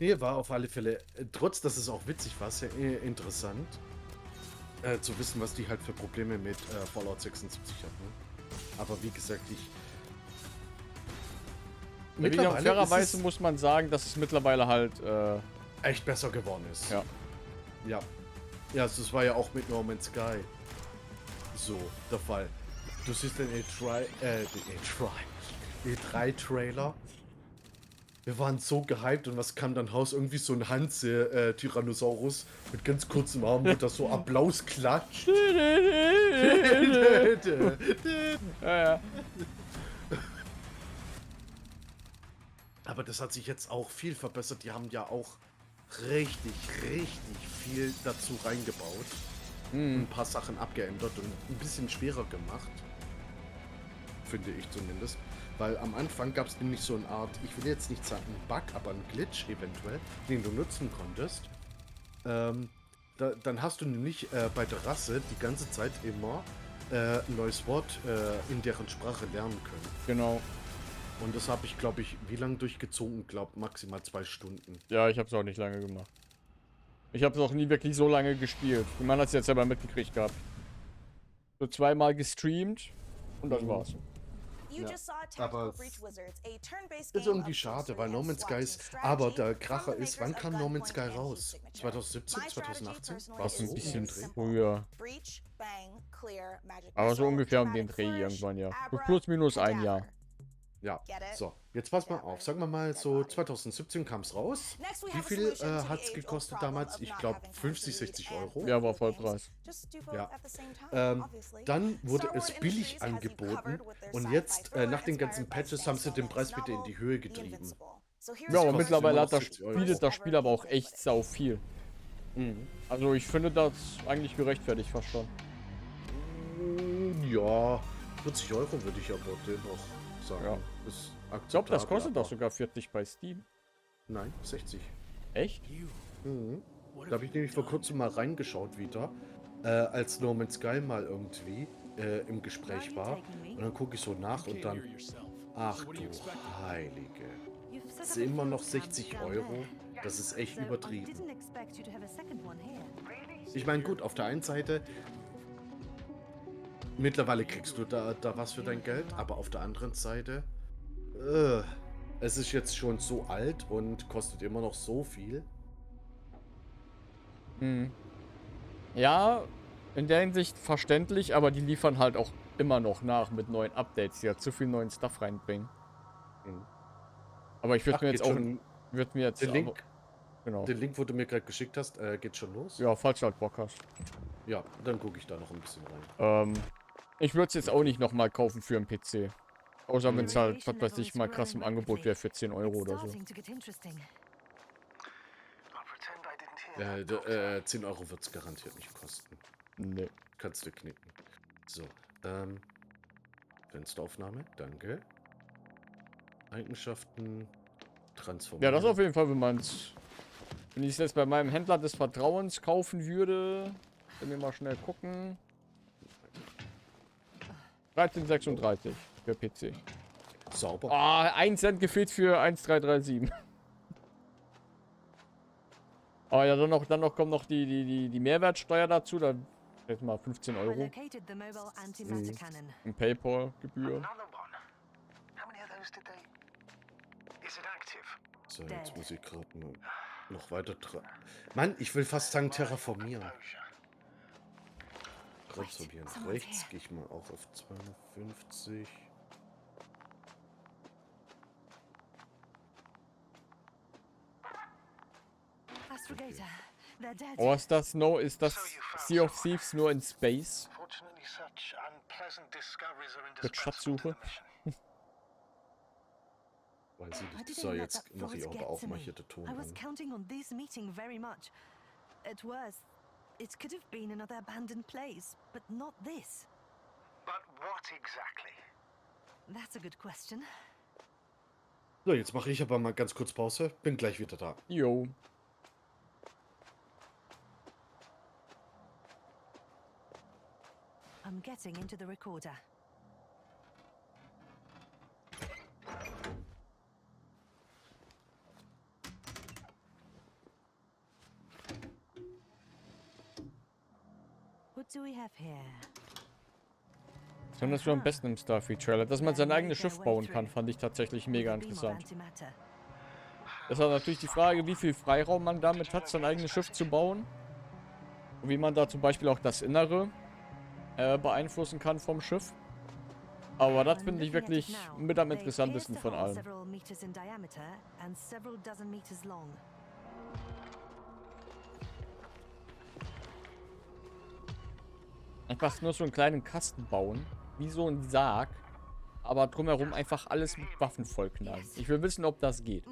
Nee, war auf alle Fälle, trotz dass es auch witzig war, sehr interessant, zu wissen, was die halt für Probleme mit Fallout 76 hatten. Aber wie gesagt, Ja, wie gesagt, mittlerweile ist fairerweise es muss man sagen, dass es mittlerweile halt, echt besser geworden ist. ja. Ja. Ja, also das war ja auch mit No Man's Sky so der Fall. Du siehst den E3-Trailer. Wir waren so gehypt und was kam dann raus? Irgendwie so ein Hanse-Tyrannosaurus mit ganz kurzem Arm, wo das so Applaus klatscht. Ja, ja. Aber das hat sich jetzt auch viel verbessert. Die haben ja auch richtig, richtig viel dazu reingebaut. Und ein paar Sachen abgeändert und ein bisschen schwerer gemacht. Finde ich zumindest. Weil am Anfang gab es nämlich so eine Art, ich will jetzt nicht sagen ein Bug, aber ein Glitch eventuell, den du nutzen konntest. Dann hast du nämlich bei der Rasse die ganze Zeit immer ein neues Wort in deren Sprache lernen können. Genau. Und das habe ich, glaube ich, wie lange durchgezogen? Glaube maximal 2 Stunden. Ja, ich habe es auch nicht lange gemacht. Ich habe es auch nie wirklich so lange gespielt. Man hat es jetzt selber mitgekriegt gehabt. So 2-mal gestreamt und das war's. Ja, aber ist irgendwie schade, weil No Man's Sky ist. Aber der Kracher ist, wann kam No Man's Sky raus? 2017, 2018? War es Ein so bisschen um den Dreh? früher. Aber so ungefähr um den Dreh irgendwann, ja. Plus minus ein Jahr. Ja, so, jetzt pass mal auf. Sagen wir mal, so 2017 kam es raus. Wie viel hat es gekostet damals? Ich glaube 50, 60 Euro. Ja, war Vollpreis. Ja. Dann wurde es billig angeboten und jetzt, nach den ganzen Patches, haben sie den Preis wieder in die Höhe getrieben. Ja, aber kostet mittlerweile immer hat noch das 70 Euro. bietet das Spiel aber auch echt sau viel. Mhm. Also ich finde das eigentlich gerechtfertigt fast schon. Ja, 40 Euro würde ich aber dennoch sagen. Ja. Ist Ich glaube, das akzeptabel, kostet doch aber- sogar 40 bei Steam. Nein, 60. Echt? Mhm. Da habe ich nämlich vor kurzem mal reingeschaut wieder, als No Man's Sky mal irgendwie im Gespräch war. Und dann gucke ich so nach und dann, ach du Heilige. Das ist immer noch 60 Euro. Das ist echt übertrieben. Ich meine, gut, auf der einen Seite, mittlerweile kriegst du da was für dein Geld, aber auf der anderen Seite, es ist jetzt schon so alt und kostet immer noch so viel. Hm. Ja, in der Hinsicht verständlich, aber die liefern halt auch immer noch nach mit neuen Updates, die ja zu viel neuen Stuff reinbringen. Mhm. Aber ich würde Ach, mir jetzt geht auch, schon. würde mir jetzt, Den aber, Link, genau. den Link, wo du mir gerade geschickt hast, geht schon los? Ja, falls du halt Bock hast. Ja, dann gucke ich da noch ein bisschen rein. Ich würde es jetzt auch nicht nochmal kaufen für einen PC. Außer wenn es halt, was weiß Radiation ich, mal levels krass im growing Angebot wäre für 10 rapidly. Euro It's oder so. starting to get interesting. 10 Euro wird es garantiert nicht kosten. Nee. Kannst du knicken. So, Fensteraufnahme, danke. Eigenschaften, Ja, das auf transformieren. jeden Fall, wenn ich es jetzt bei meinem Händler des Vertrauens kaufen würde. Wenn wir mal schnell gucken. 13,36 für PC. Sauber. Ah, 1 Cent gefehlt für 1,337. Aber ja, dann noch kommt noch die Mehrwertsteuer dazu. Dann jetzt mal 15 I Euro. located the mobile antimatter cannon. Ein PayPal-Gebühr. Another one. How many of those did they... Is it active? So, jetzt muss ich gerade noch weiter Mann, ich will fast sagen terraformieren. Transformieren. Rechts gehe ich mal auch auf 250. Astrogator, they're dead. Oh, ist das Sea of Thieves nur in Space? Fortunately, such unpleasant discoveries are Mit indispensable to Schatzsuche. the mission. Weiß ich Why nicht. did So, they let jetzt that mache ich thought aber get auch to mal me? hier den Ton I was an. counting on this meeting very much. At worst, it could have been another abandoned place, but not this. But what exactly? That's a good question. So, jetzt mache ich aber mal ganz kurz Pause. Bin gleich wieder da. Jo. I'm getting into the recorder. do we have here? Das fandest du am besten im Starfield-Trailer. Dass man sein eigenes Schiff bauen kann, fand ich tatsächlich mega interessant. Das ist natürlich die Frage, wie viel Freiraum man damit hat, sein eigenes Schiff zu bauen. Und wie man da zum Beispiel auch das Innere beeinflussen kann vom Schiff. Aber das finde ich wirklich mit am interessantesten von allen. Einfach nur so einen kleinen Kasten bauen, wie so ein Sarg, aber drumherum einfach alles mit Waffen vollknallen. Ich will wissen, ob das geht.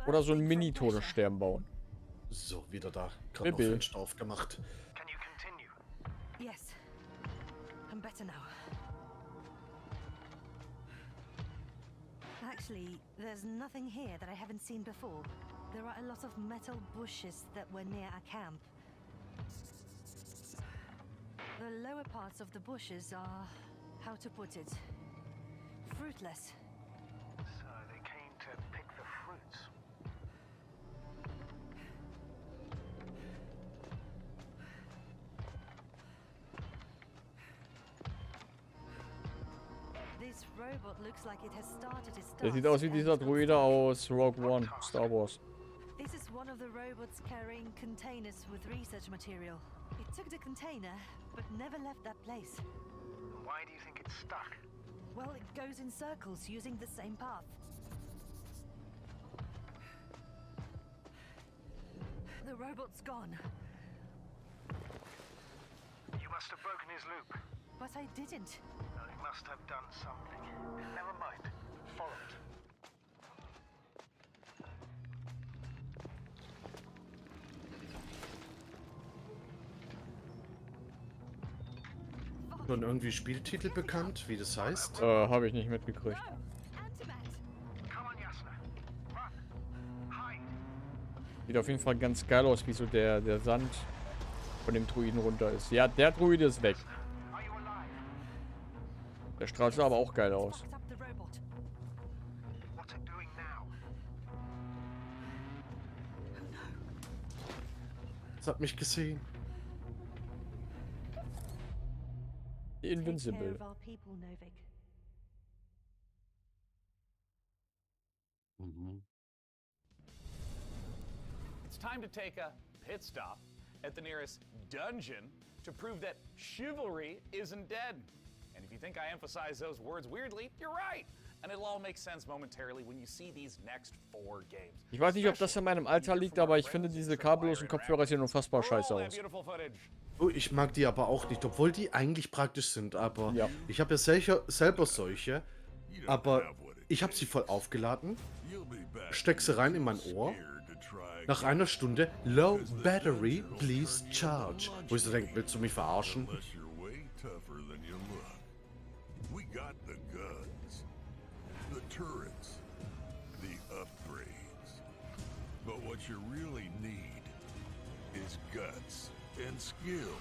Oder so ein Mini-Todesstern bauen. So, wieder da. Gerade noch Fenster aufgemacht. Can you continue? Yes. I'm better now. Actually, there's nothing here that I haven't seen before. There are a lot of metal bushes that were near our camp. The lower parts of the bushes are, how to put it, fruitless. So they came to pick the fruits. This robot looks like it has started its Der sieht dance aus wie and dieser got Droide aus Rogue One, Star Wars. This is one of the robots carrying containers with research material. It took the container, but never left that place. Why do you think it's stuck? Well, it goes in circles using the same path. The robot's gone, You must have broken his loop. but I didn't. No, he must have done something. Never mind. Follow it. Schon irgendwie Spieltitel bekannt, wie das heißt? Habe ich nicht mitgekriegt. Antimat! Come on, Yasna. Run. Hide. Sieht auf jeden Fall ganz geil aus, wie so der Sand von dem Druiden runter ist. Ja, der Druide ist weg. Are you alive? Der strahlt aber auch geil aus. Fucked up the robot. What's it doing now? Es hat mich gesehen. Invincible. Take care of our people, Novik. It's time to take a pit stop at the nearest dungeon to prove that chivalry isn't dead. And if you think I emphasize those words weirdly, you're right. And it'll all make sense momentarily when you see these next 4 games. Ich weiß nicht, ob das an meinem Alter liegt, aber ich finde diese kabellosen Kopfhörer sehen unfassbar scheiße aus. Beautiful footage. Oh, ich mag die aber auch nicht, obwohl die eigentlich praktisch sind, aber Ja. ich habe ja selber solche, aber ich habe sie voll aufgeladen, steck sie rein in mein Ohr, nach einer Stunde, low battery, please charge. Wo ich so denke, willst du mich verarschen? Unless you're way tougher than you look. We got the guns, the turrets, the upgrades. But what you really need is guts and skills.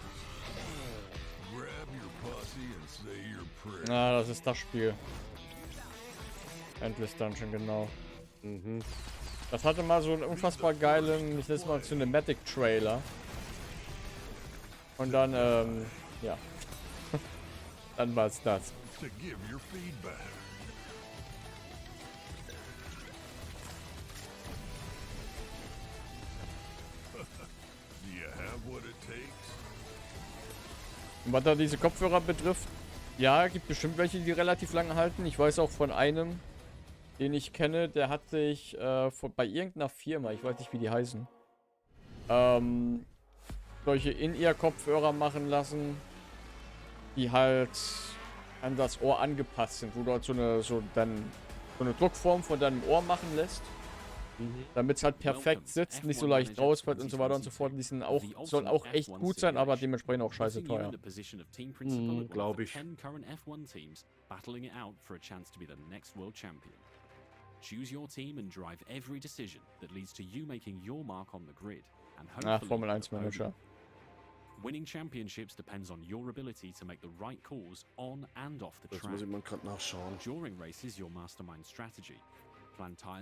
Grab your posse and say your prayer. Ah, das ist das Spiel. Endless Dungeon, genau. Das hatte mal so einen unfassbar geilen, ich nenne es mal Cinematic-Trailer. Und dann, ja. Dann war es das. To give your feedback. Do you have what it takes? Und was da diese Kopfhörer betrifft, ja, gibt bestimmt welche, die relativ lange halten. Ich weiß auch von einem, den ich kenne, der hat sich bei irgendeiner Firma, ich weiß nicht, wie die heißen, solche In-Ear-Kopfhörer machen lassen, die halt an das Ohr angepasst sind, wo du halt so eine Druckform von deinem Ohr machen lässt, damit es halt perfekt sitzt, nicht so leicht rausfällt und so weiter und so fort. Die sind auch, sollen auch echt gut sein, aber dementsprechend auch scheiße teuer. Glaube ich. Choose your team and drive every decision that leads to you making your mark on the grid and Formel 1 Manager. winning championships depends on your ability to make the right calls on and off the Das track. muss ich mal gerade nachschauen. During races, your mastermind strategy.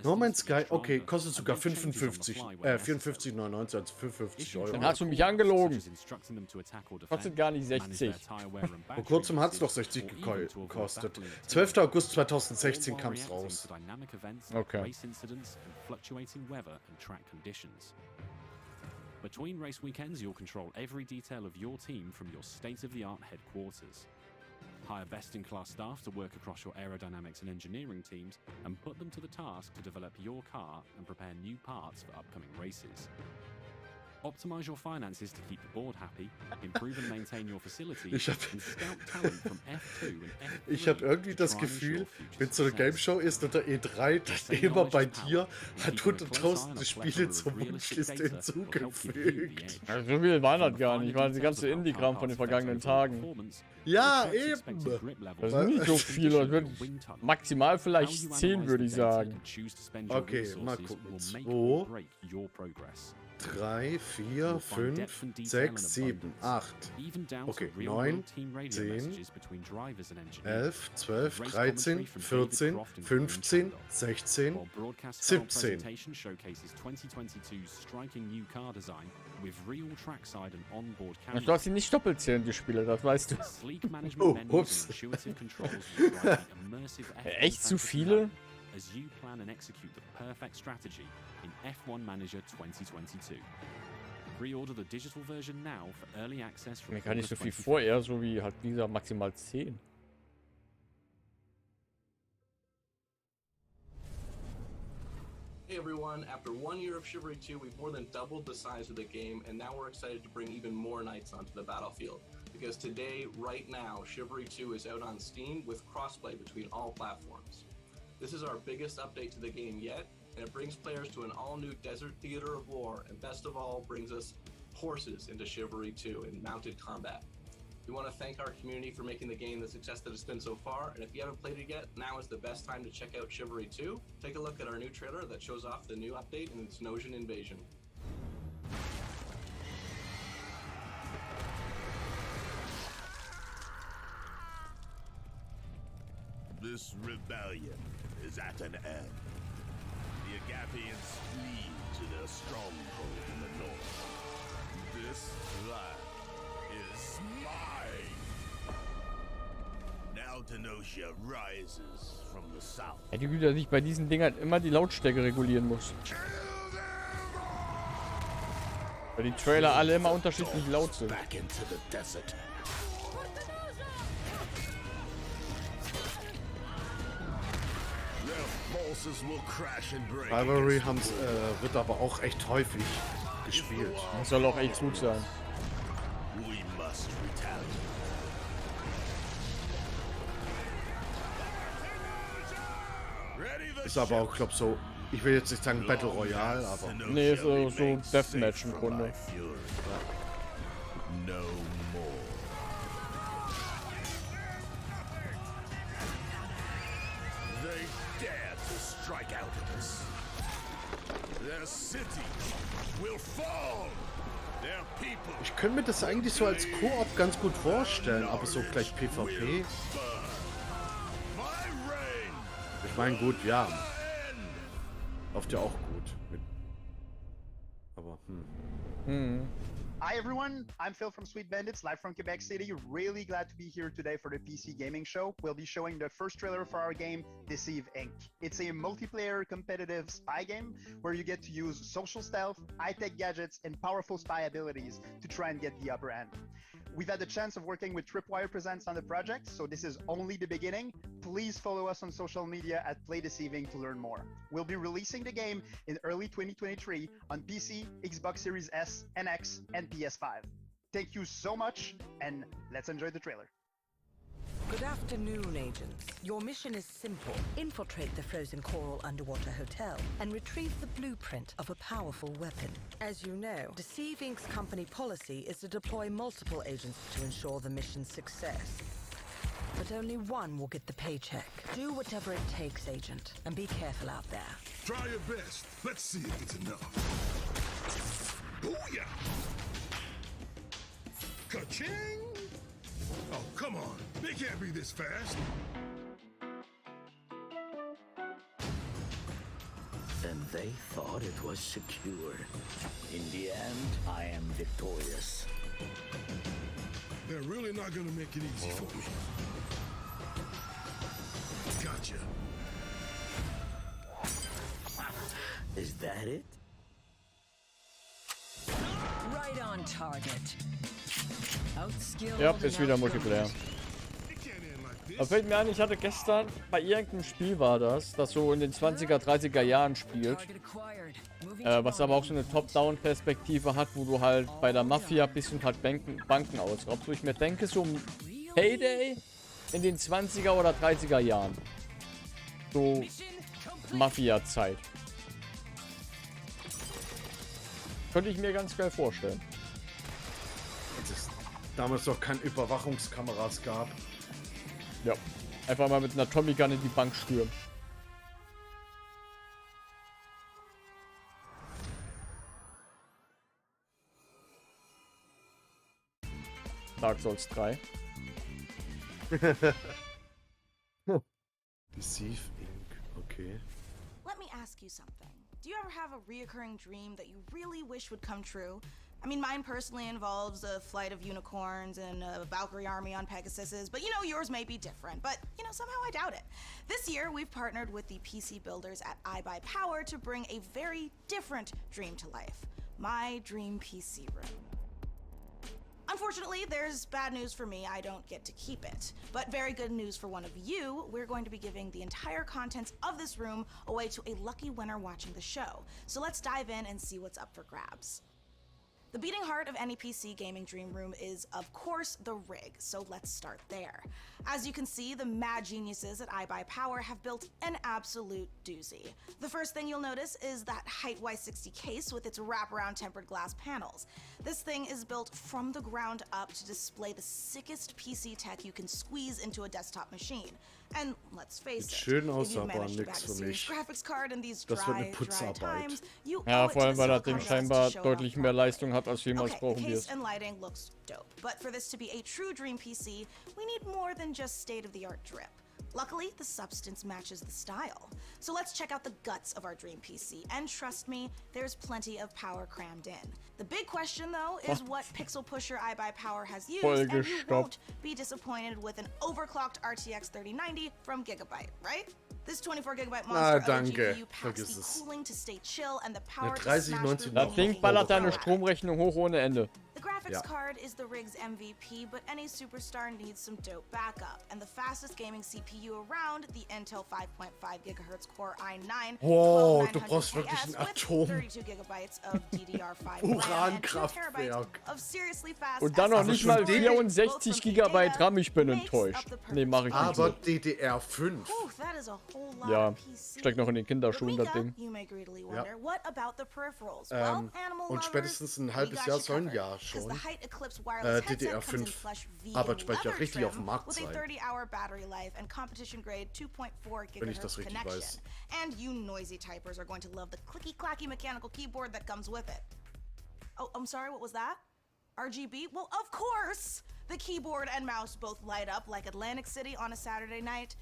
No Man's Sky, okay, kostet sogar 54,99, also 55 Euro. Dann hast du mich angelogen. Kostet gar nicht 60. Vor kurzem hat es noch 60 gekostet. 12. August 2016 kam es raus. Okay. Between race weekends, you'll control every detail of your team from your state-of-the-art headquarters. Hire best-in-class staff to work across your aerodynamics and engineering teams and put them to the task to develop your car and prepare new parts for upcoming races. Optimize your finances to keep the board happy, improve and maintain your facilities, and scout talent from F2 and F3. Ich habe irgendwie das Gefühl, wenn so eine Game Show ist oder E3, dass immer bei dir hat hunderttausende Spiele zur Wunschliste hinzugefügt. Ja, so viel waren das gar nicht. War die ganze Indie-Kram von den vergangenen Tagen. Ja, eben. Das sind nicht so viele. Das wird maximal vielleicht 10, würde ich sagen. Okay, mal gucken. 2, 3, 4, 5, 6, 7, 8. Okay, 9, 10, 11, 12, 13, 14, 15, 16, 17. Du hast sie nicht doppelt zählen, die Spiele, das weißt du. Oh, ups. Echt zu viele? As you plan and execute the perfect strategy in F1 Manager 2022. Pre-order the digital version now for early access from Mir kann nicht so viel vor, eher so wie halt dieser maximal 10. Hey everyone, after 1 year of Chivalry 2, we've more than doubled the size of the game, and now we're excited to bring even more knights onto the battlefield. Because today, right now, Chivalry 2 is out on Steam with crossplay between all platforms. This is our biggest update to the game yet, and it brings players to an all-new desert theater of war, and best of all, brings us horses into Chivalry 2 in mounted combat. We want to thank our community for making the game the success that it's been so far, and if you haven't played it yet, now is the best time to check out Chivalry 2. Take a look at our new trailer that shows off the new update and its Nosian invasion. This rebellion is at an end. The Agathians flee to their stronghold in the north. This land is mine. Now Denosia rises from the south. Ja, die Güte, dass ich bei diesen Dingern immer die Lautstärke regulieren muss. Weil die Trailer alle immer unterschiedlich laut sind. Back into the desert. Rivalry wird aber auch echt häufig gespielt. Das soll auch echt gut sein. Ist aber auch, glaube so, ich will jetzt nicht sagen Battle Royale, aber... Nee, so Deathmatch im Grunde. No more. They dare to strike out at us. Their city will fall. Their people. Ich könnte mir das eigentlich so als Koop ganz gut vorstellen, aber so gleich PvP. Ich meine, gut, ja. Läuft ja auch gut. Aber, Hi everyone, I'm Phil from Sweet Bandits, live from Quebec City. Really glad to be here today for the PC gaming show. We'll be showing the first trailer for our game, Deceive Inc. It's a multiplayer competitive spy game where you get to use social stealth, high-tech gadgets, and powerful spy abilities to try and get the upper hand. We've had the chance of working with Tripwire Presents on the project, so this is only the beginning. Please follow us on social media at Play Deceiving to learn more. We'll be releasing the game in early 2023 on PC, Xbox Series S and X, and PS5. Thank you so much, and let's enjoy the trailer. Good afternoon, agents. Your mission is simple. Infiltrate the frozen coral underwater hotel and retrieve the blueprint of a powerful weapon. As you know, Deceive Inc.'s company policy is to deploy multiple agents to ensure the mission's success. But only one will get the paycheck. Do whatever it takes, agent, and be careful out there. Try your best. Let's see if it's enough. Booyah! Ka-ching! Oh, come on. They can't be this fast. and they thought it was secure. In the end, I am victorious. They're really not gonna make it easy for me. Gotcha. Is that it? Right on target. Outskilled Ja, ist wieder Multiplayer. Da fällt mir ein, ich hatte gestern bei irgendeinem Spiel war das so in den 20er, 30er Jahren spielt. Was aber auch so eine Top-Down-Perspektive hat, wo du halt bei der Mafia ein bisschen halt Banken ausraubst. Wo ich mir denke, so ein Payday in den 20er oder 30er Jahren. So Mafia-Zeit. Könnte ich mir ganz geil vorstellen. Als es damals noch keine Überwachungskameras gab. Ja, einfach mal mit einer Tommy Gun in die Bank stürmen. Dark Souls 3. Deceive Inc. Okay. Let me ask you something. Do you ever have a reoccurring dream that you really wish would come true? I mean, mine personally involves a flight of unicorns and a Valkyrie army on Pegasuses, but you know, yours may be different. But, you know, somehow I doubt it. This year, we've partnered with the PC builders at iBuyPower to bring a very different dream to life. My dream PC room. Unfortunately, there's bad news for me. I don't get to keep it. But very good news for one of you. We're going to be giving the entire contents of this room away to a lucky winner watching the show. So let's dive in and see what's up for grabs. The beating heart of any PC gaming dream room is, of course, the rig, so let's start there. As you can see, the mad geniuses at iBuyPower have built an absolute doozy. The first thing you'll notice is that Height Y60 case with its wraparound tempered glass panels. This thing is built from the ground up to display the sickest PC tech you can squeeze into a desktop machine. And let's face it, schön aus, if you've aber managed to nix bag a für serious mich. graphics card in these Das wird eine dry Putzarbeit. times, you Ja, owe it vor to allem the weil das Silk Ding Contest to scheinbar show it deutlich off mehr properly. Leistung hat, als du jemals Okay, brauchen the case wirst. and lighting looks dope, but for this to be a true dream PC, we need more than just state-of-the-art drip. Luckily, the substance matches the style. So let's check out the guts of our dream PC, and trust me, there's plenty of power crammed in. The big question, though, is what pixel pusher iBuyPower has used, and you won't be disappointed with an overclocked RTX 3090 from Gigabyte, right? This 24GB monster GPU packs the cooling to stay chill and the power to smash through Das Ding ballert deine Stromrechnung hoch ohne Ende. The graphics card is the rig's MVP, but any superstar needs some dope backup. And the fastest gaming CPU around, the Intel 5.5 GHz Core i9 Wow, du 12900 brauchst wirklich KS ein with Atom. 32 GB of DDR5 RAM and 2 Urankraftwerk. TB of seriously fast Und dann noch nicht mal SSD, 64 GB RAM, ich bin enttäuscht. Nee, mach ich nicht Aber mit. DDR5. that is a whole lot Ja, of PC. steckt noch in den Kinderschuhen, das Ding. You may greedily Ja. wonder, what about the peripherals? Well, animal Und lovers, spätestens ein we halbes got Jahr you sollen covered. ja 'Cause schon the Height Eclipse wireless headset comes in DDR5 plush vegan Arbeitsspeicher leather richtig auf trim dem Markt with a sein. 30-hour battery life and competition grade 2.4 Wenn ich das GHz richtig connection. weiß. And you noisy typers are going to love the clicky-clacky mechanical keyboard that comes with it. Oh, I'm sorry, what was that? RGB? Well, of course! The keyboard and mouse both light up like Atlantic City on a Saturday night.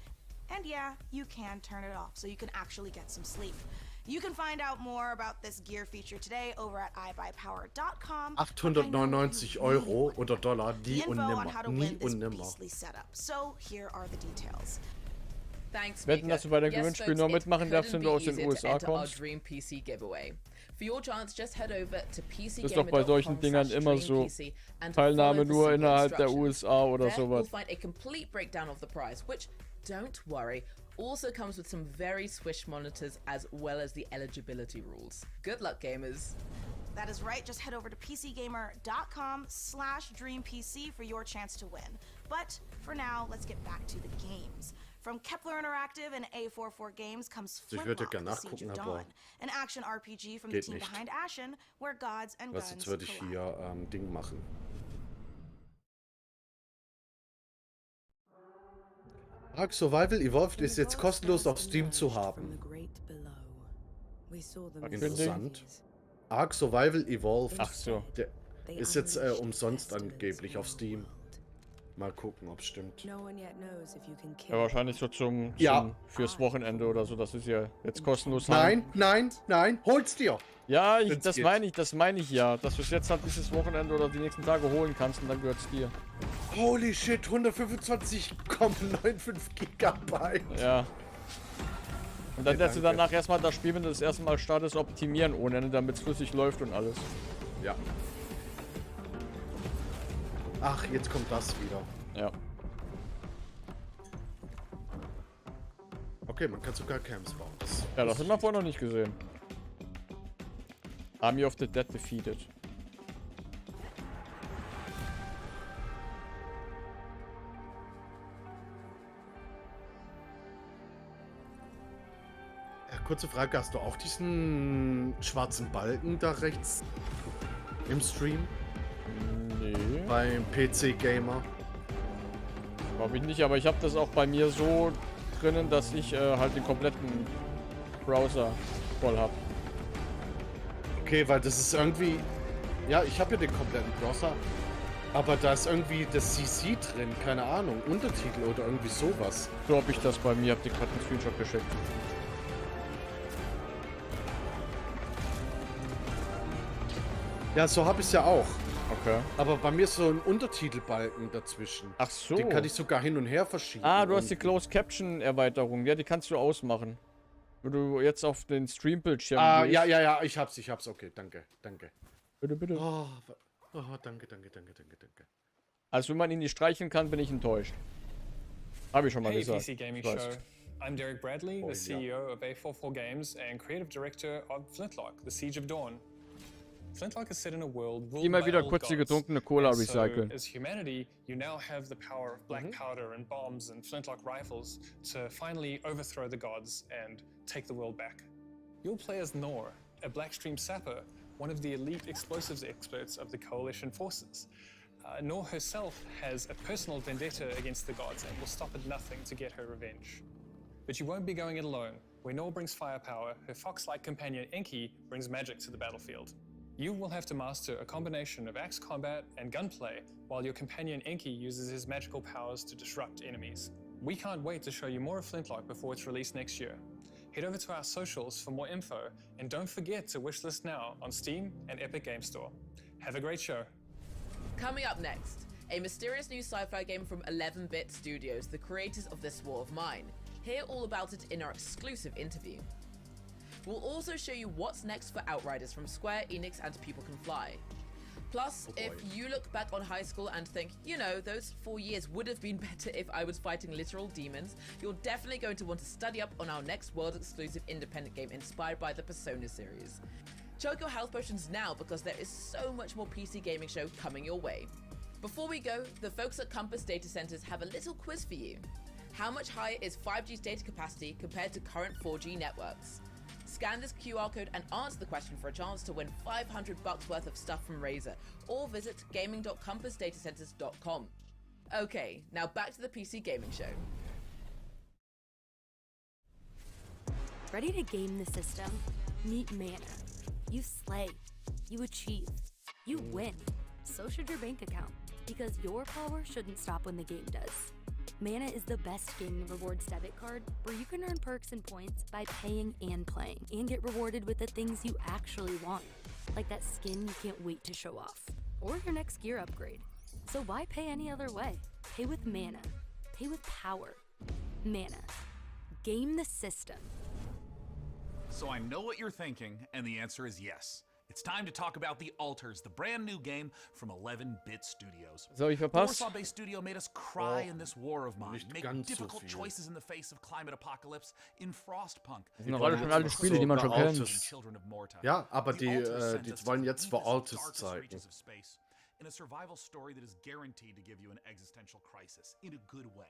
And yeah, you can turn it off so you can actually get some sleep. You can find out more about this gear feature today over at iBuyPower.com. 899 Euro oder Dollar, nie und Info on nimmer. how to Nie win this und nimmer. beastly setup. So here are the details. Thanks, Wetten, dass du bei den Gewinnspielen nur mitmachen darfst, wenn du aus den USA kommst. Dream PC giveaway. For your chance, just head over to Ist doch bei solchen Dingern immer so. Teilnahme nur innerhalb der USA oder sowas. You'll find a complete breakdown of the prize, which, don't worry, also comes with some very swish monitors as well as the eligibility rules. Good luck, gamers. That is right, just head over to pcgamer.com/dreampc for your chance to win. But for now, let's get back to the games. From Kepler Interactive and A44 Games comes Ich würde Flintlock, gerne the Siege nachgucken, of aber Dawn, an action RPG from the geht team nicht. behind Ashen, where gods and Was, guns jetzt würde ich collide. hier Ding machen. Ark Survival Evolved ist jetzt kostenlos auf Steam zu haben. Interessant. Ark Survival Evolved. Ach so. Der ist jetzt umsonst angeblich auf Steam. Mal gucken, ob es stimmt. No one yet knows if you can kill. Ja, wahrscheinlich so Ja. fürs Wochenende oder so. Das ist ja jetzt kostenlos. Nein, hol's dir! Ja, Wenn's das geht. meine ich ja. Dass du es jetzt halt dieses Wochenende oder die nächsten Tage holen kannst und dann gehört's dir. Holy shit, 125,95 Gigabyte. Ja. Und dann Okay, lässt du danke. danach erstmal das Spiel, wenn du das erste Mal startest, optimieren ohne Ende, damit es flüssig läuft und alles. Ja. Ach, jetzt kommt das wieder. Ja. Okay, man kann sogar Camps bauen. Ja, das hat man vorher noch nicht gesehen. Army of the Dead defeated. Ja, kurze Frage, hast du auch diesen schwarzen Balken da rechts im Stream? Nee. Beim PC-Gamer? Glaube ich nicht, aber ich habe das auch bei mir so drinnen, dass ich halt den kompletten Browser voll habe. Okay, weil das ist irgendwie... Ja, ich habe ja den kompletten Browser. Aber da ist irgendwie das CC drin, keine Ahnung, Untertitel oder irgendwie sowas. So habe ich das bei mir, habe dir gerade einen Screenshot geschickt. Ja, so habe ich es ja auch. Okay. Aber bei mir ist so ein Untertitelbalken dazwischen. Ach so. Den kann ich sogar hin und her verschieben. Ah, du hast die Closed Caption Erweiterung. Ja, die kannst du ausmachen. Wenn du jetzt auf den Stream-Bildschirm gehst. Ja, ich hab's. Okay, danke. Bitte, bitte. Danke. Also wenn man ihn nicht streicheln kann, bin ich enttäuscht. Habe ich schon mal Hey, gesagt. PC Gaming Ich weiß. Show. I'm Derek Bradley, the CEO of A44 Games and creative director of Flintlock, The Siege of Dawn. Flintlock is set in a world ruled Immer by wieder old kurz die gods. getrunkene Cola And so, recyceln. as humanity, you now have the power of black powder and bombs and flintlock rifles to finally overthrow the gods and take the world back. You'll play as Nor, a Blackstream sapper, one of the elite explosives experts of the coalition forces. Nor herself has a personal vendetta against the gods and will stop at nothing to get her revenge. But you won't be going it alone. Where Nor brings firepower, her fox-like companion Enki brings magic to the battlefield. You will have to master a combination of axe combat and gunplay, while your companion Enki uses his magical powers to disrupt enemies. We can't wait to show you more of Flintlock before it's released next year. Head over to our socials for more info, and don't forget to wishlist now on Steam and Epic Game Store. Have a great show. Coming up next, a mysterious new sci-fi game from 11-Bit Studios, the creators of This War of Mine. Hear all about it in our exclusive interview. We'll also show you what's next for Outriders from Square Enix and People Can Fly. Plus, if you look back on high school and think, you know, those 4 years would have been better if I was fighting literal demons, you're definitely going to want to study up on our next world-exclusive independent game inspired by the Persona series. Chug your health potions now because there is so much more PC gaming show coming your way. Before we go, the folks at Compass Data Centers have a little quiz for you. How much higher is 5G's data capacity compared to current 4G networks? Scan this QR code and answer the question for a chance to win $500 worth of stuff from Razer, or visit gaming.compassdatacenters.com. Okay, now back to the PC Gaming Show. Ready to game the system? Meet Mana. You slay. You achieve. You win. So should your bank account, because your power shouldn't stop when the game does. Mana is the best gaming rewards debit card where you can earn perks and points by paying and playing, and get rewarded with the things you actually want, like that skin you can't wait to show off, or your next gear upgrade. So why pay any other way? Pay with Mana. Pay with power. Mana. Game the system. So I know what you're thinking, and the answer is yes. It's time to talk about The Alters, the brand new game from 11-Bit Studios. Das habe ich The verpasst. Warsaw-based studio made us cry in this war of mine, nicht make ganz so difficult viel. choices in the face of climate apocalypse in Frostpunk. Das sind doch alle schon alte Spiele, die man schon kennt. Children of Morta. Ja, aber The die, Alters sent die us to wollen the jetzt für deepest, Altes darkest zeigen. reaches of space, in a survival story that is guaranteed to give you an existential crisis in a good way.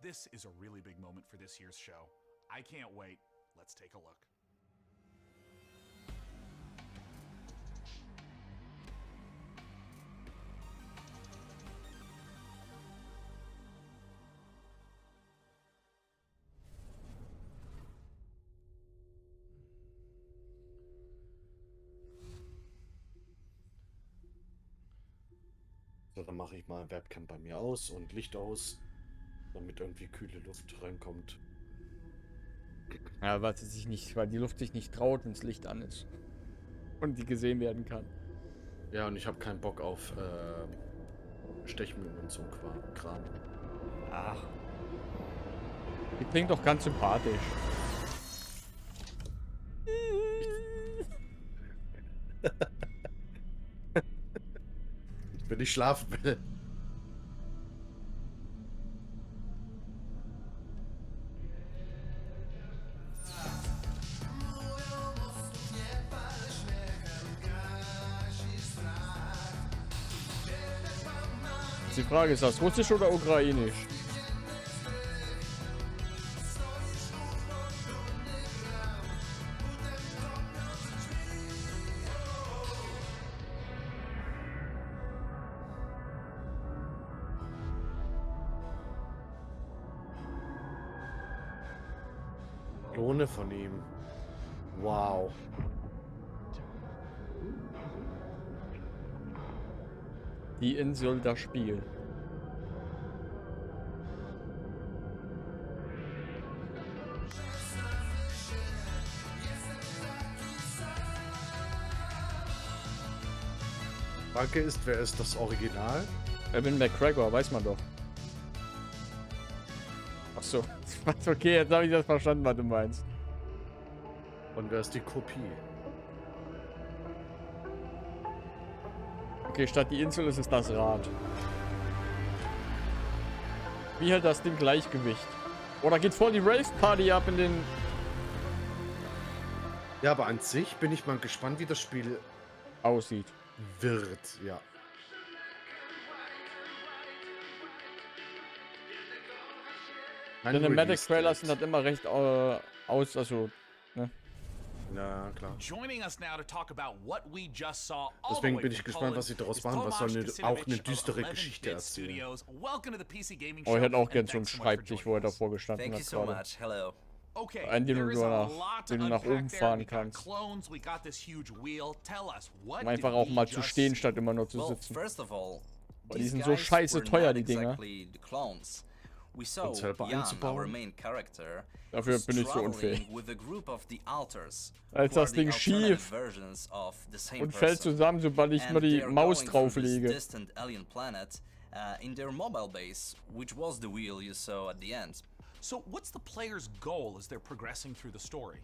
This is a really big moment for this year's show. I can't wait. Let's take a look. So, dann mache ich mal Webcam bei mir aus und Licht aus, damit irgendwie kühle Luft reinkommt. Ja, weil die Luft sich nicht traut, wenn das Licht an ist. Und die gesehen werden kann. Ja, und ich habe keinen Bock auf Stechmühlen und so Kram. Ach. Die klingt doch ganz sympathisch. Wenn ich schlafen will. Die Frage ist das Russisch oder Ukrainisch? Klone von ihm. Wow. Die Insel, das Spiel. Frage ist, wer ist das Original? Evan McGregor, weiß man doch. Ach so. Okay, jetzt habe ich das verstanden, was du meinst. Und wer ist die Kopie? Okay, statt die Insel ist es das Rad. Wie hält das Ding Gleichgewicht? Oder geht voll die Rave-Party ab in den... Ja, aber an sich bin ich mal gespannt, wie das Spiel aussieht. Wird, ja. Cinematic-Trailers sind halt immer recht also, ne? Ja, klar. Deswegen bin ich gespannt, was sie daraus machen. Was soll auch eine düstere Geschichte erzählen. Oh, ich hätte auch gern so einen Schreibtisch, wo er davor gestanden hat gerade. Einen, den du nach oben fahren kannst. Um einfach auch mal zu stehen, statt immer nur zu sitzen. Weil die sind so scheiße teuer, die Dinger. Und selber einzubauen. Dafür bin ich so unfähig. Als das Ding schief und fällt zusammen, sobald ich nur die Maus drauflege. So what's the player's goal as they're progressing through the story?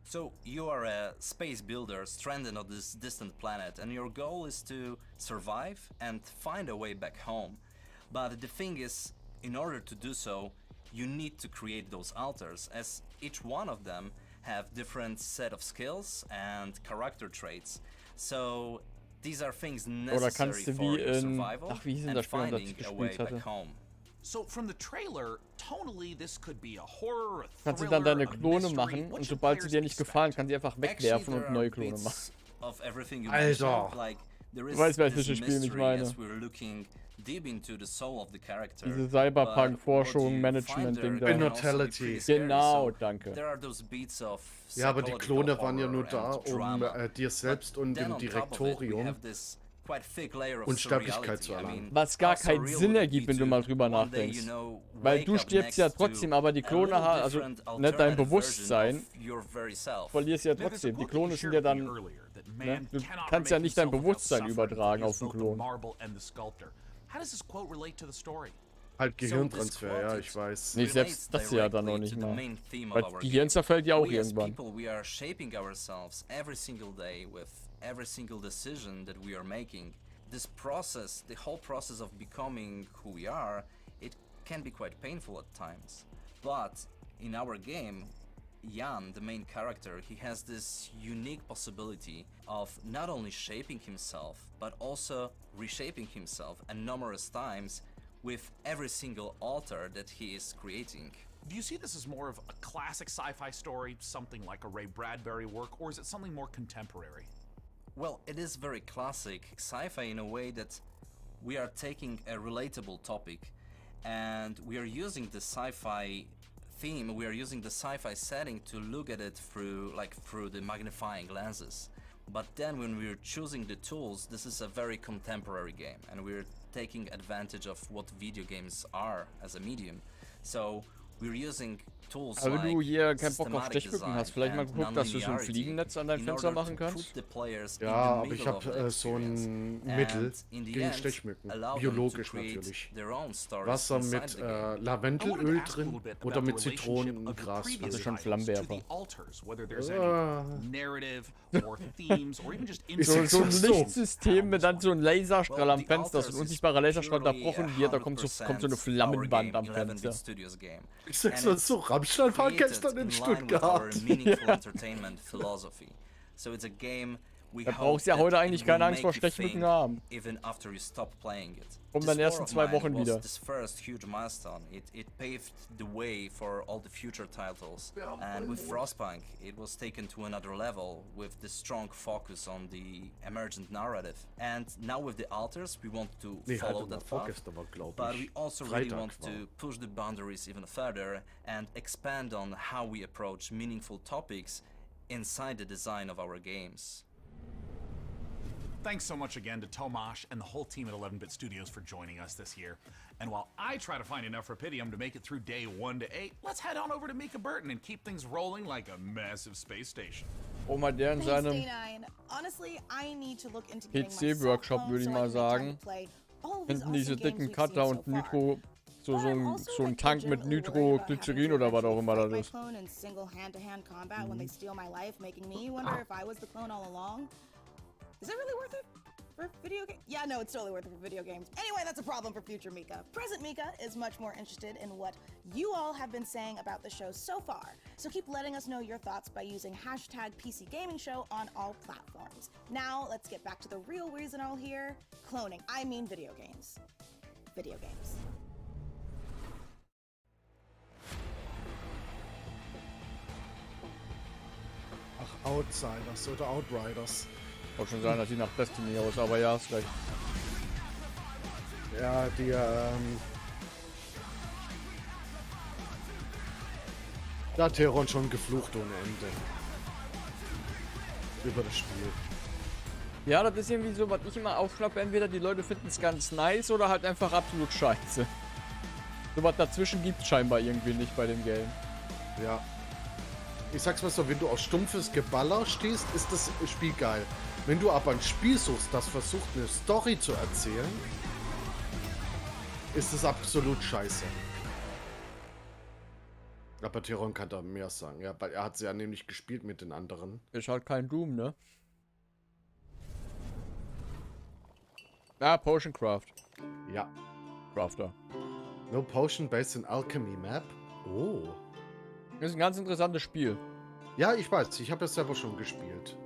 So you are a space builder stranded on this distant planet, and your goal is to survive and find a way back home. But the thing is, in order to do so, you need to create those altars, as each one of them have different set of skills and character traits. So these are things necessary for your survival and finding a way back home. So from the trailer, tonally this could be a horror, a Kannst du thriller, dann deine a Klone mystery. machen What und should sobald sie players dir nicht gefallen, kannst du sie einfach wegwerfen und neue Klone machen. Du weißt, welches Spiel ich meine. Diese Cyberpunk-Forschung, Management-Ding da. Immortality. Genau, danke. Ja, aber die Klone waren ja nur da, um dir selbst und dem Direktorium Unsterblichkeit zu erlangen. Was gar keinen Sinn ergibt, wenn du mal drüber nachdenkst. Weil du stirbst ja trotzdem, aber die Klone haben, also nicht dein Bewusstsein, verlierst ja trotzdem. Die Klone sind ja dann, ne? Du kannst ja nicht dein Bewusstsein übertragen auf den Klon. Halt Gehirntransfer, ja, ich weiß. Nee, selbst das ja dann noch nicht mal. Weil Gehirn zerfällt ja auch irgendwann. Every single decision that we are making. This process, the whole process of becoming who we are, it can be quite painful at times. But in our game, Jan, the main character, he has this unique possibility of not only shaping himself, but also reshaping himself and numerous times with every single altar that he is creating. Do you see this as more of a classic sci-fi story, something like a Ray Bradbury work, or is it something more contemporary? Well, it is very classic sci-fi in a way that we are taking a relatable topic and we are using the sci-fi theme, we are using the sci-fi setting to look at it through the magnifying lenses. But then when we're choosing the tools, this is a very contemporary game and we're taking advantage of what video games are as a medium. So we're using tools Aber wenn du like hier keinen Bock auf systematic Stechmücken design hast, vielleicht mal and geguckt, dass du so ein nonlinearity Fliegennetz an dein in Fenster order machen to kannst? put the players in Ja, the aber middle ich of the habe so ein experience. Mittel And in the gegen end, Stechmücken. allow them to Biologisch create natürlich. their own stories Wasser inside mit the game. Lavendelöl drin oder mit Zitronengras. Also schon Flammenwerfer. Narrative or themes or even just So ein Lichtsystem mit dann so einem Laserstrahl am Fenster, so ein unsichtbarer Laserstrahl unterbrochen wird, da kommt so eine Flammenwand am Fenster. Ich sag's mal so, Rammstein war gestern in Stuttgart. Da brauchst du ja heute eigentlich keine Angst vor Stechmücken haben. Kommt dann erst in 2 Wochen wieder. This first huge milestone. It paved the way for all the future titles. And with Frostpunk, it was taken to another level with the strong focus on the emergent narrative. And now with the altars, we want to follow that path. But we also really want to push the boundaries even further and expand on how we approach meaningful topics inside the design of our games. Thanks so much again to Tomasz and the whole team at 11-Bit Studios for joining us this year. And while I try to find enough Rapidium to make it through day 1 to 8, let's head on over to Mika Burton and keep things rolling like a massive space station. Oma, der in seinem PC-Workshop, würde ich mal sagen. Hinten diese dicken Cutter und Nitro, so ein Tank mit Nitro-Glycerin oder was auch immer das ist. Is it really worth it for video games? Yeah, no, it's totally worth it for video games. Anyway, that's a problem for future Mika. Present Mika is much more interested in what you all have been saying about the show so far. So keep letting us know your thoughts by using hashtag #PCGamingShow on all platforms. Now, let's get back to the real reason all here. Cloning. I mean video games. Video games. Ach, Outsiders oder Outriders. Kann schon sein, dass sie nach Destiny aus, aber ja, ist recht. Ja, die, da hat Teron schon geflucht ohne Ende. Über das Spiel. Ja, das ist irgendwie so, was ich immer aufschnappe, entweder die Leute finden es ganz nice oder halt einfach absolut scheiße. So was dazwischen gibt es scheinbar irgendwie nicht bei dem Game. Ja. Ich sag's mal so, wenn du auf stumpfes Geballer stehst, ist das Spiel geil. Wenn du aber ein Spiel suchst, das versucht, eine Story zu erzählen, ist es absolut scheiße. Aber Teron kann da mehr sagen, ja, weil er hat sie ja nämlich gespielt mit den anderen. Ist halt kein Doom, ne? Ah, Potion Craft. Ja. Crafter. No Potion based in Alchemy Map. Oh. Das ist ein ganz interessantes Spiel. Ja, ich weiß. Ich habe es selber schon gespielt.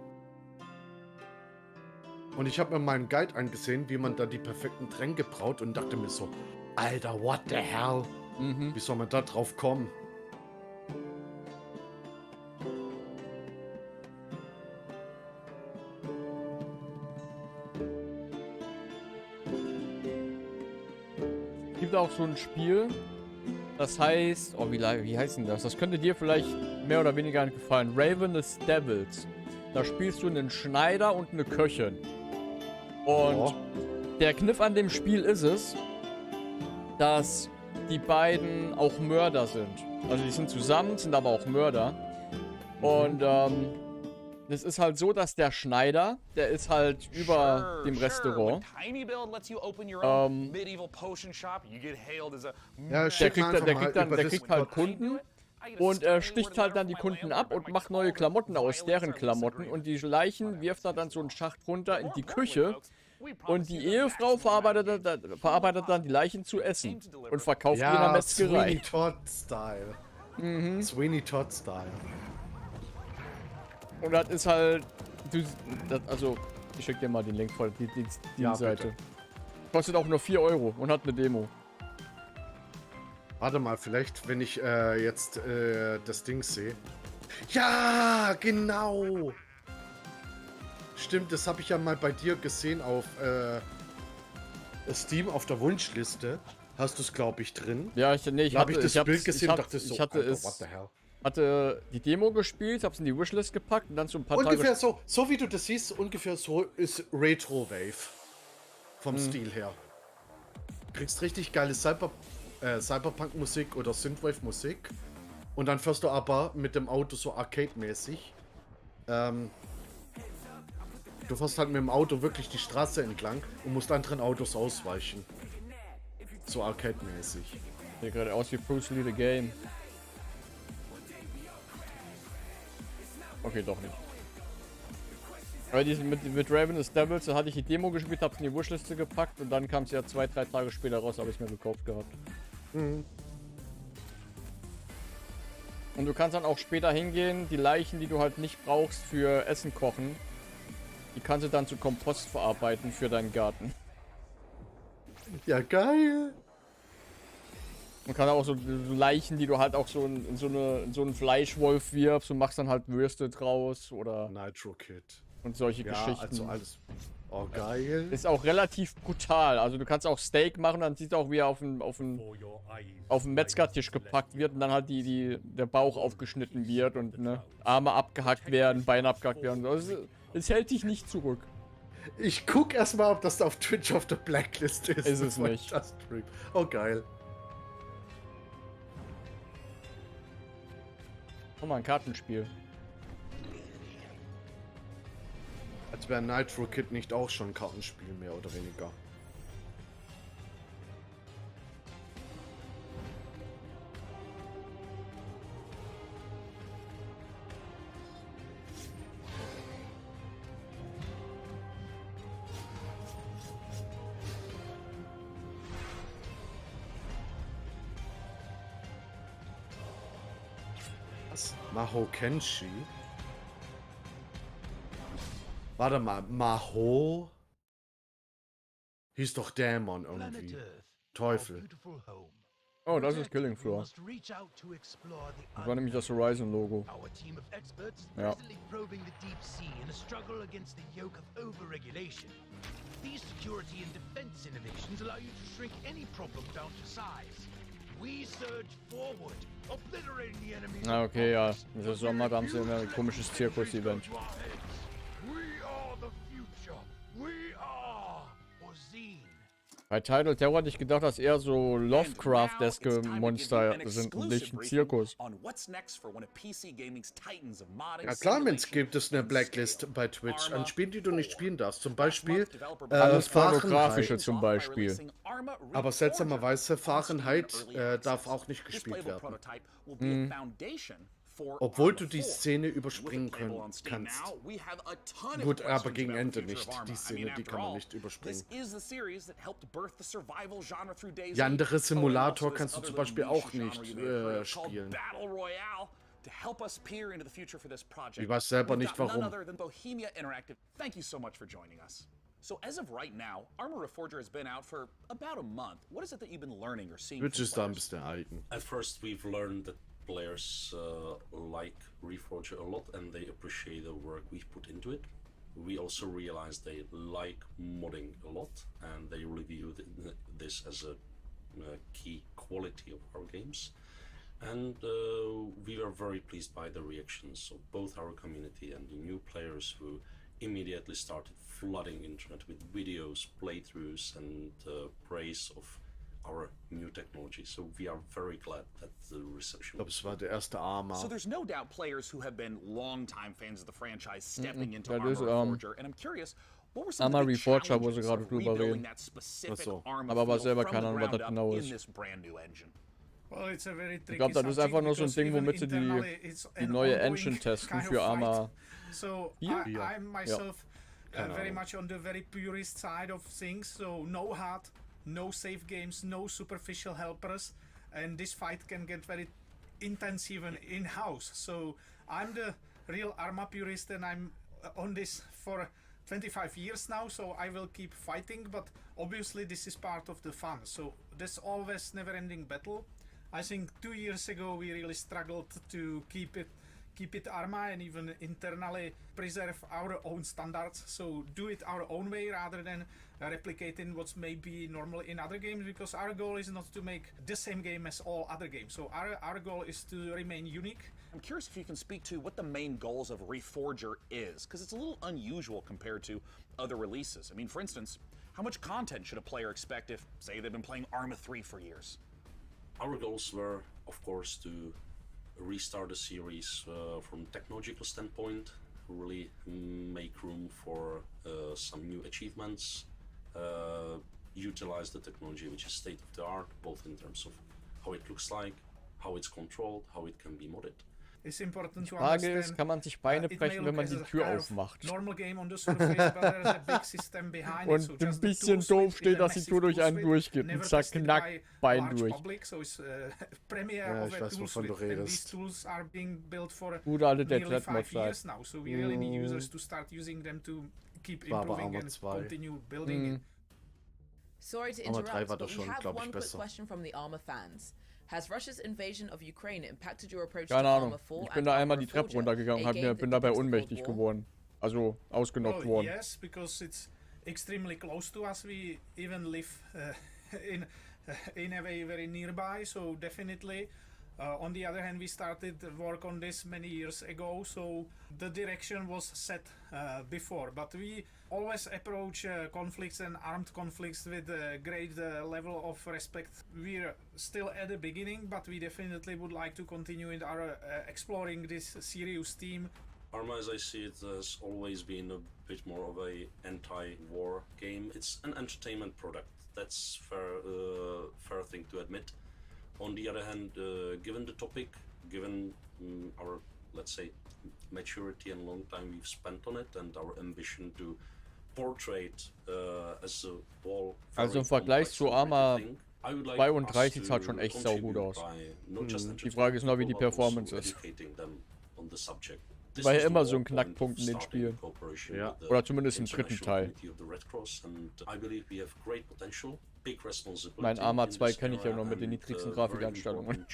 Und ich habe mir mal einen Guide angesehen, wie man da die perfekten Tränke braut und dachte mir so, Alter, what the hell? Wie soll man da drauf kommen? Es gibt auch so ein Spiel, das heißt, oh, wie heißt denn das? Das könnte dir vielleicht mehr oder weniger gefallen. Ravenous Devils. Da spielst du einen Schneider und eine Köchin. Und der Kniff an dem Spiel ist es, dass die beiden auch Mörder sind. Also die sind zusammen, sind aber auch Mörder. Und es ist halt so, dass der Schneider, der ist halt über dem Restaurant. Der kriegt halt Kunden. Und er sticht halt dann die Kunden ab und macht neue Klamotten aus deren Klamotten. Und die Leichen wirft er dann so einen Schacht runter in die Küche. Und die Ehefrau verarbeitet dann die Leichen zu essen. Und verkauft die in der Metzgerei. Sweeney Todd-Style. Sweeney Todd-Style. Und das ist halt... also, ich schick dir mal den Link voll, die Seite. Bitte. Kostet auch nur 4 € und hat eine Demo. Warte mal, vielleicht, wenn ich jetzt das Ding sehe. Ja, genau! Stimmt, das habe ich ja mal bei dir gesehen auf Steam auf der Wunschliste. Hast du es, glaube ich, drin? Ja, ich habe das Bild gesehen und dachte so, Alter, what the hell? Hatte die Demo gespielt, hab's in die Wishlist gepackt und dann so ein paar ungefähr Tage... so wie du das siehst, ungefähr so ist Retro Wave. Vom Stil her. kriegst richtig geile Cyberpunk-Musik oder Synthwave-Musik. Und dann fährst du aber mit dem Auto so arcade-mäßig. Du fährst halt mit dem Auto wirklich die Straße entlang und musst anderen Autos ausweichen. So arcade-mäßig. Sieht gerade aus wie Bruce Lee the Game. Okay, doch nicht. Aber mit Ravenous Devils, da hatte ich die Demo gespielt, hab's in die Wushliste gepackt und dann kam es ja 2-3 Tage später raus, habe ich mir gekauft gehabt. Mhm. Und du kannst dann auch später hingehen, die Leichen, die du halt nicht brauchst für Essen kochen, die kannst du dann zu Kompost verarbeiten für deinen Garten. Ja, geil! Man kann auch so Leichen, die du halt auch so in so einen Fleischwolf wirbst und machst dann halt Würste draus oder Nitro Kid. Und solche ja, Geschichten. Also alles. Oh, geil. Ist auch relativ brutal. Also du kannst auch Steak machen, dann siehst du auch, wie er auf den Metzgertisch gepackt wird und dann halt der Bauch aufgeschnitten wird und ne, Arme abgehackt werden, Beine abgehackt werden. Also, es hält dich nicht zurück. Ich guck erstmal, ob das auf Twitch auf der Blacklist ist. Ist es nicht. Oh, geil. Guck mal, ein Kartenspiel. Als wäre Nitro Kid nicht auch schon ein Kartenspiel, mehr oder weniger. Was? Maho Kenshi? Warte mal, Maho? Hieß doch Dämon irgendwie. Teufel. Oh, das ist Killing Floor. Das war nämlich das Horizon-Logo. Ja. These security and defense innovations allow you to shrink any problem down to size. We surge forward, obliterating the enemy. Ah, okay, ja. Das ist Sommer, da haben sie ein komisches Zirkus-Event. Bei Tidal Terror hatte ich gedacht, dass eher so Lovecraft-eske Monster sind und nicht ein Zirkus. Ja klar, Mensch, gibt es eine Blacklist bei Twitch an Spielen, die du nicht spielen darfst. Zum Beispiel alles Pornografische zum Beispiel. Aber seltsamerweise Fahrenheit darf auch nicht gespielt werden. Mhm. Obwohl du die Szene überspringen kannst. Gut, aber gegen Ende nicht. Die Szene, die kann man nicht überspringen. Die andere Simulator kannst du zum Beispiel auch nicht spielen. Ich weiß selber nicht warum. So as of right now, Armor Reforger has been out for about a month. What is it that you've been learning or seeing? Twitch ist da ein bisschen eigen. At first we've learned that players like Reforger a lot and they appreciate the work we've put into it. We also realized they like modding a lot and they review this as a key quality of our games. And we are very pleased by the reactions of both our community and the new players who immediately started flooding internet with videos, playthroughs and praise of our new technology. So we are very glad that the reception. Ich glaube, es war der erste Arma. So there's no doubt players who have been longtime fans of the franchise stepping into Armor Reforger, and I'm curious, what were some of the challenges of rebuilding that specific Arma aber war selber from keine the Ahnung, was ground das up genau in ist. this brand new engine? Ich glaube, das ist einfach nur so ein Ding, womit sie die neue Engine testen für Arma. So I'm myself very much on the very purist side of things. So no HUD, no save games, no superficial helpers, and this fight can get very intense even in-house. So I'm the real Arma purist, and I'm on this for 25 years now. So I will keep fighting, but obviously this is part of the fun. So there's always never-ending battle. I think 2 years ago we really struggled to keep it Arma and even internally preserve our own standards, so do it our own way rather than replicating what's maybe normal in other games, because our goal is not to make the same game as all other games. So our goal is to remain unique. I'm curious if you can speak to what the main goals of Reforger is, because it's a little unusual compared to other releases. I mean, for instance, How much content should a player expect if, say, they've been playing Arma 3 for years? Our goals were, of course, to restart the series from technological standpoint, really make room for some new achievements, utilize the technology which is state of the art, both in terms of how it looks like, how it's controlled, how it can be modded. Die Frage ist, kann man sich Beine brechen, wenn man die Tür aufmacht? Und ein bisschen doof steht, dass die Tür durch einen durchgeht und zack, knack, Bein durch. Ja, ich weiß, wovon du redest. Gute alte Dead-Mod-Zeit. War aber Arma 2. Sorry to Arma 3 interrupt, war but doch we schon, have glaube ich, one quick besser. question from the Arma fans. Has Russia's invasion of Ukraine impacted your approach Keine to Ahnung. Arma 4 Ich bin da einmal die Treppe runtergegangen und bin dabei ohnmächtig geworden. Also ausgenockt worden. Yes, because it's extremely close to us. We even live in a way very nearby, so definitely. On the other hand, we started work on this many years ago, so the direction was set before. But we always approach conflicts and armed conflicts with a great level of respect. We're still at the beginning, but we definitely would like to continue in our exploring this serious theme. Arma, as I see it, has always been a bit more of a anti-war game. It's an entertainment product. That's fair thing to admit. On the other hand, given the topic, given our, let's say, maturity and long time we've spent on it, and our ambition to portray it as a whole. Also im Vergleich zu Arma 2 und 3 sieht es halt schon echt saugut aus. Die Frage ist nur, wie die Performance ist. War ja immer so ein Knackpunkt in den Spielen. Ja. Oder zumindest im dritten Teil. Mein Arma 2 kenne ich ja noch mit den niedrigsten Grafikeinstellungen.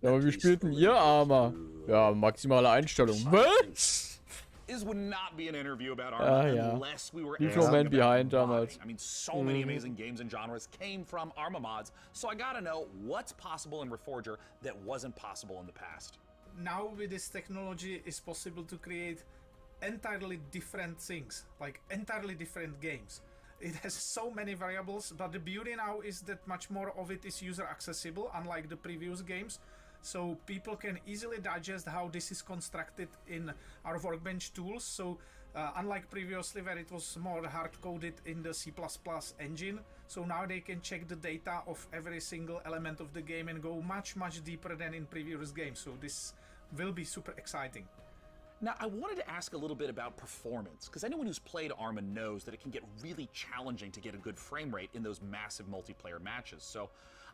Ja, aber wie spielten ihr Arma? Ja, maximale Einstellung. Was? This would not be an interview about Arma unless we were Man behind damals. I mean, so many amazing games and genres came from Arma mods, so I gotta know what's possible in Reforger that wasn't possible in the past. Now with this technology, it's possible to create entirely different things, like entirely different games. It has so many variables, but the beauty now is that much more of it is user accessible, unlike the previous games. So people can easily digest how this is constructed in our Workbench tools. So unlike previously where it was more hard-coded in the C++ engine, so now they can check the data of every single element of the game and go much deeper than in previous games. So this will be super exciting. Now, I wanted to ask a little bit about performance, because anyone who's played Arma knows that it can get really challenging to get a good frame rate in those massive multiplayer matches. So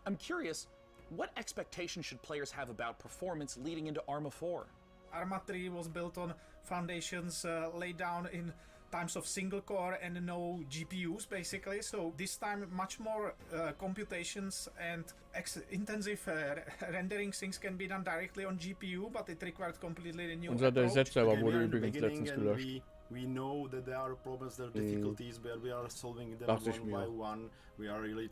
I'm curious, what expectations should players have about performance leading into Arma 4? Arma 3 was built on foundations laid down in times of single core and no GPUs basically, so this time much more computations and intensive rendering things can be done directly on GPU, but it required completely new Unser Set-Server wurde in the übrigens letztens gelöscht. We know that there are problems, there are difficulties, but we are solving them one by one. We are really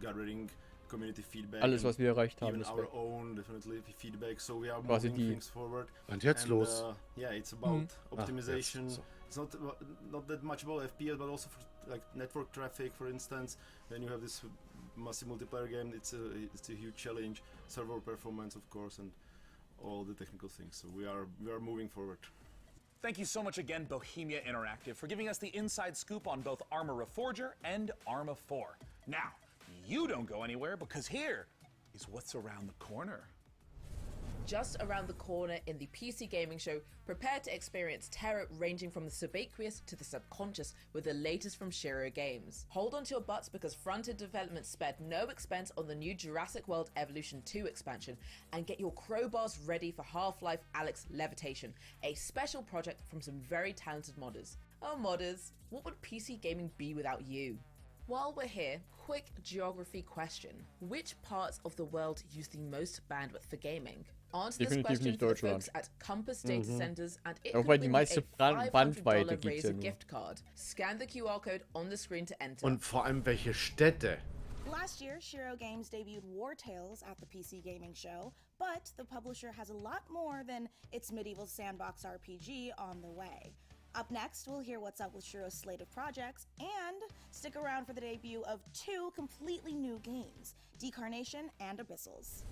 gathering community feedback. Alles, was wir erreicht haben, even ist our weg. own definitely feedback, so we are Quasi moving die. things forward. Und jetzt los. Yeah, it's about Ah, optimization. jetzt. So. It's not that much about FPS, but also for like network traffic, for instance. When you have this massive multiplayer game, it's a huge challenge. Server performance, of course, and all the technical things. So we are moving forward. Thank you so much again, Bohemia Interactive, for giving us the inside scoop on both Arma Reforger and Arma 4. Now, you don't go anywhere, because here is what's around the corner. Just around the corner in the PC gaming show, prepare to experience terror ranging from the subaqueous to the subconscious with the latest from Shiro Games. Hold on to your butts because front-end development spared no expense on the new Jurassic World Evolution 2 expansion, and get your crowbars ready for Half-Life Alyx Levitation, a special project from some very talented modders. Oh modders, what would PC gaming be without you? While we're here, quick geography question. Which parts of the world use the most bandwidth for gaming? Answer this Definitiv question nicht for the Deutschland. folks at Compass Data Centers and it Auch could weil die win meiste you a Bandbreite $500 gibt's ja Razer nur. gift card. Scan the QR code on the screen to enter. Und vor allem welche Städte. Last year, Shiro Games debuted War Tales at the PC Gaming Show, but the publisher has a lot more than its medieval sandbox RPG on the way. Up next, we'll hear what's up with Shiro's slate of projects, and stick around for the debut of 2 completely new games, Decarnation and Abyssals.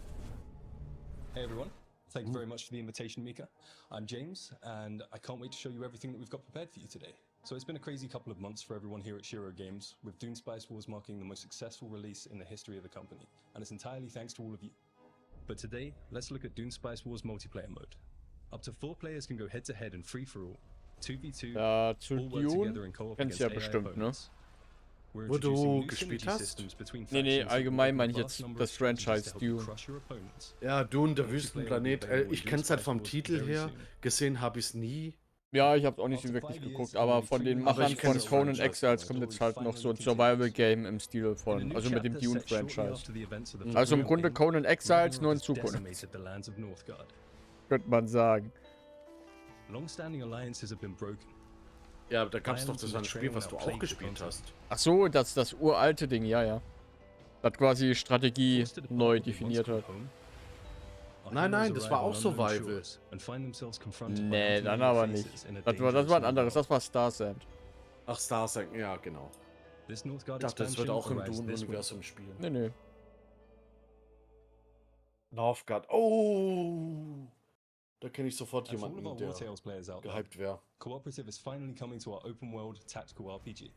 Hey everyone, thank you very much for the invitation, Mika. I'm James, and I can't wait to show you everything that we've got prepared for you today. So it's been a crazy couple of months for everyone here at Shiro Games, with Dune Spice Wars marking the most successful release in the history of the company, and it's entirely thanks to all of you. But today, let's look at Dune Spice Wars multiplayer mode. Up to 4 players can go head-to-head and free-for-all, 2v2, zu all work together in Dune co-op kennst against du ja AI bestimmt, ne? opponents. We're Wo du introducing new gespielt synergy hast? systems between Nee, factions that will allgemein open meine up ich vast jetzt number das of strategies Franchise to help you Dune. crush your opponents. Ja, Dune, der Multiplayer will be Wüstenplanet. available Ich in kenn's halt Dune vom Spice Titel very her. soon. Gesehen habe ich's nie. Ja, ich habe auch nicht so wirklich geguckt, aber von den Machern von Conan Exiles kommt jetzt halt noch so ein Survival-Game im Stil von, also mit dem Dune-Franchise. Also im Grunde Conan Exiles nur in Zukunft, könnte man sagen. Long-standing alliances have been broken. Ja, aber da gab's doch das ein Spiel, was du auch gespielt hast. Ach so, das uralte Ding, ja. Das quasi Strategie neu definiert hat. Nein, das war auch Survival. Nee, dann aber nicht. Das war ein anderes, das war Starsand. Ach, Starsand, ja, genau. Ich dachte, das wird auch im Dune-Universum spielen. Nee. Northgard. Oh! Da kenne ich sofort jemanden, der gehypt wäre. Cooperative is finally coming to our open world tactical RPG.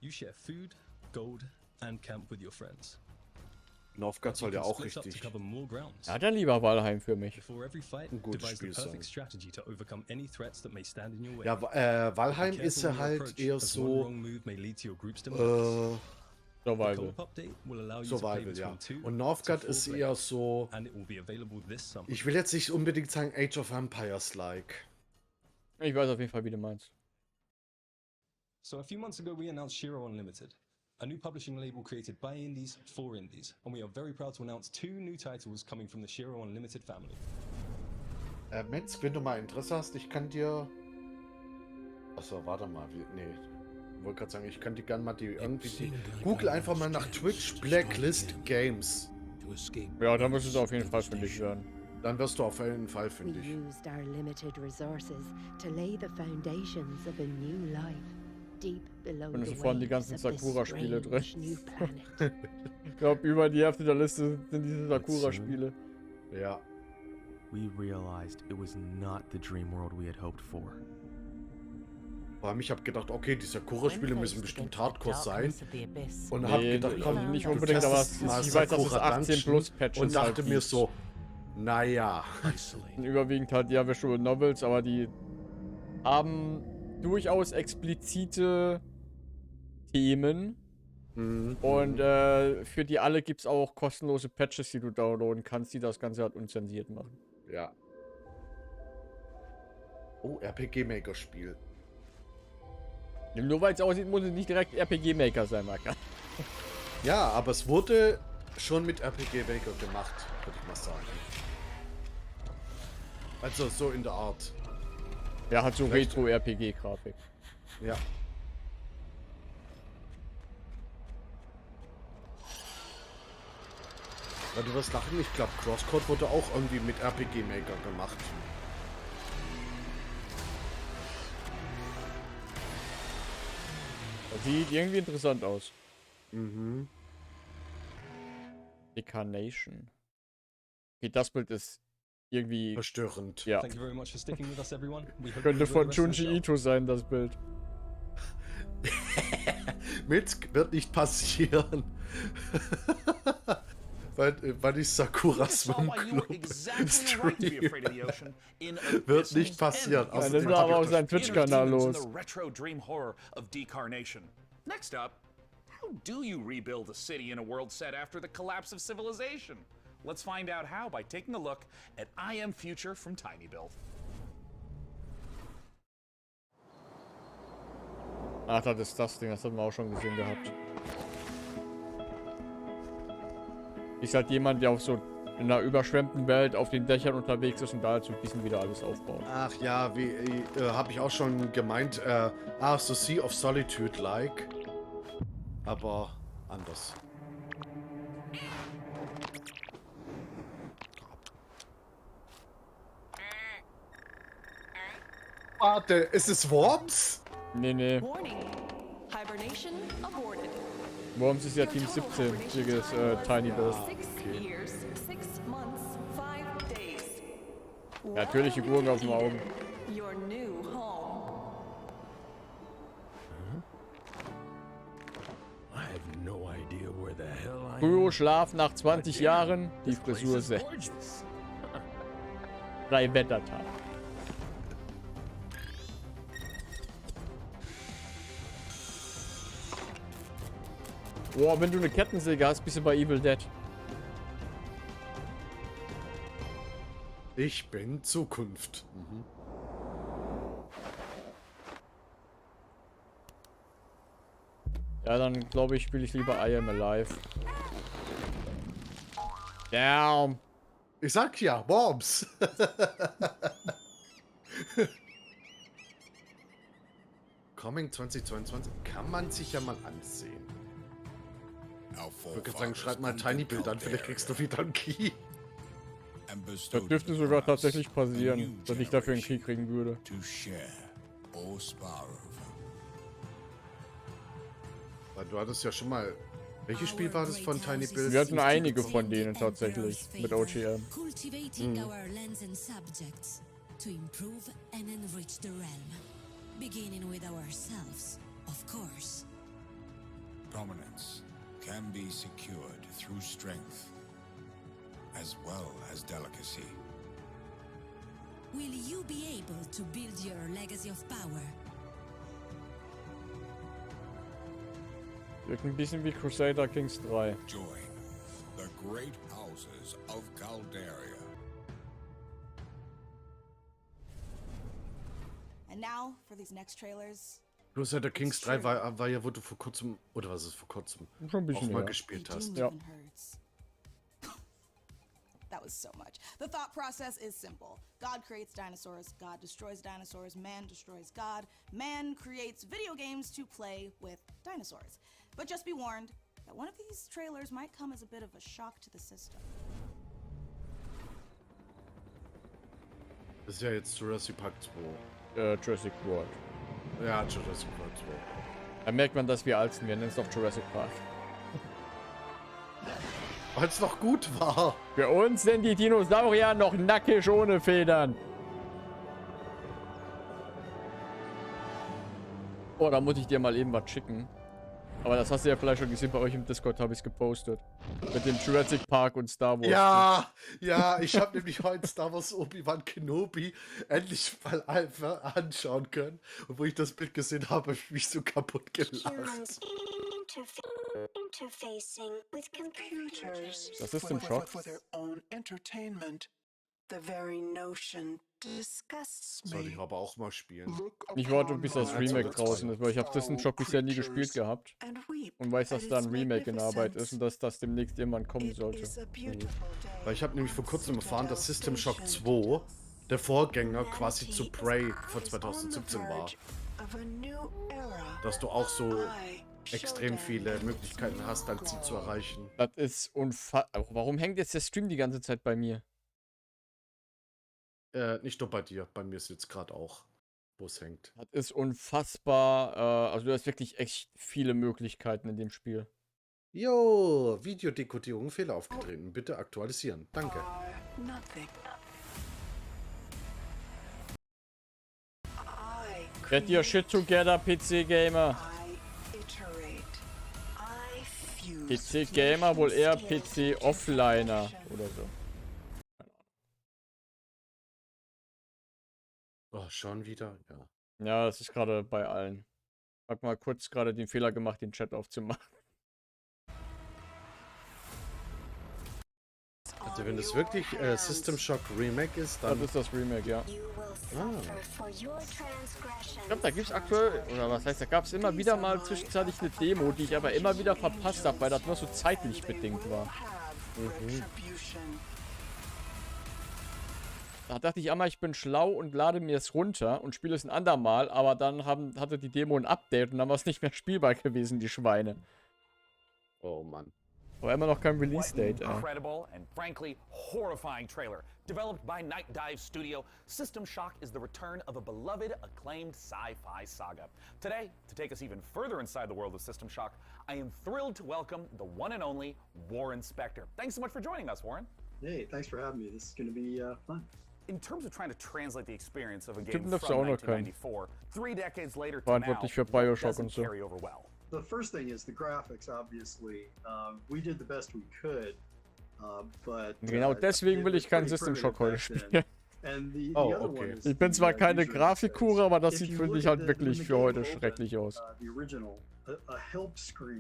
You share food, gold, and camp with your friends. Northgard soll ja auch richtig. Ja, dann lieber Valheim für mich. Ein gutes Spiel sein. Ja, Valheim ist ja halt eher so Survival. Survival, ja. Und Northgard ist eher so, ich will jetzt nicht unbedingt sagen Age of Empires-like. Ich weiß auf jeden Fall, wie du meinst. So a few months ago we announced Shiro Unlimited, a new publishing label created by indies for indies, and we are very proud to announce 2 new titles coming from the Shiro Unlimited family. Metz, wenn du mal Interesse hast, ich kann dir... Achso, warte mal, nee. Ich wollte gerade sagen, ich kann dir gerne mal die Google einfach mal nach Twitch Blacklist Games. Ja, da muss es auf jeden Fall fündig werden. Dann wirst du auf jeden Fall fündig. used our limited resources to lay the foundations of a new life deep below Und es the vorne die ganzen waves of this Sakura-Spiele drin. strange new planet. Ich glaube, über die Hälfte der Liste sind diese Sakura-Spiele. Ja. We realized it was not the dream world we had hoped for. Vor allem, ich habe gedacht, okay, die Sakura-Spiele müssen bestimmt Hardcore sein. Und Nee, habe gedacht, komm, nicht du unbedingt, aber testest mal ich weiß, dass es Sakura 18 Dungeon plus Patches und dachte halt mir gibt. so, naja. Überwiegend halt ja Visual Novels, aber die haben durchaus explizite Themen. Und für die alle gibt es auch kostenlose Patches, die du downloaden kannst, die das Ganze halt unzensiert machen. Ja. Oh, RPG-Maker-Spiel. Nur weil es aussieht, muss es nicht direkt RPG-Maker sein, Macker. Ja, aber es wurde schon mit RPG-Maker gemacht, würde ich mal sagen. Also so in der Art. Ja, hat so Retro-RPG-Grafik. Ja. Ja, du wirst lachen, ich glaube, Crosscode wurde auch irgendwie mit RPG-Maker gemacht. Das sieht irgendwie interessant aus. Mhm. Decarnation. Okay, das Bild ist irgendwie verstörend. Ja. Thank you very much for sticking with us, everyone. We hope Könnte you von enjoy the rest of the Junji Ito sein, das Bild. Wird nicht passieren. weil ich Sakura Swim Club wird nicht passieren. Ja, das war aber auf seinem Twitch-Kanal los. The retro dream horror of Decarnation. Next up, how do you rebuild a city in a world set after the collapse of civilization? Let's find out how by taking a look at I Am Future from TinyBuild. Ach, das ist das Ding, das hatten wir auch schon gesehen gehabt. Ist halt jemand, der auf so in einer überschwemmten Welt auf den Dächern unterwegs ist und da halt so ein bisschen wieder alles aufbaut. Ach ja, wie habe ich auch schon gemeint, so Sea of Solitude-like. Aber anders. Warte, ist es Worms? Nee. Warning. Hibernation aborted. Worms ist ja Team 17, hier ist Tiny Build. 6 years, 6 months, 5 days. Ja, natürlich die Gurken auf dem Augen. Your new home. I have no idea where the hell I am. Kryoschlaf nach 20 Jahren, die Frisur 6. 3 Wettertage. Boah, wenn du eine Kettensäge hast, bist du bei Evil Dead. Ich bin Zukunft. Ja, dann glaube ich, spiele ich lieber I Am Alive. Damn. Ich sag ja, Worms. Coming 2022 kann man sich ja mal ansehen. Ich würde sagen, schreib mal ein Tiny Bild an, vielleicht kriegst du wieder einen Key. Das dürfte sogar tatsächlich passieren, dass ich dafür einen Key kriegen würde. Weil du hattest ja schon mal... Welches Spiel war das von Tiny Build? Wir hatten einige von denen tatsächlich mit OGM. Cultivating our lands and subjects to improve and enrich the realm, beginning with ourselves, of course. Prominence can be secured through strength as well as delicacy. Will you be able to build your legacy of power? Wirkt ein bisschen wie Crusader Kings 3. Join the great houses of Calderia. And now for these next trailers. Crusader Kings 3 war ja, wo du vor kurzem, oder was ist vor kurzem, schon ein bisschen auch mal her. gespielt hast. Ja. That was so much. The thought process is simple. God creates dinosaurs, God destroys dinosaurs, man destroys God. Man creates video games to play with dinosaurs. But just be warned that one of these trailers might come as a bit of a shock to the system. Das ist ja jetzt Jurassic Park 2. Jurassic World. Ja, Jurassic World 2. Da merkt man, dass wir alt sind. Wir nennen es doch Jurassic Park. Weil es noch gut war. Für uns sind die Dinosaurier noch nackig ohne Federn. Oh, da muss ich dir mal eben was schicken. Aber das hast du ja vielleicht schon gesehen, bei euch im Discord habe ich es gepostet. Mit dem Jurassic Park und Star Wars. Ja, ich habe nämlich heute Star Wars Obi-Wan Kenobi endlich mal einfach anschauen können. Und wo ich das Bild gesehen habe, habe ich mich so kaputt gelacht. Interfacing with computers Das ist im Shop. for their own entertainment. The very notion disgusts me. Soll ich aber auch mal spielen. Ich warte, bis das Remake draußen ist, weil ich habe das im Shop bisher nie gespielt gehabt. Und weiß, dass da ein Remake in Arbeit ist und dass das demnächst irgendwann kommen sollte. Weil ich habe nämlich vor kurzem erfahren, dass System Shock 2 der Vorgänger quasi zu Prey von 2017 war. Dass du auch so extrem viele Möglichkeiten hast, dein Ziel zu erreichen. Das ist unfassbar. Warum hängt jetzt der Stream die ganze Zeit bei mir? Nicht nur bei dir, bei mir ist jetzt gerade auch, wo es hängt. Das ist unfassbar. Also du hast wirklich echt viele Möglichkeiten in dem Spiel. Jo, Videodekodierung Fehler aufgetreten. Bitte aktualisieren. Danke. Get your shit together, PC Gamer. PC Gamer, wohl eher PC Offliner oder so. Oh, schon wieder? Ja. Ja, das ist gerade bei allen. Ich hab mal kurz gerade den Fehler gemacht, den Chat aufzumachen. Also wenn das wirklich System Shock Remake ist, dann... Das ist das Remake, ja. Ah. Ich glaube, da gibt es aktuell, oder was heißt, da gab es immer wieder mal zwischenzeitlich eine Demo, die ich aber immer wieder verpasst habe, weil das nur so zeitlich bedingt war. Da dachte ich einmal, ich bin schlau und lade mir es runter und spiele es ein andermal, aber dann hatte die Demo ein Update und dann war es nicht mehr spielbar gewesen, die Schweine. Oh Mann. Aber immer noch kein Release-Date, What an incredible and frankly horrifying trailer. Developed by Night Dive Studio, System Shock is the return of a beloved, acclaimed sci-fi saga. Today, to take us even further inside the world of System Shock, I am thrilled to welcome the one and only Warren Spector. Thanks so much for joining us, Warren. Hey, thanks for having me. This is going to be fun. In terms of trying to translate the experience of a game Typen from darfst du auch noch können. 1994, 3 decades later to now, Verantwortlich für what Bioshock doesn't und so. carry over well? The first thing is the graphics, obviously. We did the best we could, but Genau deswegen will ich keinen System Shock heute spielen. Ich bin zwar keine Grafikhure, aber das sieht, finde ich, halt wirklich für heute schrecklich aus.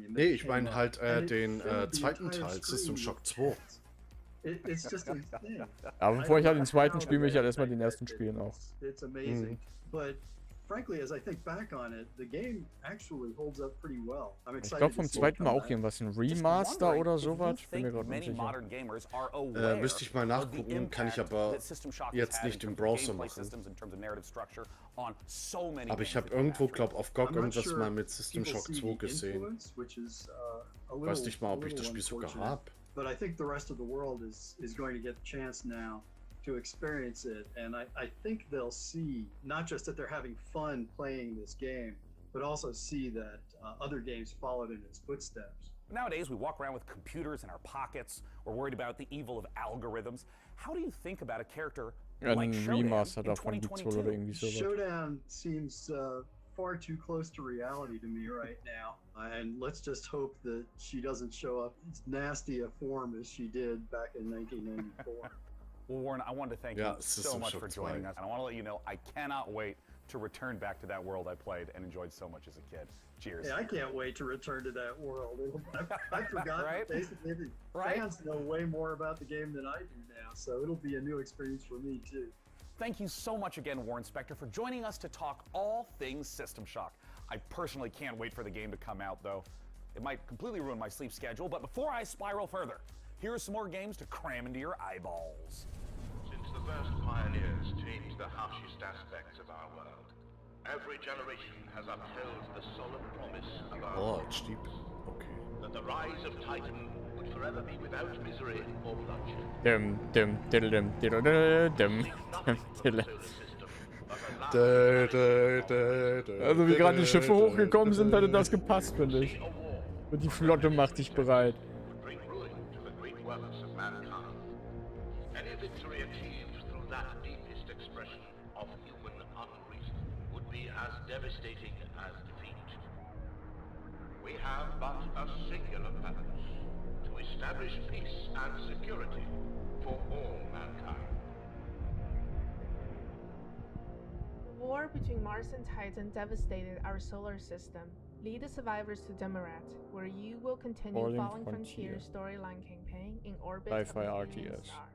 Nee, ich meine halt den zweiten Teil, System Shock 2. Aber bevor ich halt den zweiten spiele, will ich halt erstmal den ersten spielen auch. It's amazing, but frankly, as I think back on it, the game actually holds up pretty well. I'm Ich excited glaube to vom see it zweiten Mal come auch back. irgendwas, ein Remaster oder sowas. Ich bin mir gerade nicht sicher. Müsste ich mal nachgucken, kann ich aber jetzt nicht im Browser machen. Aber ich habe irgendwo, glaube auf GOG irgendwas mal mit System Shock 2 gesehen. Weiß nicht mal, ob ich das Spiel sogar habe. But I think the rest of the world is going to get the chance now to experience it, and I think they'll see not just that they're having fun playing this game, but also see that other games followed in its footsteps. Nowadays, we walk around with computers in our pockets. We're worried about the evil of algorithms. How do you think about a character like Showdown Remaster in davon gibt's wohl oder irgendwie sowas. Showdown seems far too close to reality to me right now, and let's just hope that she doesn't show up as nasty a form as she did back in 1994. Well, Warren, I wanted to thank you so much for joining us, and I want to let you know I cannot wait to return back to that world I played and enjoyed so much as a kid. Cheers. Yeah, I can't wait to return to that world. I forgot Right? basically the fans know way more about the game than I do now, so it'll be a new experience for me too. Thank you so much again, Warren Spector, for joining us to talk all things System Shock. I personally can't wait for the game to come out, though. It might completely ruin my sleep schedule, but before I spiral further, here are some more games to cram into your eyeballs. Since the first pioneers changed the harshest aspects of our world, every generation has upheld the solemn promise of our Oh, steep. Okay. that the rise of Titan would forever be without misery or bloodshed. Also wie gerade die Schiffe hochgekommen sind, hätte das gepasst, finde ich. Und die Flotte macht dich bereit. Bring ruin to the great works of mankind. Any victory achieved through that deepest expression of human unreason would be as devastating as defeat. We have but a singular purpose: to establish peace and security for all mankind. War between Mars and Titan devastated our solar system. Lead the survivors to Demarat, where you will continue Falling Falling Frontier. Frontier storyline campaign in orbit Sci-fi of the alien RTS. star.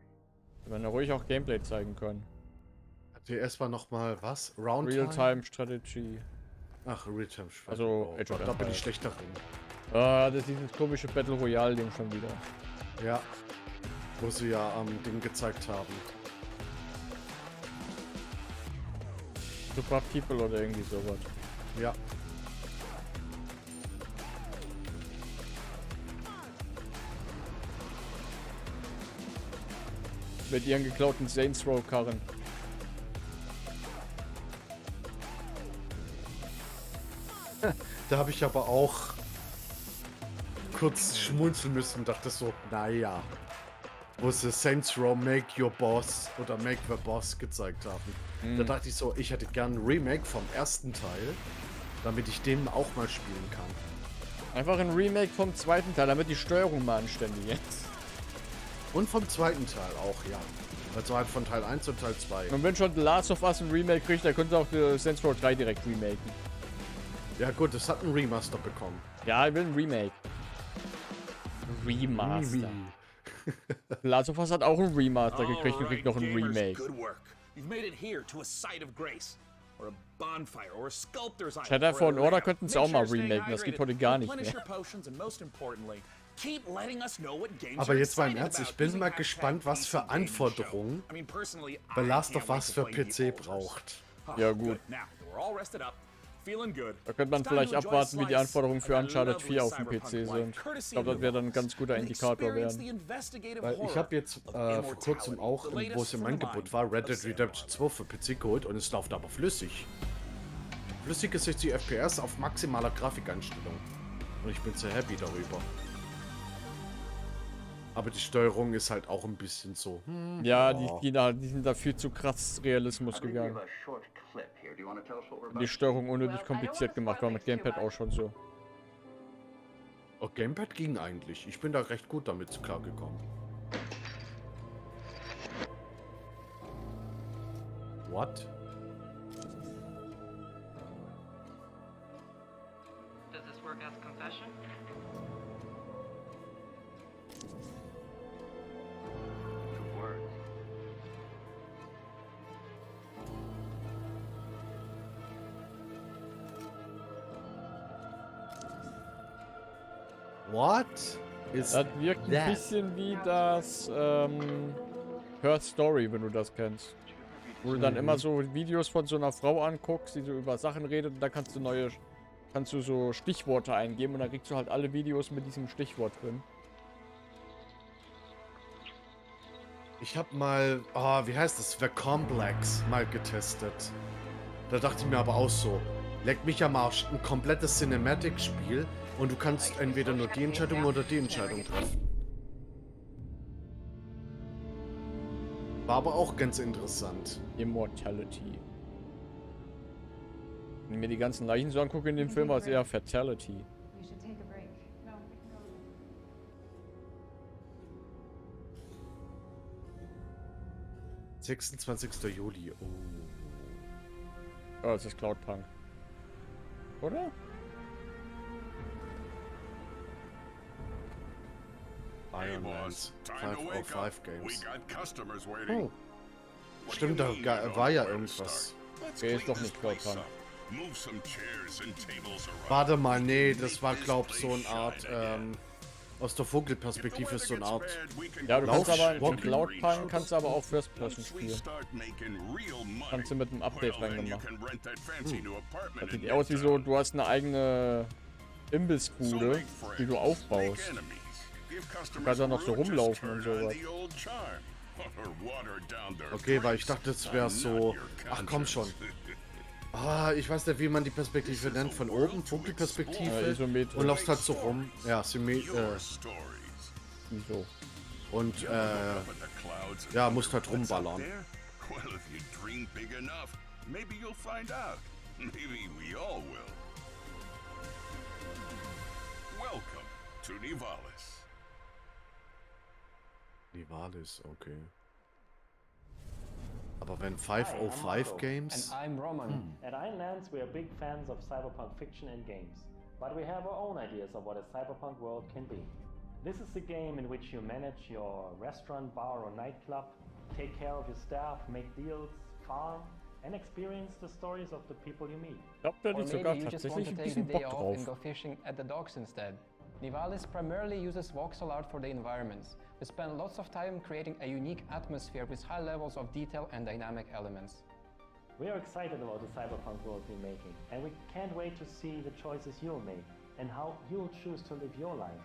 Wenn wir ruhig auch Gameplay zeigen können. Hat ihr erstmal nochmal was? Roundtime? Real-Time Strategy. Ach, Real-Time Strategy. Also Age of Da bin Empires. ich schlecht darin. Ah, das ist dieses komische Battle Royale-Ding schon wieder. Ja. Wo sie ja am Ding gezeigt haben. Super People oder irgendwie sowas. Ja. Mit ihren geklauten Saints Row Karren. Da habe ich aber auch kurz schmunzeln müssen und dachte so, naja. Wo sie Saints Row Make Your Boss oder Make the Boss gezeigt haben. Da dachte ich so, ich hätte gern ein Remake vom ersten Teil, damit ich den auch mal spielen kann. Einfach ein Remake vom zweiten Teil, damit die Steuerung mal anständig ist. Und vom zweiten Teil auch, ja. Also halt von Teil 1 und Teil 2. Und wenn schon The Last of Us ein Remake kriegt, dann können sie auch Saints Row 3 direkt remaken. Ja gut, es hat ein Remaster bekommen. Ja, ich will ein Remake. Remaster. The Last of Us hat auch ein Remaster gekriegt und kriegt noch ein Remake. Good work. You've made it here to a site of grace, or a bonfire, or a sculptor's island, Shadow or a von Order lamp. könnten sie Make auch mal sure you're staying remaken, das geht hydrated, heute gar nicht replenish mehr. your potions, and most importantly, keep letting us know what games Aber you're jetzt mal im excited Ernst, ich about bin using mal hashtag gespannt, was für PC Gaming Show. Anforderungen I mean, personally, The I Last can't of wait Us to für play the PC olders. braucht. Oh, Ja, gut. Now, that we're all rested up, feeling good. Da könnte man vielleicht abwarten, wie die Anforderungen für Uncharted 4 auf dem PC sind. Ich glaube, das wäre dann ein ganz guter Indikator werden. Weil ich habe jetzt vor kurzem auch, wo es im Angebot war, Red Dead Redemption 2 für PC geholt und es läuft aber flüssig. Flüssige 60 FPS auf maximaler Grafikeinstellung. Und ich bin sehr happy darüber. Aber die Steuerung ist halt auch ein bisschen so. Ja, die sind da viel zu krass Realismus gegangen. Die Steuerung unnötig kompliziert gemacht, war mit Gamepad auch schon so. Oh, Gamepad ging eigentlich. Ich bin da recht gut damit klargekommen. What? Does this work as confession? What? Is das wirkt ein bisschen wie das Her Story, wenn du das kennst. Wo du dann immer so Videos von so einer Frau anguckst, die so über Sachen redet und da kannst du so Stichworte eingeben und dann kriegst du halt alle Videos mit diesem Stichwort drin. Ich habe mal, wie heißt das? The Complex mal getestet. Da dachte ich mir aber auch so, leck mich am Arsch, ein komplettes Cinematic-Spiel und du kannst entweder nur die Entscheidung oder die Entscheidung treffen. War aber auch ganz interessant. Immortality. Wenn ich mir die ganzen Leichen so angucke in dem Film, war es eher Fatality. 26. Juli. Oh. Oh, das ist Cloudpunk. Oder? Iron Man's 505 Games. Oh. Stimmt, da war ja irgendwas. Okay, ist doch nicht Cloudpunk. Warte mal, nee, das war glaub so eine Art, aus der Vogelperspektive ist so eine Art. Ja, du kannst aber in Cloudpunk kannst du aber auch First Person spielen. Kannst du mit einem Update reingemacht. Das sieht aus wie so, du hast eine eigene Imbissbude, die du aufbaust. Du kannst auch noch so rumlaufen und sowas. Okay, weil ich dachte, das wäre so. Ach komm schon. Ich weiß nicht, wie man die Perspektive nennt. Von oben, Vogelperspektive. Und laufst halt so rum. Ja, so. Und ja, musst halt rumballern. Nivalis, okay. Aber wenn 505 Games... And I'm Roman. At Ironlands we are big fans of cyberpunk fiction and games. But we have our own ideas of what a cyberpunk world can be. This is a game in which you manage your restaurant, bar or nightclub, take care of your staff, make deals, farm and experience the stories of the people you meet. Or maybe you just want to take the day off and go fishing at the docks instead. Nivalis primarily uses voxel art for the environments. We spend lots of time creating a unique atmosphere with high levels of detail and dynamic elements. We are excited about the cyberpunk world we're making, and we can't wait to see the choices you'll make and how you'll choose to live your life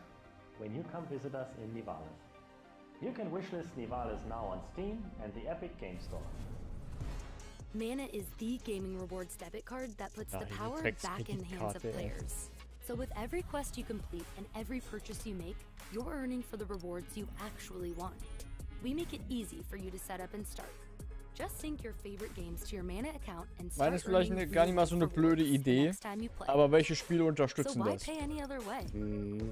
when you come visit us in Nivalis. You can wishlist Nivalis now on Steam and the Epic Game Store. Mana is the gaming rewards debit card that puts the power back in the hands of players. So with every quest you complete and every purchase you make, you're earning for the rewards you actually want. We make it easy for you to set up and start. Just sync your favorite games to your Mana account and start. Meine ist vielleicht gar nicht mal so eine blöde Idee, aber welche Spiele unterstützen das?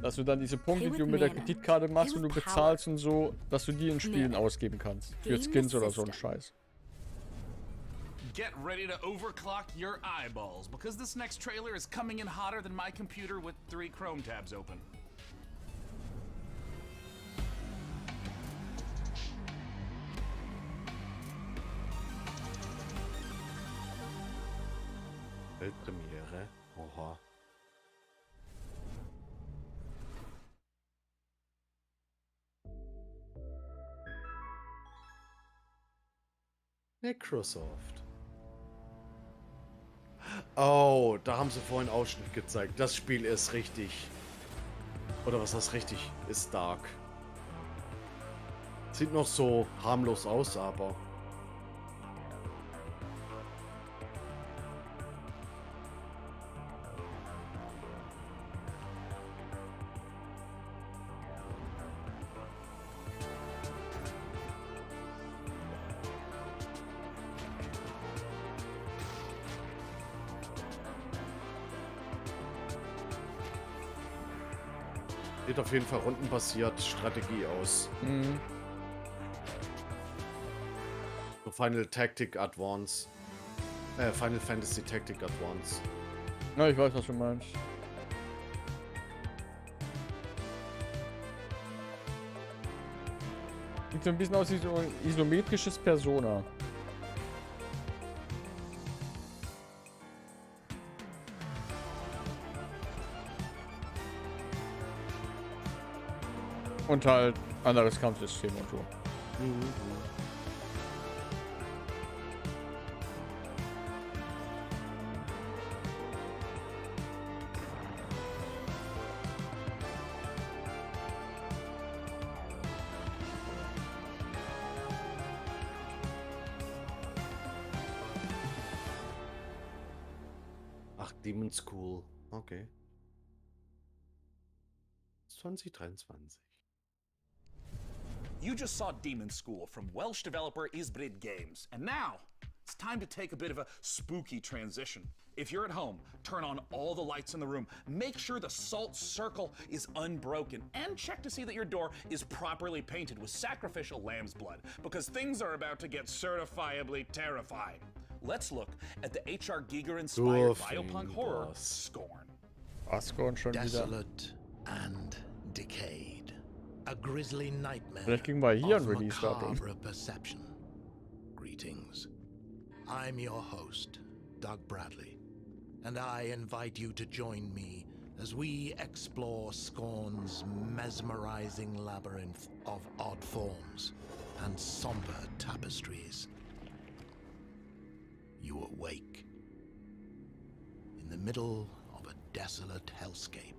Dass du dann diese Punkte, die du mit der Kreditkarte machst und du bezahlst und so, dass du die in Spielen ausgeben kannst. Für Skins oder so ein Scheiß. Get ready to overclock your eyeballs, because this next trailer is coming in hotter than my computer with 3 Chrome tabs open. Weltpremiere? Oha. Microsoft. Oh, da haben sie vorhin Ausschnitt gezeigt. Das Spiel ist richtig. Oder was heißt richtig? Ist dark. Sieht noch so harmlos aus, aber. Sieht auf jeden Fall rundenbasiert Strategie aus. Mhm. So Final Tactic Advance. Final Fantasy Tactic Advance. Ja, ich weiß, was du meinst. Sieht so ein bisschen aus wie so ein isometrisches Persona. Und halt anderes Kampfsystem und so. Ach, Demon School. Okay. 2023. You just saw Demon School from Welsh developer Isbrid Games, and now it's time to take a bit of a spooky transition. If you're at home, turn on all the lights in the room, make sure the salt circle is unbroken, and check to see that your door is properly painted with sacrificial lamb's blood, because things are about to get certifiably terrifying. Let's look at the H.R. Giger-inspired biopunk horror, Scorn. Scorn schon wieder. Desolate and decayed. A grisly nightmare Vielleicht kriegen wir hier ein of Release-Datum. macabre perception. Greetings. I'm your host, Doug Bradley, and I invite you to join me as we explore Scorn's mesmerizing labyrinth of odd forms and somber tapestries. You awake in the middle of a desolate hellscape,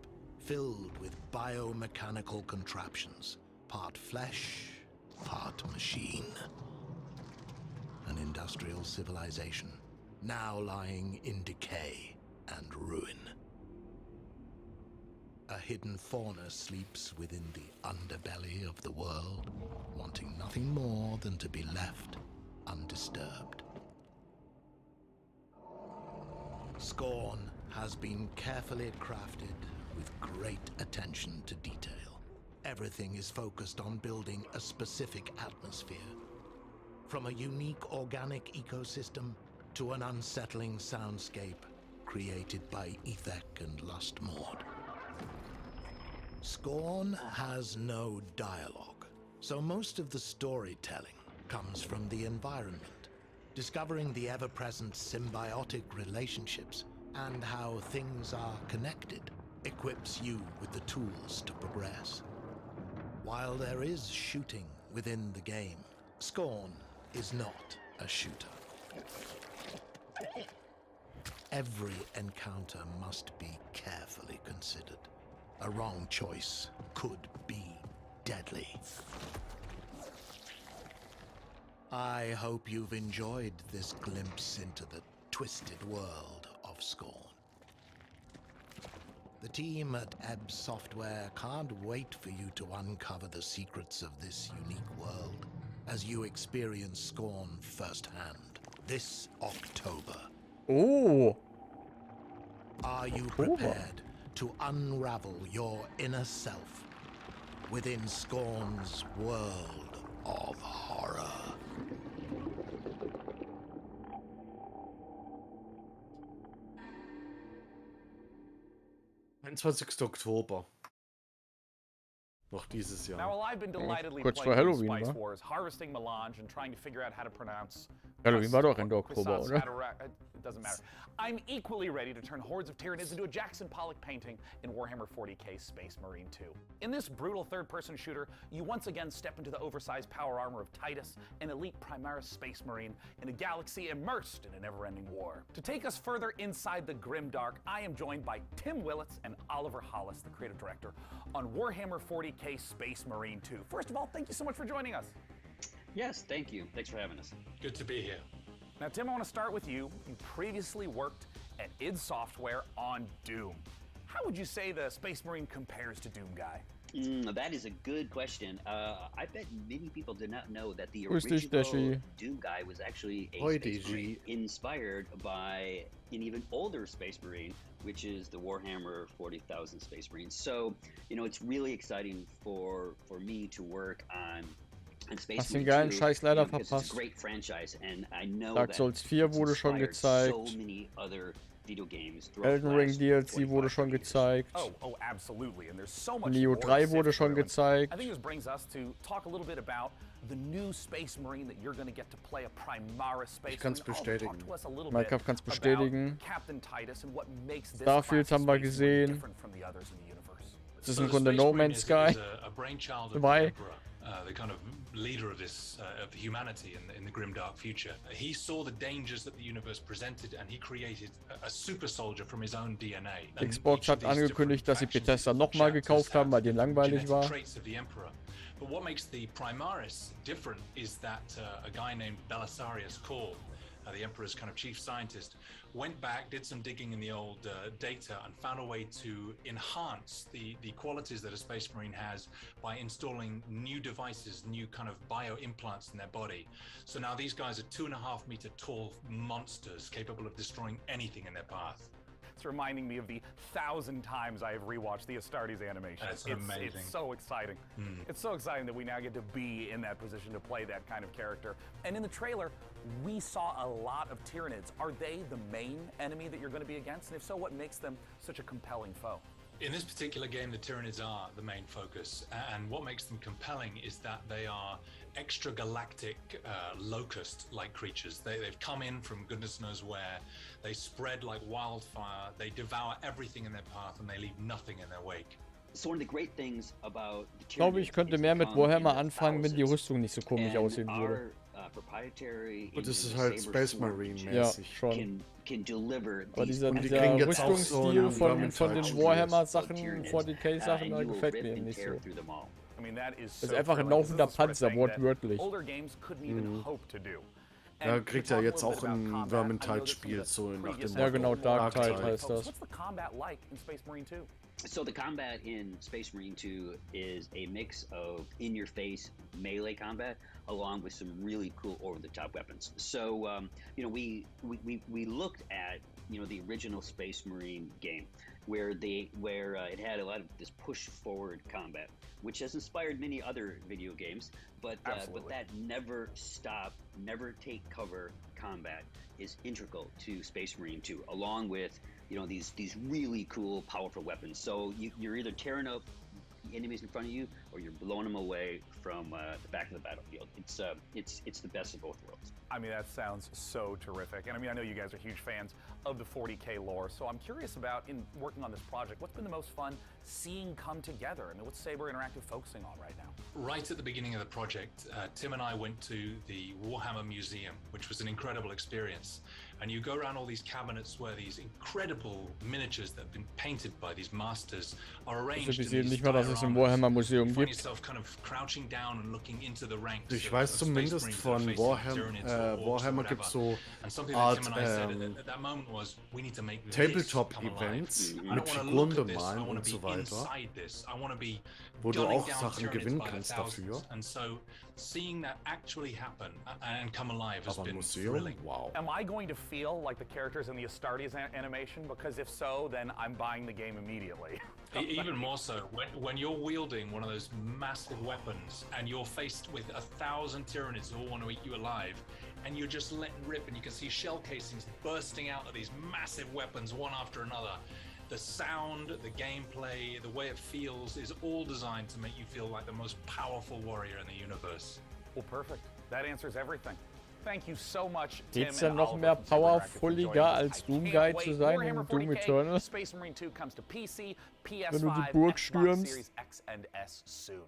filled with biomechanical contraptions, part flesh, part machine. An industrial civilization, now lying in decay and ruin. A hidden fauna sleeps within the underbelly of the world, wanting nothing more than to be left undisturbed. Scorn has been carefully crafted with great attention to detail. Everything is focused on building a specific atmosphere. From a unique organic ecosystem to an unsettling soundscape created by Ethek and Lustmord. Scorn has no dialogue, so most of the storytelling comes from the environment. Discovering the ever-present symbiotic relationships and how things are connected equips you with the tools to progress. While there is shooting within the game, Scorn is not a shooter. Every encounter must be carefully considered. A wrong choice could be deadly. I hope you've enjoyed this glimpse into the twisted world of Scorn. The team at Ebb Software can't wait for you to uncover the secrets of this unique world as you experience Scorn firsthand this October. Oh! Are you prepared to unravel your inner self within Scorn's world of horror? 21. Oktober. Noch dieses Jahr. Now, while I've been delightedly kurz vor playing Halloween, Spice wa? Wars, harvesting melange, and trying to figure out how to pronounce Halloween war doch Ende Oktober, oder? it doesn't matter. I'm equally ready to turn hordes of Tyranids into a Jackson Pollock painting in Warhammer 40k Space Marine 2. In this brutal third-person shooter, you once again step into the oversized power armor of Titus, an elite Primaris Space Marine in a galaxy immersed in a never-ending war. To take us further inside the grimdark, I am joined by Tim Willits and Oliver Hollis, the creative director, on Warhammer 40k Space Marine 2. First of all, thank you so much for joining us. Yes, thank you. Thanks for having us. Good to be here. Now, Tim, I want to start with you. You previously worked at id Software on Doom. How would you say the Space Marine compares to Doom Guy? That is a good question. I bet many people did not know that the original Doom Guy was actually a Space Marine inspired by an even older Space Marine, which is the Warhammer 40,000 Space Marines. So, you know, it's really exciting for me to work on Space Marine 2, Scheiß leider because verpasst. it's a great franchise, and I know Dark that Souls 4 wurde schon gezeigt. so many other video games Elden Ring DLC wurde schon gezeigt. Oh, absolutely. And there's so much Neo more 3 to wurde sift schon through. gezeigt. I think this brings us to talk a little bit about the new Space Marine that you're going to get to play, a Primaris Space Ich kann's Marine. bestätigen. Talk to us a little Minecraft bit kann's about bestätigen. Captain Titus and what makes this Starfield class of haben wir Space Marine gesehen. different from the others in the universe. Das ist im Grunde No Man's Sky. A brainchild of the 2. Emperor, the kind of leader of this of humanity in the grimdark future. He saw the dangers that the universe presented, and he created a super soldier from his own DNA. Xbox hat angekündigt, dass sie Bethesda nochmal gekauft haben, weil denen langweilig war. Traits of the Emperor. But what makes the Primaris different is that a guy named Belisarius Cawl, the Emperor's kind of chief scientist, went back, did some digging in the old data, and found a way to enhance the qualities that a Space Marine has by installing new devices, new kind of bio implants in their body. So now these guys are 2.5 meter tall monsters capable of destroying anything in their path. It's reminding me of the 1,000 times I have rewatched the Astartes animation. That's amazing. It's so exciting. It's so exciting that we now get to be in that position to play that kind of character. And in the trailer, we saw a lot of Tyranids. Are they the main enemy that you're going to be against? And if so, what makes them such a compelling foe? In this particular game, the Tyranids are the main focus, and what makes them compelling is that they are extragalactic locust-like creatures. They've come in from goodness knows where. They spread like wildfire. They devour everything in their path, and they leave nothing in their wake. So one of the great things about the Ich glaube, ich könnte mehr mit Warhammer anfangen, wenn die Rüstung nicht so komisch aussehen würde. Und das ist halt Space Marine-mäßig. Ja, schon. Aber dieser so Rüstungsstil von den Warhammer-Sachen, 40k-Sachen, da gefällt mir nicht so. Das ist einfach ein laufender Panzer, wortwörtlich. Da kriegt er jetzt auch ein Vermintide-Spiel, so nach dem Ja genau, Dark Tide heißt das. What's the combat like in Space Marine 2? So the combat in Space Marine 2 is a mix of in-your-face melee combat along with some really cool over-the-top weapons. So you know, we looked at, you know, the original Space Marine game where it had a lot of this push-forward combat, which has inspired many other video games, but that never stop, never take cover combat is integral to Space Marine 2, along with, you know, these really cool, powerful weapons. So you're either tearing up the enemies in front of you, or you're blowing them away from the back of the battlefield. It's the best of both worlds. I mean, that sounds so terrific. And I mean, I know you guys are huge fans of the 40k lore, so I'm curious about, in working on this project, what's been the most fun seeing come together? I mean, what's Saber Interactive focusing on right now? Right at the beginning of the project, Tim and I went to the Warhammer Museum, which was an incredible experience. And you go around all these cabinets where these incredible miniatures that have been painted by these masters are arranged in these nicht mal, dass es im Warhammer Museum you find gibt. yourself kind of crouching down and looking into the ranks. Ich weiß zumindest von Warhammer gibt es so Art Tabletop-Events mit Figuren bemalen und so weiter, wo du auch Sachen gewinnen kannst dafür. Seeing that actually happen and come alive has Aber been Museum? thrilling. Wow. Am I going to feel like the characters in the Astartes animation? Because if so, then I'm buying the game immediately. Even more so, when you're wielding one of those massive weapons and you're faced with 1,000 Tyranids who all want to eat you alive, and you're just letting rip and you can see shell casings bursting out of these massive weapons one after another. The sound, the gameplay, the way it feels is all designed to make you feel like the most powerful warrior in the universe. Well, perfect. That answers everything. Thank you so much, Tim Geht's denn and noch Oliver mehr from Cyberactive for joining powerfulliger us. als I Doom can't Guy wait. zu sein Warhammer in Doom 40K, Eternal? Space Marine 2 comes to PC, Wenn du die PS5, Burg Xbox stürmst. Series X and S soon.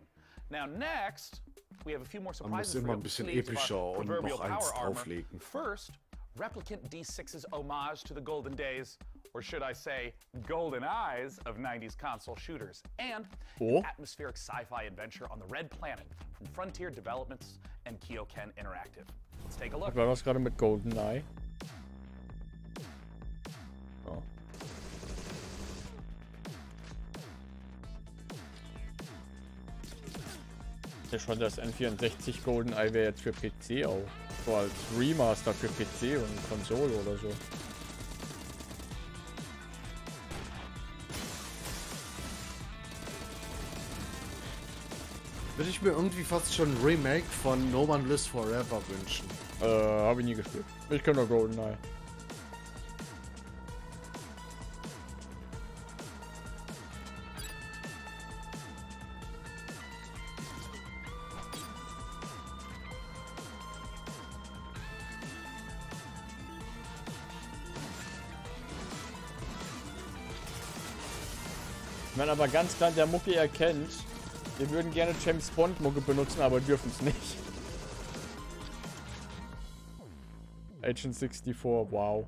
Now next, we have a few more Man muss surprises for immer you. ein bisschen Sleeves of epischer our und proverbial noch eins power armor. drauflegen. First, Replicant D6's homage to the golden days, or should I say, golden eyes of 90s console shooters, and an atmospheric sci-fi adventure on the Red Planet from Frontier Developments and Kyoken Interactive. Let's take a look. Was war das gerade mit GoldenEye? Oh. Ja, schon das N64 GoldenEye wäre jetzt für PC auch. So als Remaster für PC und Konsole oder so. Würde ich mir irgendwie fast schon ein Remake von No One Lives Forever wünschen. Habe ich nie gespielt. Ich kenne nur GoldenEye. Ich meine aber ganz klar, der Mucki erkennt, wir würden gerne James Bond Mucke benutzen, aber dürfen es nicht. Agent 64, wow.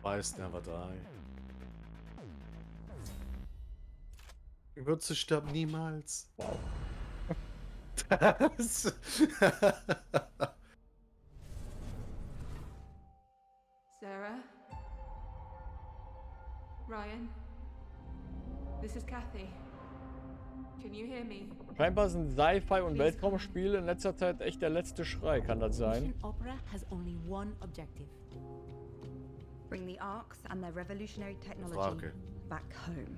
Weiß never die. Gewürze sterben niemals. Wow. Das. Sarah? Ryan? This is Kathy. Can you hear me? Scheinbar sind Sci-Fi und Weltraumspiele in letzter Zeit echt der letzte Schrei, kann das sein? Mission Opera has only one objective. Bring the Arks and their revolutionary technology back home.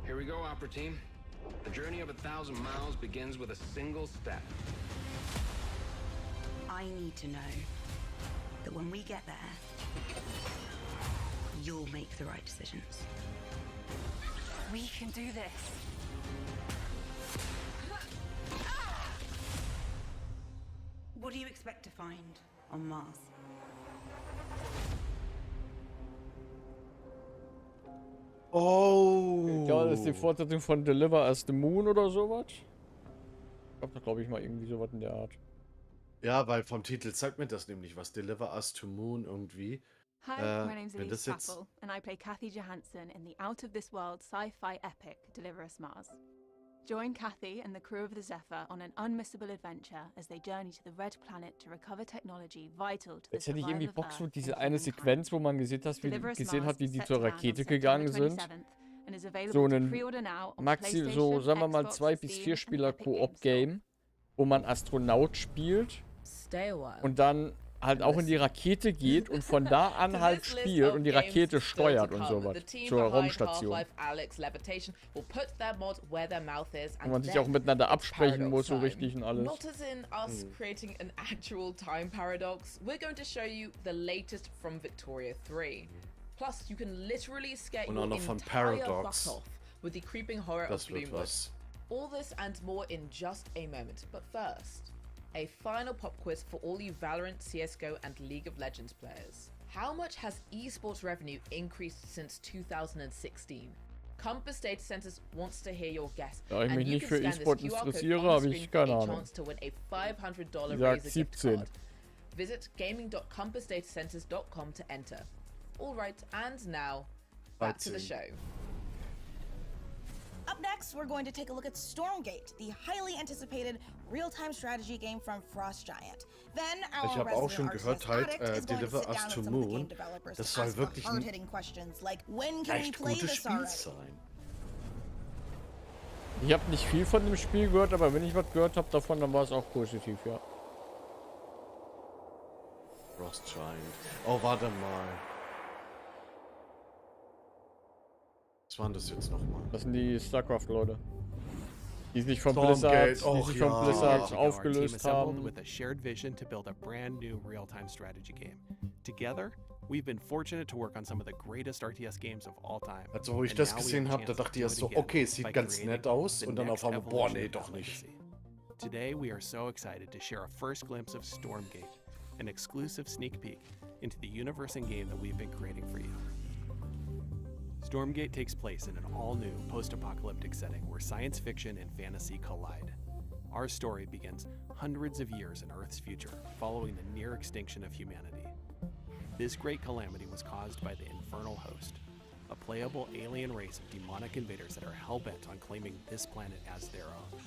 Here we go, Opera Team. The journey of 1,000 miles begins with a single step. I need to know that when we get there, you'll make the right decisions. We can do this. What do you expect to find on Mars? Oh. Ja, das ist die Fortsetzung von Deliver as the Moon oder sowas. Ich hab da glaube ich mal irgendwie sowas in der Art. Ja, weil vom Titel zeigt mir das nämlich was. Deliver Us to Moon irgendwie. Hi, my name's Elise Chappell, and I play Kathy Johansson in the out-of-this-world sci-fi epic Deliver Us Mars. Join Kathy and the crew of the Zephyr on an unmissable adventure as they journey to the Red Planet to recover technology vital to the Jetzt hätte ich survival irgendwie of Bock, so Earth diese and eine humankind. Sequenz, wo man gesehen hat, Deliver Us wie die Mars zur set to land on Rakete September gegangen sind. 27th and is available So to ein pre-order now on Maxi, so PlayStation, sagen wir mal Xbox, 2 bis Steam 4 and Spieler Epic Games Koop-Game, wo man Astronaut spielt und dann halt auch in die Rakete geht und von da an halt spielt und die Rakete steuert und sowas zur Raumstation. Und man sich auch miteinander absprechen muss, so richtig und alles. Not as in us creating an actual time paradox, we're going to show you the latest from Victoria 3. Plus, you can literally scare Und your auch noch von entire Paradox. butt off with the creeping horror of Das wird Bloomwood. was. All this and more in just a moment, but first, a final pop quiz for all you Valorant, CSGO and League of Legends players. How much has esports revenue increased since 2016? Compass Data Centers wants to hear your guess. Da ich and mich you nicht can für scan this E-Sport QR code interessiere, on the habe ich screen keine for a Ahnung. chance to win a $500 Ich sag Razer gift 17. card. Visit gaming.compassdatacenters.com to enter. All right, and now back to the 13. show. Up next, we're going to take a look at Stormgate, the highly anticipated real-time strategy game from Frost Giant. Then our Ich habe auch schon resident gehört, RTS halt, addict is going to Deliver sit Us down to with some of the game Moon. developers Das to soll ask the wirklich ein hard-hitting questions like, when can we echt play gutes this Spiel already? sein. Ich habe nicht viel von dem Spiel gehört, aber wenn ich was gehört habe davon, dann war es auch positiv, ja. Frost Giant. Oh, warte mal. Was waren das jetzt nochmal? Das sind die StarCraft-Leute. Die sich von Stormgate, Blizzard, die och sich von ja. Blizzard Our team aufgelöst assembled haben. with a shared vision to build a brand new real-time strategy game. Together, we've been fortunate to work on some of the greatest RTS games of all time. Also, wo ich And das now we gesehen have a habe, da chance to dachte ich do erst it so, again okay, es by sieht ganz creating nett aus. the Und dann auf next einmal, boah, evolution nee, of doch that nicht. legacy. Today, we are so excited to share a first glimpse of Stormgate, an exclusive sneak peek into the universe and game that we've been creating for you. Stormgate takes place in an all-new post-apocalyptic setting where science fiction and fantasy collide. Our story begins hundreds of years in Earth's future, following the near extinction of humanity. This great calamity was caused by the Infernal Host, a playable alien race of demonic invaders that are hell-bent on claiming this planet as their own.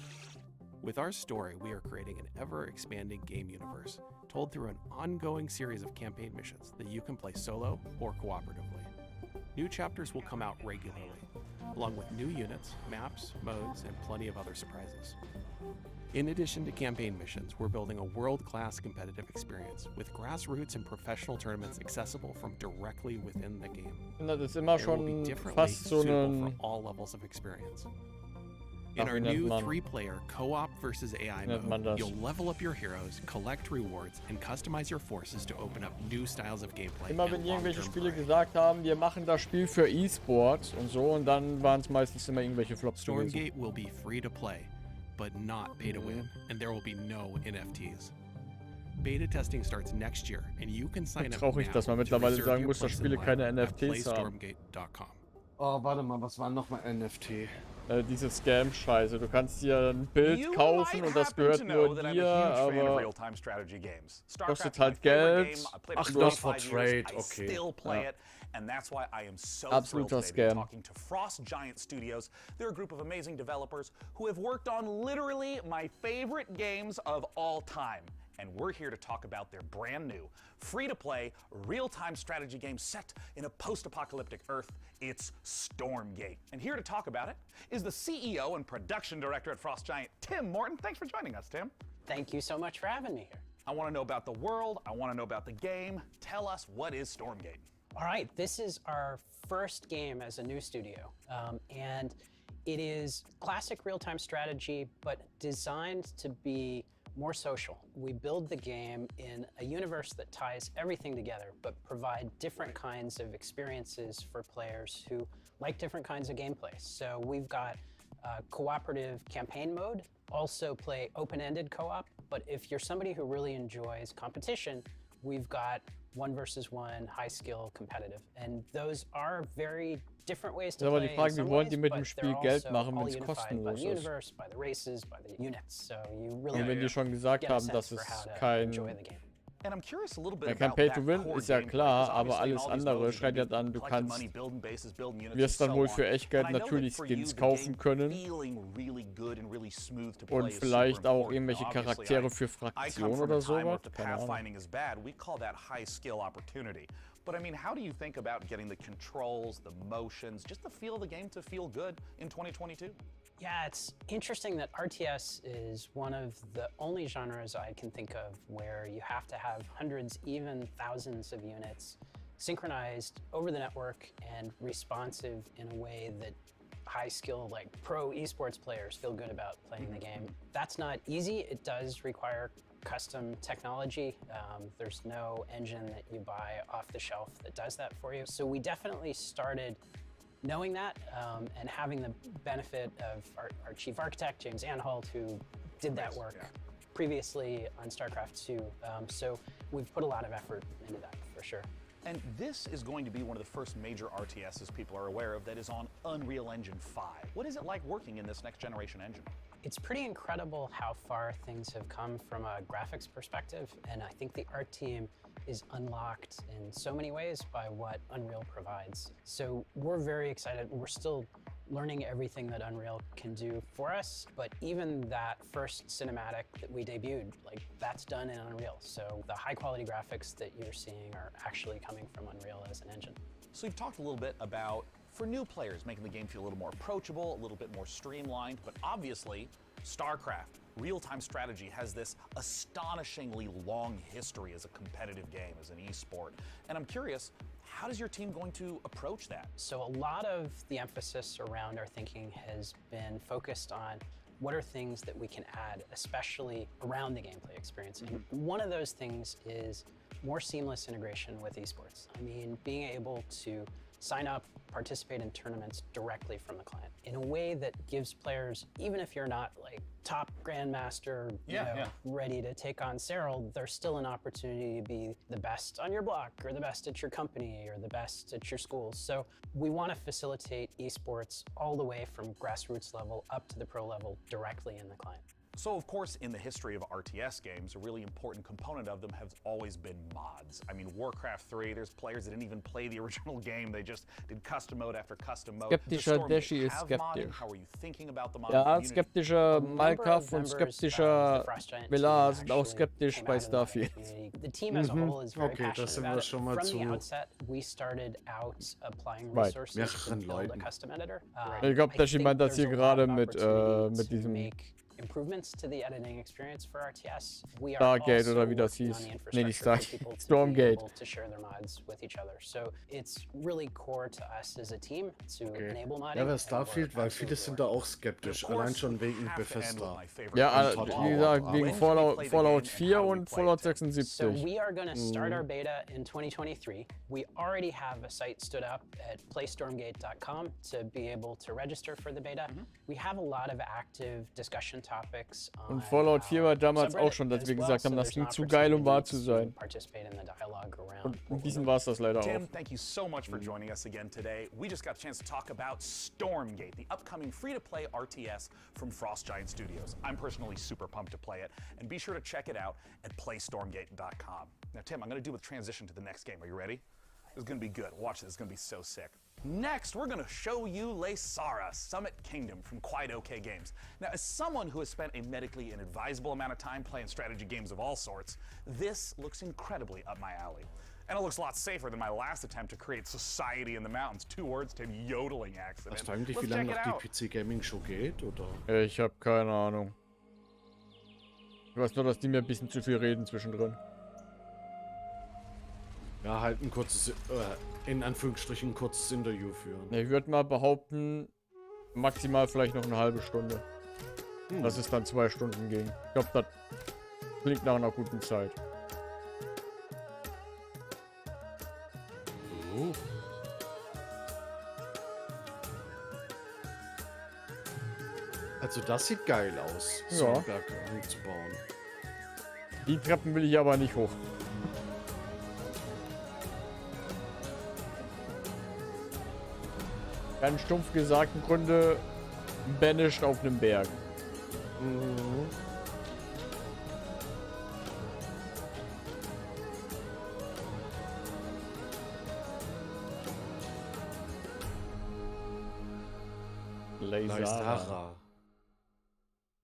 With our story, we are creating an ever-expanding game universe, told through an ongoing series of campaign missions that you can play solo or cooperatively. New chapters will come out regularly, along with new units, maps, modes, and plenty of other surprises. In addition to campaign missions, we're building a world-class competitive experience with grassroots and professional tournaments accessible from directly within the game. Das ist immer It will be schon differently fast so suitable ein... for all levels of experience. In our new 3-player co-op versus AI mode, you'll level up your heroes, collect rewards, and customize your forces to open up new styles of gameplay. Immer wenn irgendwelche Spiele gesagt haben, wir machen das Spiel für E-Sport und so, und dann waren es meistens immer irgendwelche Flops gewesen. Stormgate will be free to play, but not pay to win, and there will be no NFTs. Beta testing starts next year, and you can sign up Traurig, now dass man to mittlerweile reserve sagen your muss, dass place Spiele in keine line at NFTs haben. playstormgate.com. Oh, warte mal, was war nochmal NFT? Diese Scam-Scheiße. Du kannst dir ein Bild kaufen und das gehört nur dir, aber kostet halt Geld. Ach, das war Trade, okay. Ja. And that's why I am so Absoluter thrilled today to be Scam. talking to Frost Giant Studios. They're a group of amazing developers who have worked on literally my favorite games of all time. And we're here to talk about their brand new, free-to-play, real-time strategy game set in a post-apocalyptic Earth. It's Stormgate. And here to talk about it is the CEO and production director at Frost Giant, Tim Morton. Thanks for joining us, Tim. Thank you so much for having me here. I want to know about the world. I want to know about the game. Tell us, what is Stormgate? All right, this is our first game as a new studio, and it is classic real-time strategy, but designed to be more social. We build the game in a universe that ties everything together, but provide different kinds of experiences for players who like different kinds of gameplay. So we've got cooperative campaign mode, also play open-ended co-op, but if you're somebody who really enjoys competition, we've got 1 versus 1, high skill, competitive. And those are very different ways to play. Die Frage, wie wollen die mit dem Spiel Geld machen, wenn es kostenlos ist? Universe, by the races, by the units. So you really Und wenn die schon gesagt haben, dass es kein Pay-to-Win ist, ja klar, aber alles andere schreit ja dann, du wirst dann wohl für Echtgeld natürlich Skins kaufen können und vielleicht auch irgendwelche Charaktere für Fraktionen oder sowas. Keine Ahnung. But I mean, how do you think about getting the controls, the motions, just the feel of the game to feel good in 2022? Yeah, it's interesting that RTS is one of the only genres I can think of where you have to have hundreds, even thousands of units synchronized over the network and responsive in a way that high skill, like pro esports players feel good about playing the game. That's not easy. It does require custom technology. There's no engine that you buy off the shelf that does that for you. So we definitely started knowing that and having the benefit of our chief architect, James Anhalt, who did that work previously on StarCraft 2. So we've put a lot of effort into that for sure. And this is going to be one of the first major RTSs people are aware of that is on Unreal Engine 5. What is it like working in this next generation engine? It's pretty incredible how far things have come from a graphics perspective, and I think the art team is unlocked in so many ways by what Unreal provides. So we're very excited. We're still learning everything that Unreal can do for us, but even that first cinematic that we debuted, like that's done in Unreal. So the high quality graphics that you're seeing are actually coming from Unreal as an engine. So you've talked a little bit about, for new players, making the game feel a little more approachable, a little bit more streamlined, but obviously, StarCraft, real-time strategy, has this astonishingly long history as a competitive game, as an esport. And I'm curious, how is your team going to approach that? So a lot of the emphasis around our thinking has been focused on what are things that we can add, especially around the gameplay experience. And one of those things is more seamless integration with esports. I mean, being able to sign up, participate in tournaments directly from the client in a way that gives players, even if you're not like top grandmaster, ready to take on Cyril, there's still an opportunity to be the best on your block or the best at your company or the best at your school. So we want to facilitate esports all the way from grassroots level up to the pro level directly in the client. So, of course, in the history of RTS games, a really important component of them has always been mods. I mean, Warcraft 3, there's players that didn't even play the original game, they just did custom mode after custom mode. Skeptischer Dashi ist skeptisch. How are you thinking about the mod Ja, community? skeptischer Malkav und skeptischer Velar sind auch skeptisch bei Starfield. The team as a whole is very Okay, das sind wir schon mal From zu the outset, we started out applying resources to mehreren build a Leuten. custom editor. Ich glaube, Dashi meint das hier gerade mit diesem improvements to the editing experience for RTS. We are Stargate also oder wie das working hieß. on the Nee, nicht infrastructure Stargate. for people to be Stormgate. able to share their mods with each other. So it's really core to us as a team to enable modding. Ja, bei Starfield, weil viele sind da auch skeptisch, allein schon wegen Bethesda. Ja, Und wie gesagt, wegen Fallout 4 und Fallout So 76. we are going to start our beta in 2023. We already have a site stood up at playstormgate.com to be able to register for the beta. We have a lot of active discussion topics on Und Fallout 4 war damals auch schon, dass wir gesagt haben, das klingt zu geil, um wahr zu sein. Und ein bisschen war es das leider Tim, auch. thank you so much for joining us again today. We just got a chance to talk about Stormgate, the upcoming free-to-play RTS from Frost Giant Studios. I'm personally super pumped to play it, and be sure to check it out at playstormgate.com. Now, Tim, I'm going to do a transition to the next game. Are you ready? This is going to be good. Watch this. It's going to be so sick. Next, we're going to show you Lesara, Summit Kingdom from Quite OK Games. Now, as someone who has spent a medically inadvisable amount of time playing strategy games of all sorts, this looks incredibly up my alley. And it looks a lot safer than my last attempt to create society in the mountains. 2 words to yodeling accident. Weißt du eigentlich, wie Let's lange check it noch out. die PC-Gaming-Show geht, oder? Ich habe keine Ahnung. Ich weiß nur, dass die mir ein bisschen zu viel reden zwischendrin. Ja, halt ein kurzes, in Anführungsstrichen ein kurzes Interview führen. Ich würde mal behaupten, maximal vielleicht noch eine halbe Stunde. Dass es dann 2 Stunden ging. Ich glaube, das klingt nach einer guten Zeit. Also das sieht geil aus, so Ja. einen Berg umzubauen. Die Treppen will ich aber nicht hoch. Ganz stumpf gesagt, im Grunde banished auf einem Berg. Lesara.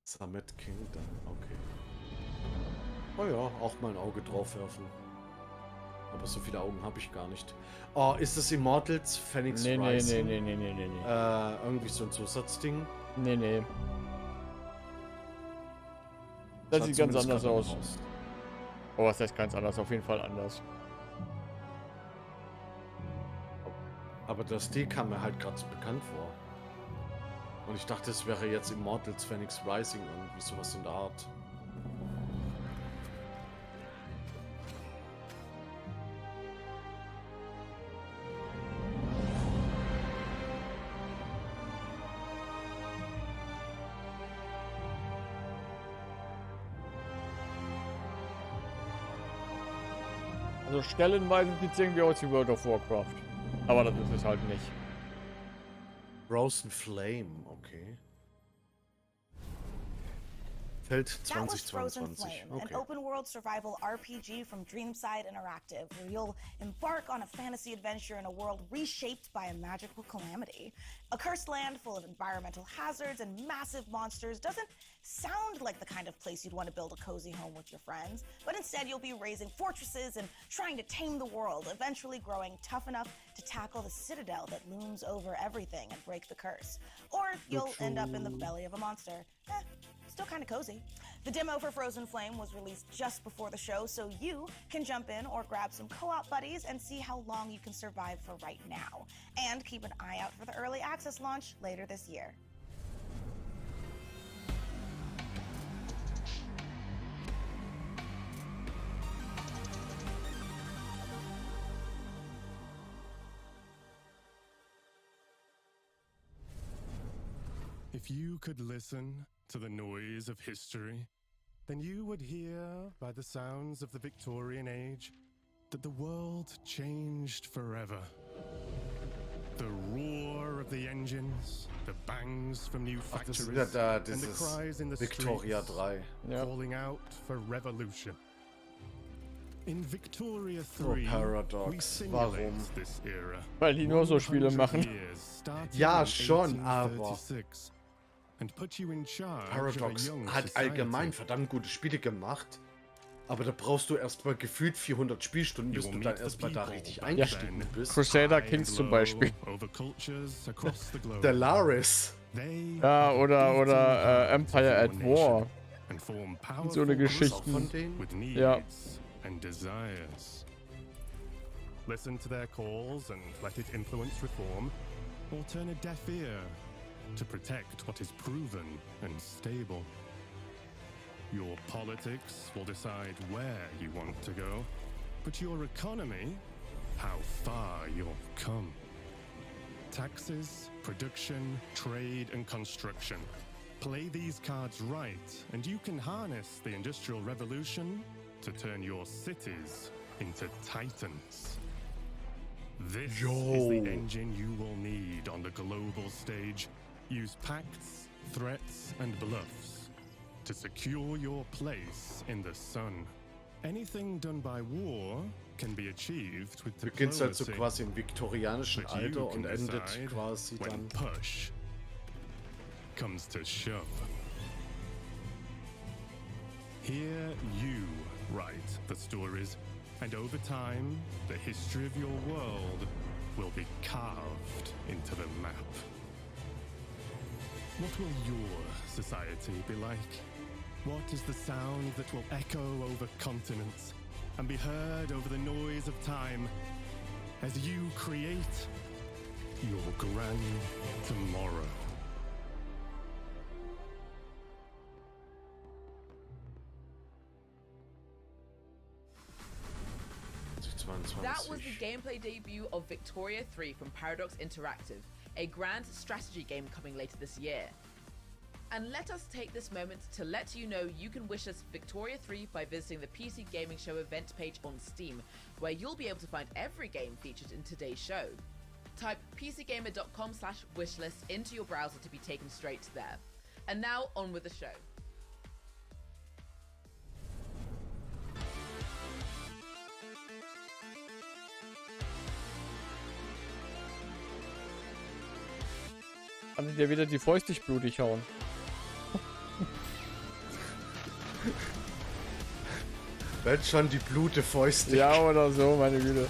Summit Kingdom, okay. Oh ja, auch mal ein Auge drauf werfen. Aber so viele Augen habe ich gar nicht. Oh, ist das Immortals Phoenix Nee. Rising? Nee. Irgendwie so ein Zusatzding? Nee. Das Sah sieht ganz zumindest anders gerade aus. Oh, was heißt ganz anders? Auf jeden Fall anders. Aber das Stil kam mir halt gerade so bekannt vor. Und ich dachte, es wäre jetzt Immortals Phoenix Rising irgendwie sowas in der Art. Also stellenweise sieht es irgendwie aus wie World of Warcraft. Aber das ist es halt nicht. Frozen Flame, okay. Feld That was Frozen 2022. Flame, an Okay. open-world survival RPG from Dreamside Interactive, where you'll embark on a fantasy adventure in a world reshaped by a magical calamity. A cursed land full of environmental hazards and massive monsters doesn't sound like the kind of place you'd want to build a cozy home with your friends, but instead you'll be raising fortresses and trying to tame the world, eventually growing tough enough to tackle the citadel that looms over everything and break the curse. Or you'll end up in the belly of a monster. Still kind of cozy. The demo for Frozen Flame was released just before the show, so you can jump in or grab some co-op buddies and see how long you can survive for right now. And keep an eye out for the early access launch later this year. If you could listen to the noise of history, then you would hear by the sounds of the Victorian Age that the world changed forever. The roar of the engines, the bangs from new factories, and the cries in the Victoria streets 3. calling out for revolution. In Victoria 3, Oh, we Paradox. simulate Warum? this era. Weil die nur so Spiele 100 machen. years, starting Ja, in schon, aber 1836, and put you in charge Paradox of a young hat society. allgemein verdammt gute Spiele gemacht. Aber da brauchst du erstmal gefühlt 400 Spielstunden, bis du dann erstmal da richtig eingestiegen bist. Crusader Kings zum Beispiel. Stellaris. Ja, oder Empire at War. So eine Geschichten. Ja. And desires. Listen to their calls and let it influence reform, or turn a deaf ear to protect what is proven and stable. Your politics will decide where you want to go, but your economy, how far you'll come. Taxes, production, trade, and construction. Play these cards right, and you can harness the Industrial Revolution to turn your cities into titans. This is the engine you will need on the global stage. Use pacts, threats, and bluffs to secure your place in the sun. Anything done by war can be achieved with Beginnt halt so diplomacy. quasi im viktorianischen But you Alter can und endet decide quasi when dann. push comes to shove. Here you write the stories, and over time, the history of your world will be carved into the map. What will your society be like? What is the sound that will echo over continents and be heard over the noise of time as you create your grand tomorrow? That was the gameplay debut of Victoria 3 from Paradox Interactive, a grand strategy game coming later this year. And let us take this moment to let you know you can wish us Victoria 3 by visiting the PC Gaming Show event page on Steam, where you'll be able to find every game featured in today's show. Type pcgamer.com/wishlist into your browser to be taken straight to there. And now on with the show. Kann dir wieder die Fäuste blutig hauen. Werd schon die blute Fäuste. Ja, oder so, meine Güte.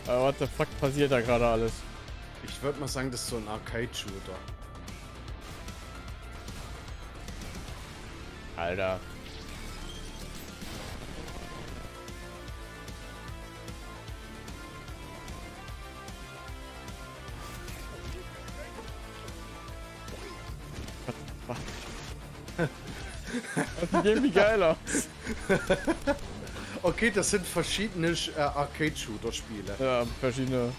Aber what the fuck passiert da gerade alles? Ich würde mal sagen, das ist so ein Arcade-Shooter. Alter. Das sieht irgendwie geil aus. Okay, das sind verschiedene Arcade-Shooter-Spiele. Ja, verschiedene,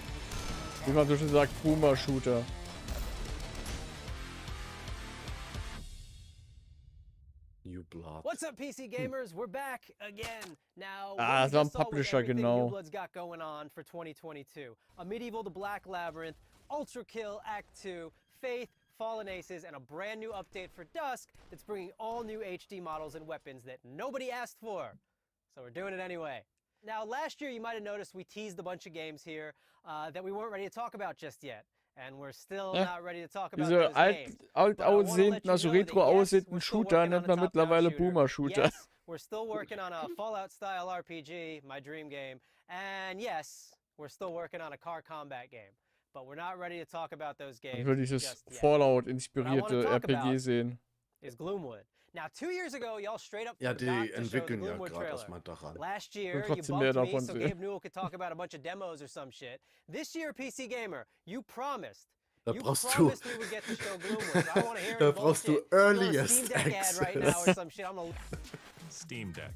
wie man so schön sagt, Boomer-Shooter. New Blood. What's up, PC gamers? We're back again. Now, Ah, so ein Publisher, everything genau. New Blood's got going on for 2022. A Medieval the Black Labyrinth, Ultra Kill Act 2, Faith, Fallen Aces, and a brand new update for Dusk that's bringing all new HD models and weapons that nobody asked for. So we're doing it anyway. Now, last year you might have noticed we teased a bunch of games here that we weren't ready to talk about just yet. And we're still not ready to talk about Diese those games. alt But I wanna let aussehenden, you also know that, retro yes, aussehenden we're still Shooter working on nennt a man top-down mittlerweile shooter. Boomer-Shooter. Yes, we're still working on a Fallout-style RPG, my dream game. And yes, we're still working on a car combat game. But we're not ready to talk about those games Ich will dieses just yet. Fallout-inspirierte talk RPG about sehen. Is Gloomwood. Now, 2 years ago, y'all straight up Ja, forgot die to show the entwickeln ja Gloomwood gerade trailer. erstmal daran. Last year, you trotzdem mehr bumped me davon so sehen. Gabe Newell could talk about a bunch of demos or some shit. This year, PC Gamer, you promised. Da You brauchst du, promised we would get to show Gloomwood. I don't want to hear da any brauchst du bullshit. You want a Earliest Steam Deck ad right now or Access. some shit. I'm gonna... Steam Deck.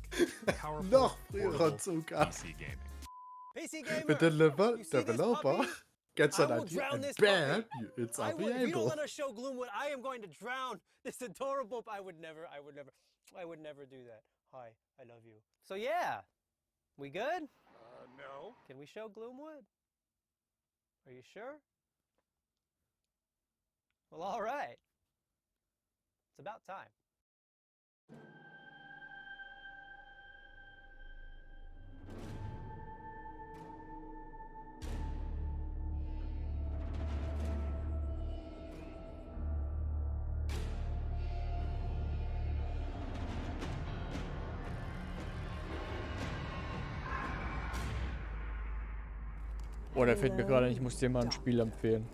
Powerful, Noch portable früher sogar. PC gaming. PC gamer, Wenn der you see this Developer puppy? gets I an will idea drown and this bam, puppy. it's If you don't available. let us show Gloomwood, I am going to drown this adorable. I would never do that. Hi, I love you. So yeah, we good? No. Can we show Gloomwood? Are you sure? Well, all right. It's about time. Boah, der fällt mir gerade ein, ich muss dir mal ein Spiel empfehlen.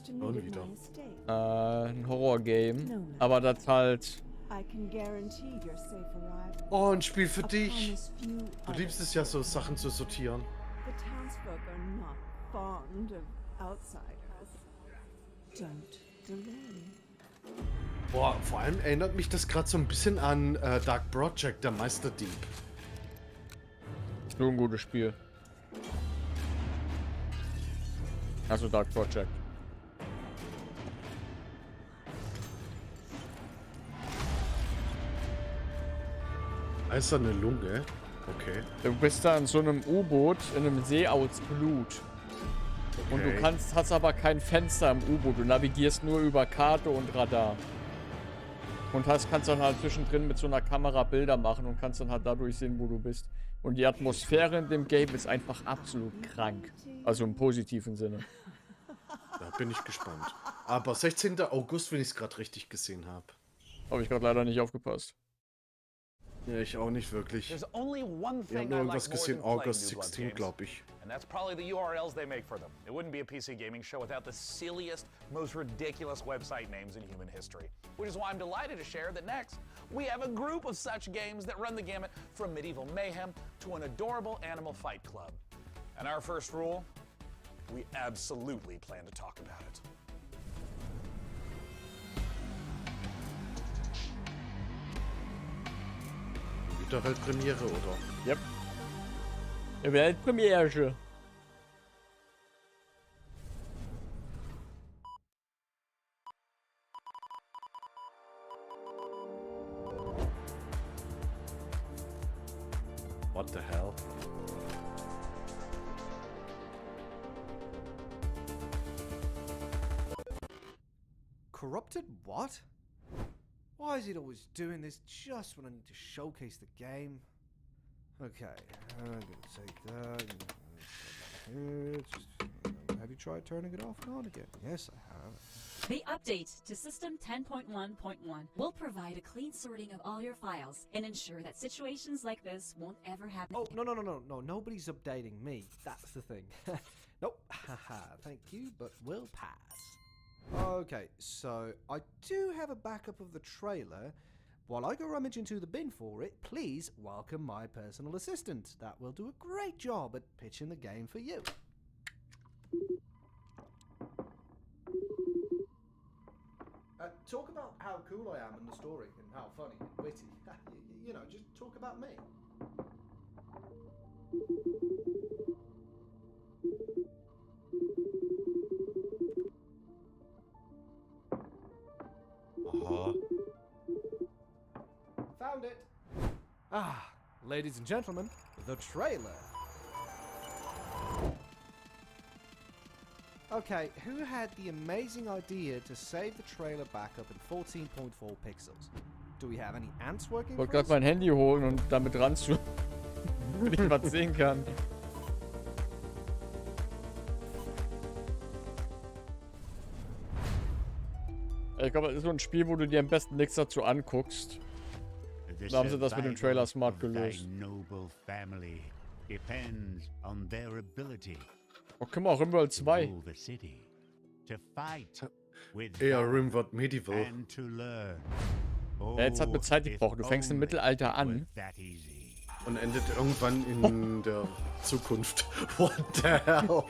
Und wieder. Ein Horror-Game, aber das halt... Oh, ein Spiel für dich. Du liebst es ja, so Sachen zu sortieren. Boah, vor allem erinnert mich das gerade so ein bisschen an Dark Project, der Meisterdieb. Ist nur ein gutes Spiel. Also Dark Project. Eiserne Lunge. Okay. Du bist da in so einem U-Boot, in einem See aus Blut. Und du hast aber kein Fenster im U-Boot. Du navigierst nur über Karte und Radar. Und kannst dann halt zwischendrin mit so einer Kamera Bilder machen und kannst dann halt dadurch sehen, wo du bist. Und die Atmosphäre in dem Game ist einfach absolut krank. Also im positiven Sinne. Da bin ich gespannt. Aber 16. August, wenn ich es gerade richtig gesehen habe. Habe ich gerade leider nicht aufgepasst. Ja, ich auch nicht wirklich. There's only one Wir haben thing nur I irgendwas like more gesehen, than playing August New Blood 16, games, glaube ich. and that's probably the URLs they make for them. It wouldn't be a PC gaming show without the silliest, most ridiculous website names in human history. Which is why I'm delighted to share that next, we have a group of such games that run the gamut from medieval mayhem to an adorable animal fight club. And our first rule, we absolutely plan to talk about it. Wieder Weltpremiere, oder? Yep. Weltpremiere. What the hell? Corrupted what? Why is it always doing this just when I need to showcase the game? Okay, I'm gonna take that. Have you tried turning it off and on again? Yes, I have. The update to System 10.1.1 will provide a clean sorting of all your files and ensure that situations like this won't ever happen. Oh, no, nobody's updating me. That's the thing. Nope, haha, thank you, but we'll pass. Okay, so I do have a backup of the trailer. While I go rummage into the bin for it, please welcome my personal assistant. That will do a great job at pitching the game for you. Talk about how cool I am in the story and how funny and witty. You know, just talk about me. Found it. Ah, ladies and gentlemen, the trailer. Okay, who had the amazing idea to save the trailer backup in 14.4 pixels? Do we have any ants working? Ich wollte gerade mein Handy holen und damit ran zu, damit ich was sehen kann. Ich glaube, das ist so ein Spiel, wo du dir am besten nichts dazu anguckst. Da haben sie das mit dem Trailer smart gelöst. Oh, guck mal, Rimworld 2. Eher Rimworld Medieval. Ja, jetzt hat mir Zeit gebraucht. Du fängst im Mittelalter an. Und endet irgendwann in der Zukunft. What the hell?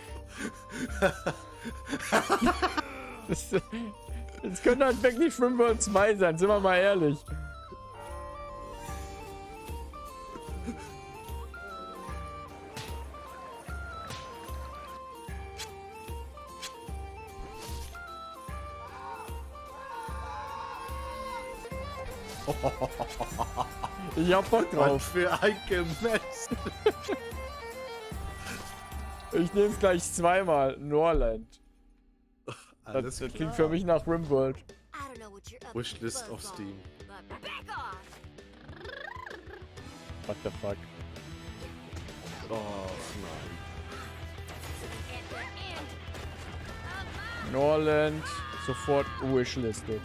Das könnte halt wirklich Rimworld 2 sein, sind wir mal ehrlich. Ich hab Bock drauf. Was für ein Gemess. Ich nehme es gleich zweimal. Norland. Alles das klar. klingt für mich nach Rimworld. Wishlist auf Steam. What the fuck? Oh nein. Norland. Sofort Wishlisted.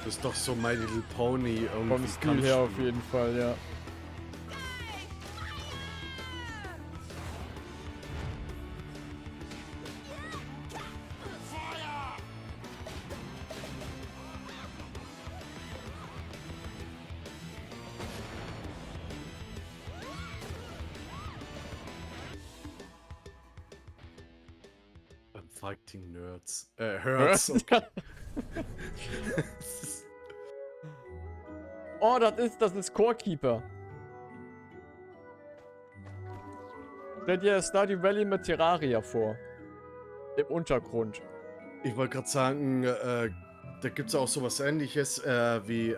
Das ist doch so My Little Pony irgendwie. Vom Stil her auf jeden Fall, ja. Fighting Nerds. Herds. Okay. Oh, das ist Core-Keeper. Stell dir Stardew Valley mit Terraria vor. Im Untergrund. Ich wollte gerade sagen, da gibt es auch sowas Ähnliches wie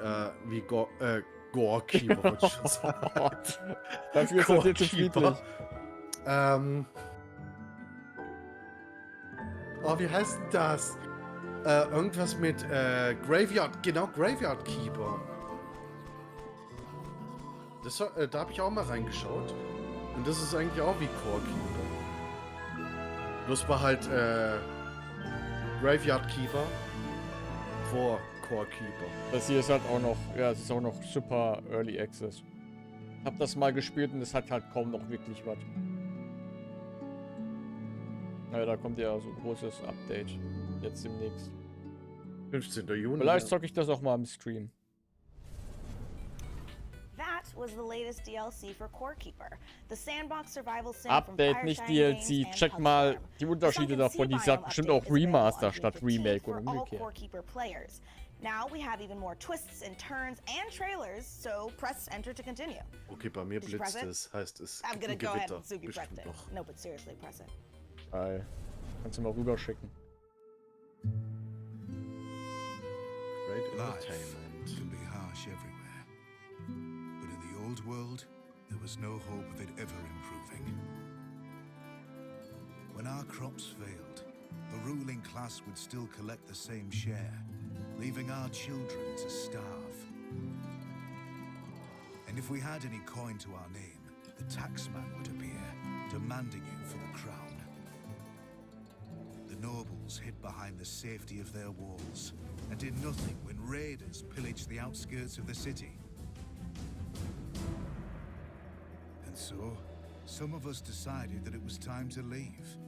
Gorekeeper, wollte ich schon sagen. Dafür ist er viel zu friedlich. Oh, wie heißt denn das? Irgendwas mit Graveyard, genau, Graveyard Keeper. Das, da habe ich auch mal reingeschaut. Und das ist eigentlich auch wie Core Keeper. Bloß war halt Graveyard Keeper vor Core Keeper. Das hier ist halt auch noch, ja, es ist auch noch super Early Access. Ich hab das mal gespielt und es hat halt kaum noch wirklich was. Naja, da kommt ja so ein großes Update. Jetzt demnächst. 15. Juni. Vielleicht zocke ich das auch mal im Stream. That was the latest DLC for Core Keeper, the sandbox survival sim Update, nicht DLC. Check mal die Unterschiede davon. Die sagt bestimmt auch Remaster statt Remake oder umgekehrt. Now we have even more twists and turns and trailers, so press enter to continue. Okay, bei mir blitzt es, heißt es I'm gonna go ahead and Gewitter. press it. No, but seriously, press it. Geil. Kannst du mal rüberschicken. Great Life entertainment. can be harsh everywhere. But in the old world, there was no hope of it ever improving. When our crops failed, the ruling class would still collect the same share, leaving our children to starve. And if we had any coin to our name, the taxman would appear, demanding it for the crown. The nobles hid behind the safety of their walls and did nothing when raiders pillaged the outskirts of the city. And so, some of us decided that it was time to leave,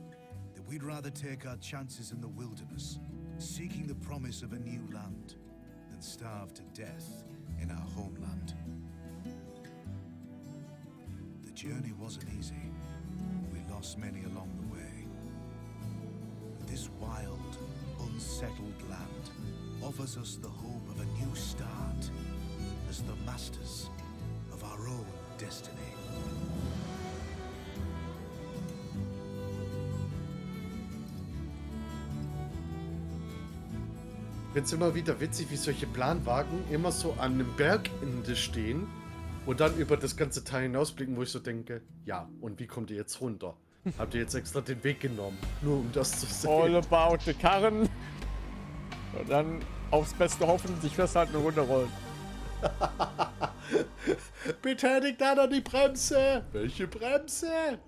that we'd rather take our chances in the wilderness, seeking the promise of a new land, than starve to death in our homeland. The journey wasn't easy. We lost many along the way. This wild, unsettled land offers us the hope of a new start as the masters of our own destiny. Ich finde es immer wieder witzig, wie solche Planwagen immer so an einem Bergende stehen und dann über das ganze Teil hinausblicken, wo ich so denke, ja, und wie kommt ihr jetzt runter? Habt ihr jetzt extra den Weg genommen, nur um das zu sehen? All about the Karren. Und dann aufs Beste hoffen, sich festhalten und runterrollen. Betätigt da noch die Bremse! Welche Bremse?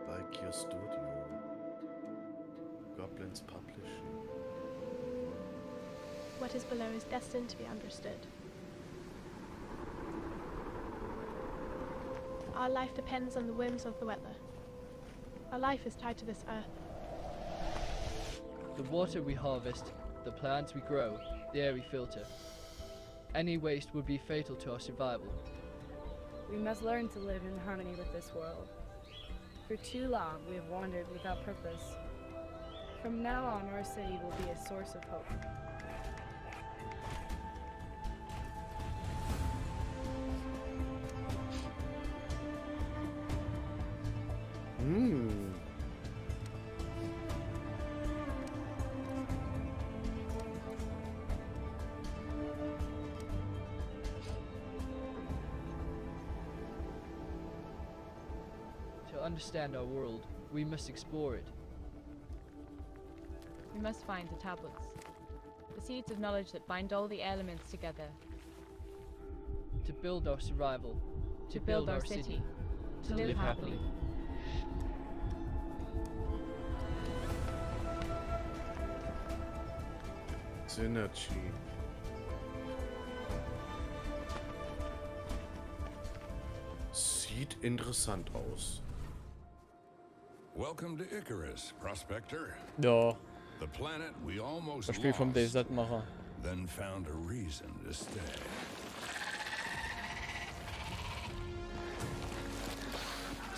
Like your studio. Goblins Publishing. What is below is destined to be understood. Our life depends on the whims of the weather. Our life is tied to this earth. The water we harvest, the plants we grow, the air we filter. Any waste would be fatal to our survival. We must learn to live in harmony with this world. For too long, we have wandered without purpose. From now on, our city will be a source of hope. To understand our world, we must explore it. We must find the tablets, the seeds of knowledge that bind all the elements together. To build our survival. To build our city. To live happily. Synergy. Sieht interessant aus. Welcome to Icarus, Prospector. Ja. The planet we almost Das Spiel vom lost, DayZ-Macher. then found a reason to stay.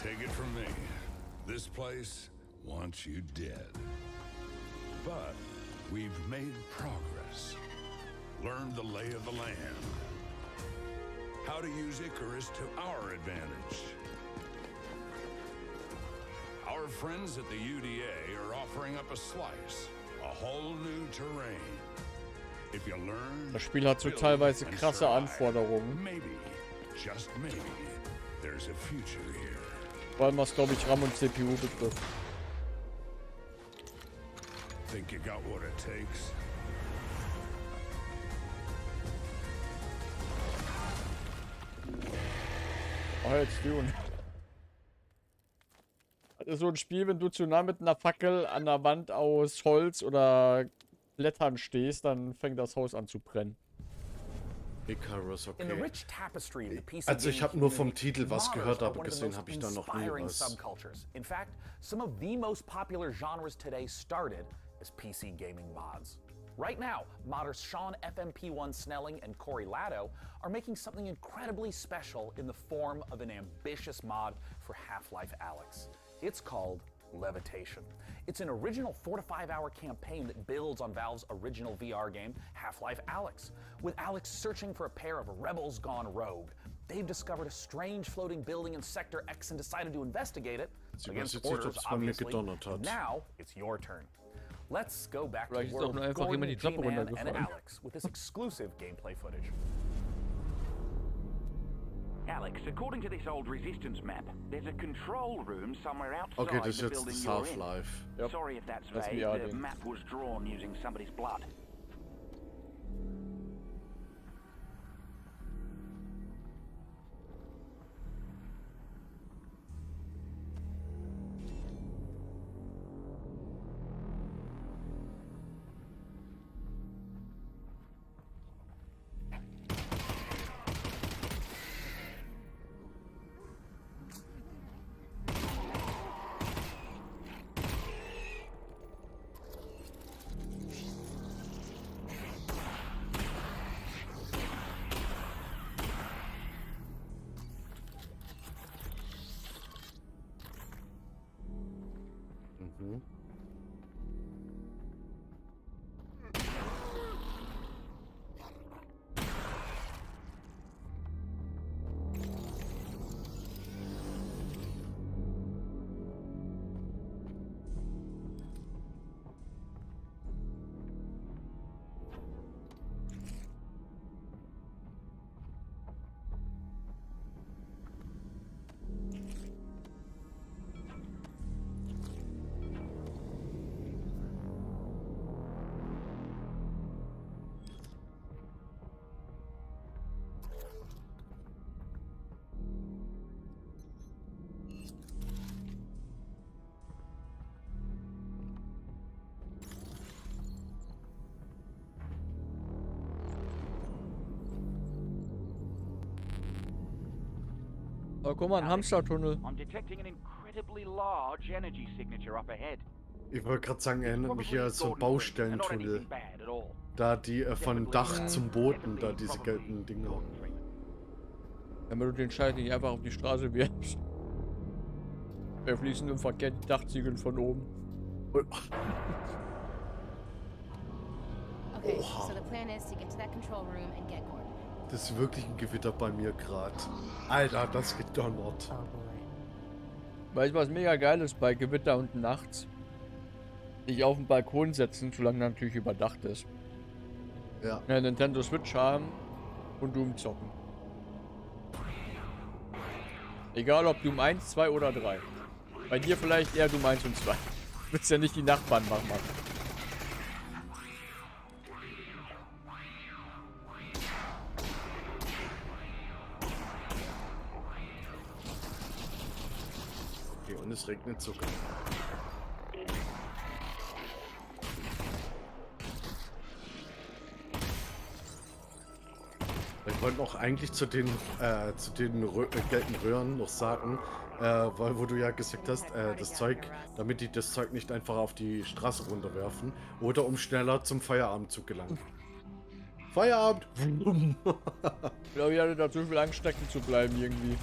Take it from me. This place wants you dead. But we've made progress. Learned the lay of the land. How to use Icarus to our advantage. Our friends at the UDA are offering up a slice, a whole new terrain. If you learn, Das Spiel hat so teilweise krasse Anforderungen. maybe, just maybe, there's a future here. Vor allem was, glaube ich, RAM und CPU betrifft. Think you got what it takes? Oh, jetzt Dune. Das ist so ein Spiel, wenn du zu nah mit einer Fackel an der Wand aus Holz oder Blättern stehst, dann fängt das Haus an zu brennen. Icarus, okay. Also ich habe nur vom Titel was gehört, aber gesehen habe ich da noch nie was. In fact, some of the most popular genres today started as PC gaming mods. Right now, modders Sean FMP1 Snelling and Corey Latto are making something incredibly special in the form of an ambitious mod for Half-Life Alyx. It's called Levitation. It's an original 4 to 5 hour campaign that builds on Valve's original VR game, Half-Life Alyx. With Alyx searching for a pair of rebels gone rogue, they've discovered a strange floating building in Sector X and decided to investigate it against orders, obviously. And now it's your turn. Let's go back to the world of Gordon, G-Man, and Alyx with this exclusive gameplay footage. Alex, according to this old Resistance map, there's a control room somewhere outside Okay, das ist the jetzt building das you're in. Half-Life. Sorry if that's Das vague. VR-Ding. The map was drawn using somebody's blood. Mhm. Oh, guck mal, ein Hamstertunnel. I'm detecting an incredibly large energy signature up ahead. Ich wollte gerade sagen, erinnert mich hier an so einen Baustellentunnel. Bad at all. Da die von Dach zum Boden, da diese gelben Dinger. Damit du den Scheiß nicht einfach auf die Straße wirfst. Wir fließen im Verkehr die Dachziegeln von oben. Okay, Oha. so the plan is to get to that control room and get Gordon. Das ist wirklich ein Gewitter bei mir gerade. Alter, das gedonnert. Weißt du, was mega geil ist bei Gewitter und nachts? Sich auf den Balkon setzen, solange er natürlich überdacht ist. Ja. Eine Nintendo Switch haben und Doom zocken. Egal ob Doom 1, 2 oder 3. Bei dir vielleicht eher Doom 1 und 2. Du willst ja nicht die Nachbarn machen. Okay, und es regnet sogar. Ich wollte noch eigentlich zu den gelben Röhren noch sagen, weil wo du ja gesagt hast, das Zeug, damit die das Zeug nicht einfach auf die Straße runterwerfen oder um schneller zum Feierabend zu gelangen. Feierabend! Ich glaube, ich hatte da zu viel Angst, stecken zu bleiben irgendwie.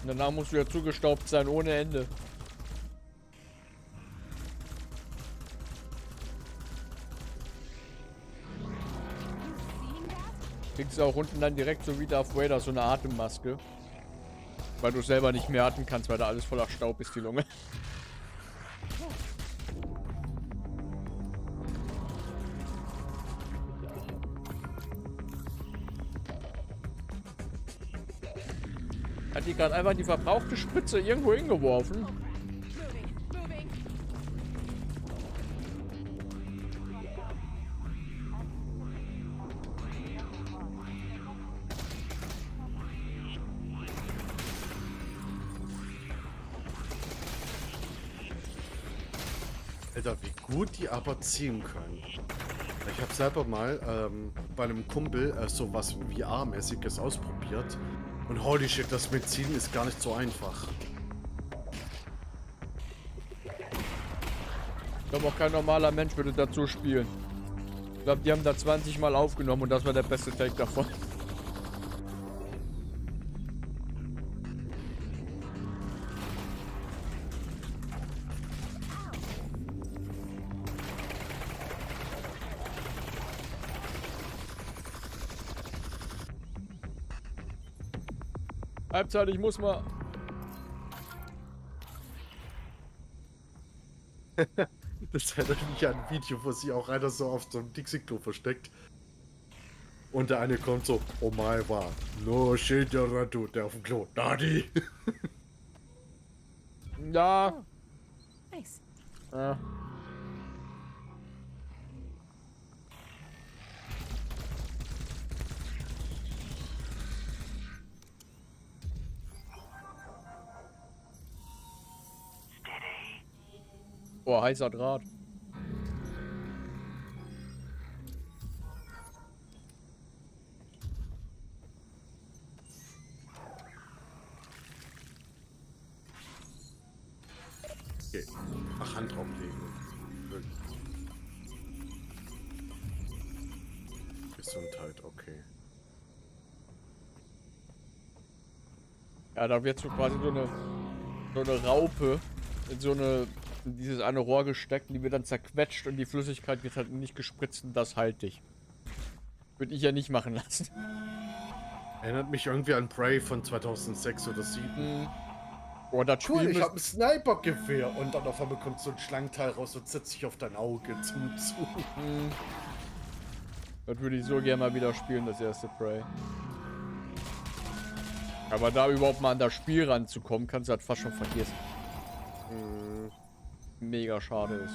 Und danach musst du ja zugestaubt sein ohne Ende. Kriegst du auch unten dann direkt so wie Darth Vader so eine Atemmaske. Weil du selber nicht mehr atmen kannst, weil da alles voller Staub ist, die Lunge. Hat die gerade einfach die verbrauchte Spritze irgendwo hingeworfen? Alter, wie gut die aber ziehen können. Ich habe selber mal bei einem Kumpel sowas VR-mäßiges ausprobiert. Und holy shit, das mit Zielen ist gar nicht so einfach. Ich glaube, auch kein normaler Mensch würde dazu spielen. Ich glaube, die haben da 20 Mal aufgenommen und das war der beste Take davon. Halbzeit, ich muss mal. Das erinnert mich an ein Video, wo sich auch einer so auf so einem Dixie-Klo versteckt. Und der eine kommt so, oh mein Gott, no shit, der auf dem Klo, Daddy. Ja. Oh, nice. Ja. Boah, heißer Draht. Okay. Ach, Hand drauflegen. Gesundheit, okay. Ja, da wird so quasi so eine Raupe in dieses eine Rohr gesteckt, die wird dann zerquetscht und die Flüssigkeit wird halt nicht gespritzt und das halte ich. Würde ich ja nicht machen lassen. Erinnert mich irgendwie an Prey von 2006 oder 2007. Boah, das Cool, Spiel ich hab ein Snipergewehr und dann auf einmal kommt so ein Schlangenteil raus und setzt sich auf dein Auge zum Zug. Das würde ich so gerne mal wieder spielen, das erste Prey. Aber da überhaupt mal an das Spiel ranzukommen, kannst du halt fast schon vergessen. Mega schade ist.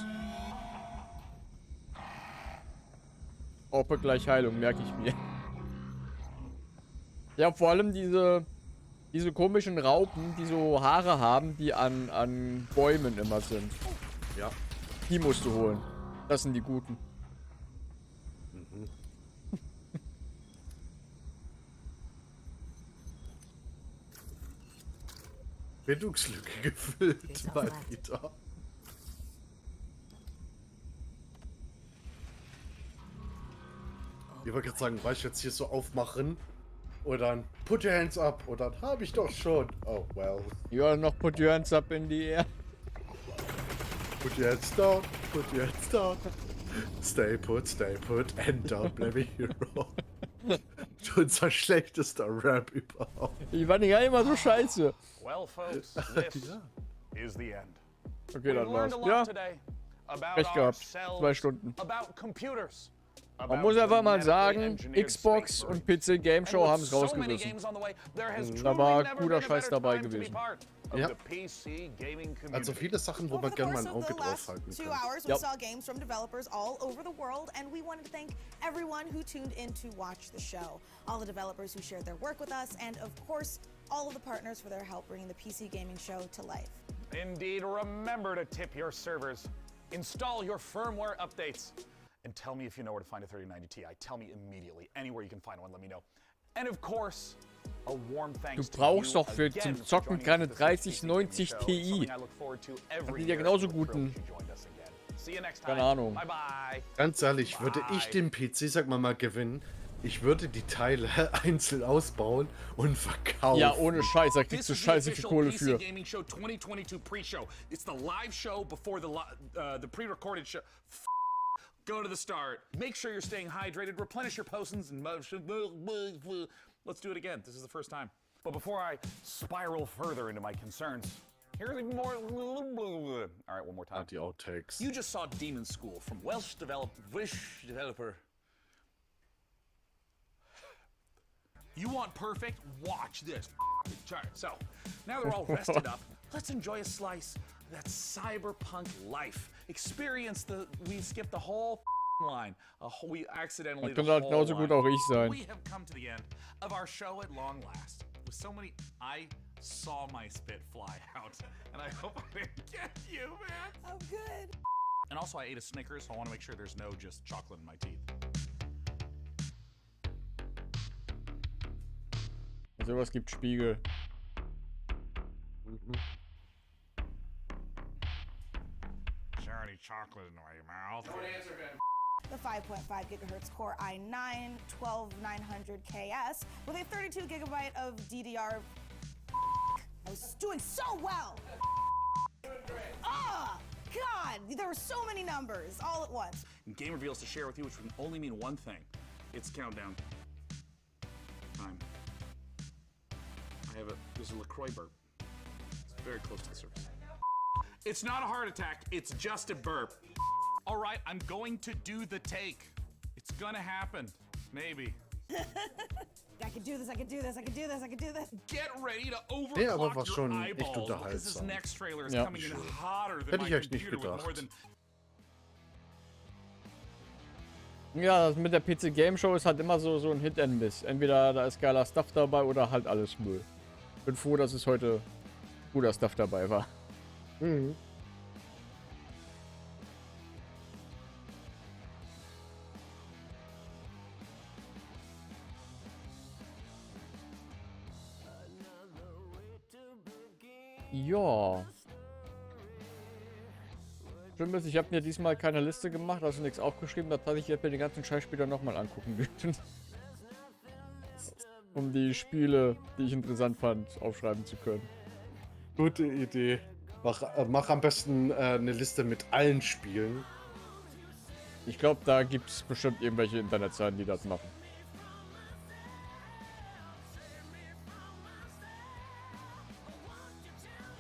Oppe gleich Heilung, merke ich mir. Ja, vor allem diese komischen Raupen, die so Haare haben, die an Bäumen immer sind. Ja. Die musst du holen. Das sind die guten. Mhm. Bildungslücke gefüllt, mal wieder. Ich wollte gerade sagen, weißt du, jetzt hier so aufmachen Oder ein Put your hands up. Oder ein hab ich doch schon. Oh, well. Ja, noch put your hands up in die air. Put your hands down. Put your hands down. Stay put, and don't blame me hero. Unser schlechtester Rap überhaupt. Ich war nicht immer so scheiße. Well, folks, this is the end. Okay, dann war's. Ja. Recht gehabt. 2 Stunden. Man muss einfach mal sagen, Xbox und PC Game Show haben es rausgerissen. Da war guter Scheiß dabei gewesen. Ja. Also viele Sachen, wo man gerne mal ein Auge drauf halten kann. 2 hours, we saw games from developers all over the world, and we wanted to thank everyone who tuned in to watch the show. All the developers who shared their work with us, and of course, all of the partners for their help bringing the PC gaming show to life. Indeed, remember to tip your servers, install your firmware updates, and tell me if you know where to find a 3090 Ti. Tell me immediately. Anywhere you can find one, let me know. And of course, a warm thanks du brauchst doch für zum Zocken keine 3090 Ti. Das sind ja genauso guten. Keine Ahnung. Ganz ehrlich, würde ich den PC, sag mal gewinnen, ich würde die Teile einzeln ausbauen und verkaufen. Ja, ohne Scheiß, da kriegst du scheiße viel Kohle für. Gaming Show 2022 pre-show. It's the live show before the pre-recorded show. Go to the start. Make sure you're staying hydrated. Replenish your potions and motion. Let's do it again. This is the first time. But before I spiral further into my concerns, here's more. All right, one more time. The outtakes. You just saw Demon School from Welsh developer. You want perfect? Watch this. All right, so now they're all rested up. Let's enjoy a slice of that cyberpunk life. We skipped the whole line. We accidentally Das könnte genauso gut auch ich sein. We have come to the end of our show at long last. With so many, I saw my spit fly out, and I hope I didn't get you, man. Oh, good. And also, I ate a Snickers, so I want to make sure there's no just chocolate in my teeth. Sowas gibt Spiegel. Is there any chocolate in my mouth? The 5.5 gigahertz Core i9 12900KS with a 32 gigabyte of DDR. I was doing so well. Ah, God, there were so many numbers all at once. And game reveals to share with you, which can only mean one thing. It's countdown time. There's a LaCroix burp. It's very close to the surface. It's not a heart attack, it's just a burp. All right, I'm going to do the take. It's gonna happen, maybe. I can do this, I can do this, I can do this, I can do this. Get ready to Nee, aber war overclock your schon echt eyeballs because this unterhaltsam. next trailer is Ja. coming in hotter than Hätte my ich echt nicht computer with more gedacht. than Ja, das mit der PC Game Show ist halt immer so ein Hit and Miss. Entweder da ist geiler Stuff dabei oder halt alles Müll. Bin froh, dass es heute guter Stuff dabei war. Mhm. Ja. Schlimm ist, ich habe mir diesmal keine Liste gemacht, also nichts aufgeschrieben. Das heißt, ich werde mir den ganzen Scheiß später nochmal angucken müssen. Um die Spiele, die ich interessant fand, aufschreiben zu können. Gute Idee. Mach am besten eine Liste mit allen Spielen. Ich glaube, da gibt es bestimmt irgendwelche Internetseiten, die das machen.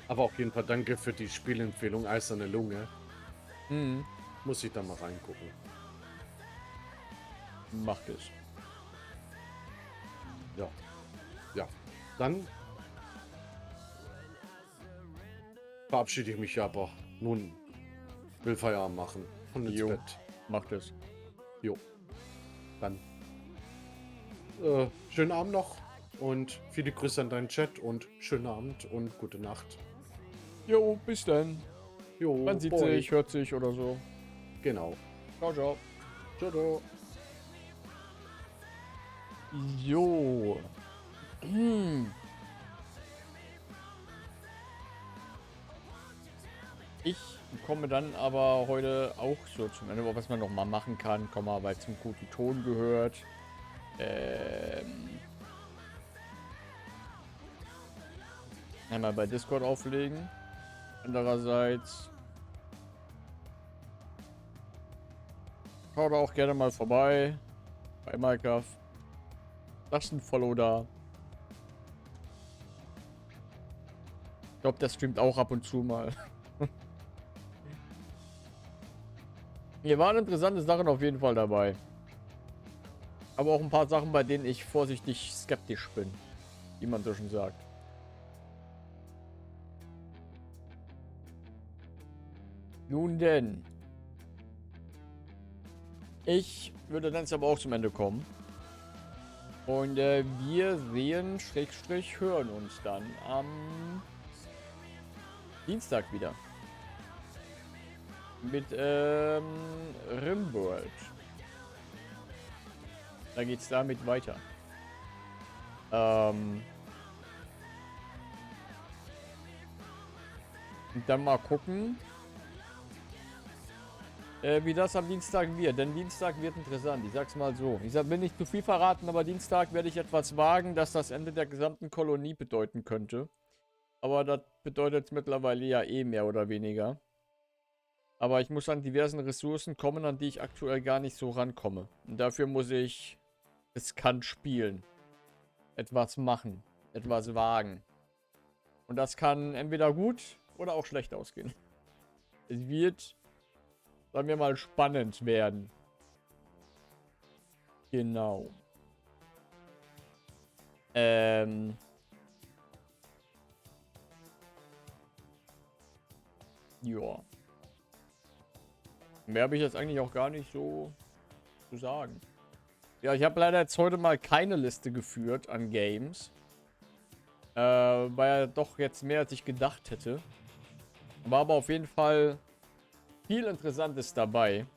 Aber auf jeden Fall danke für die Spielempfehlung Eiserne Lunge. Mhm. Muss ich da mal reingucken. Macht es. Ja. Ja. Dann verabschiede ich mich aber. Nun will Feierabend machen. Und ins Bett. Macht es. Jo. Dann schönen Abend noch. Und viele Grüße an deinen Chat und schönen Abend und gute Nacht. Jo, bis dann. Jo, Man sieht boy. sich, hört sich oder so. Genau. Ciao, ciao. Ciao, ciao. Jo. Ich komme dann aber heute auch so zum Ende, was man noch mal machen kann. Komm mal, weil es zum guten Ton gehört. Einmal bei Discord auflegen. Andererseits schaut auch gerne mal vorbei bei Minecraft. Lasst ein Follow da. Ich glaube, der streamt auch ab und zu mal. Hier waren interessante Sachen auf jeden Fall dabei. Aber auch ein paar Sachen, bei denen ich vorsichtig skeptisch bin. Wie man so schon sagt. Nun denn. Ich würde dann jetzt aber auch zum Ende kommen. Und wir sehen, Schrägstrich, hören uns dann am Dienstag wieder. Mit Rimworld. Da geht's damit weiter. Und dann mal gucken, wie das am Dienstag wird. Denn Dienstag wird interessant. Ich sag's mal so. Ich will nicht zu viel verraten, aber Dienstag werde ich etwas wagen, das das Ende der gesamten Kolonie bedeuten könnte. Aber das bedeutet mittlerweile ja eh mehr oder weniger. Aber ich muss an diversen Ressourcen kommen, an die ich aktuell gar nicht so rankomme. Und dafür muss ich riskant spielen. Etwas machen. Etwas wagen. Und das kann entweder gut oder auch schlecht ausgehen. Es wird, sagen wir mal, spannend werden. Genau. Ja. Mehr habe ich jetzt eigentlich auch gar nicht so zu sagen. Ja, ich habe leider jetzt heute mal keine Liste geführt an Games. War ja doch jetzt mehr, als ich gedacht hätte. War aber auf jeden Fall viel Interessantes dabei.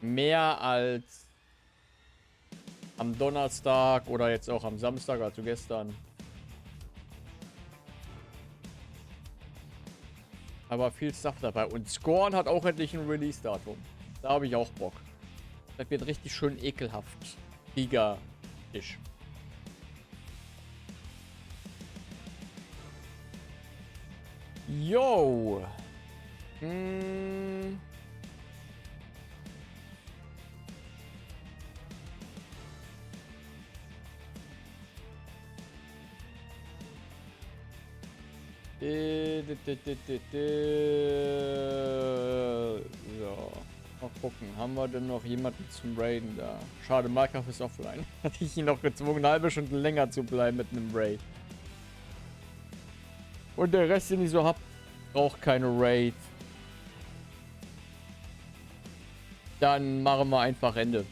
Mehr als am Donnerstag oder jetzt auch am Samstag, also gestern. Aber viel Stuff dabei. Und Scorn hat auch endlich ein Release-Datum. Da habe ich auch Bock. Das wird richtig schön ekelhaft. Giga-isch. Yo. So. Mal gucken. Haben wir denn noch jemanden zum Raiden da? Schade, Minecraft ist offline. Hatte ich ihn noch gezwungen, eine halbe Stunde länger zu bleiben mit einem Raid. Und der Rest, den ich so hab, braucht keine Raid. Dann machen wir einfach Ende.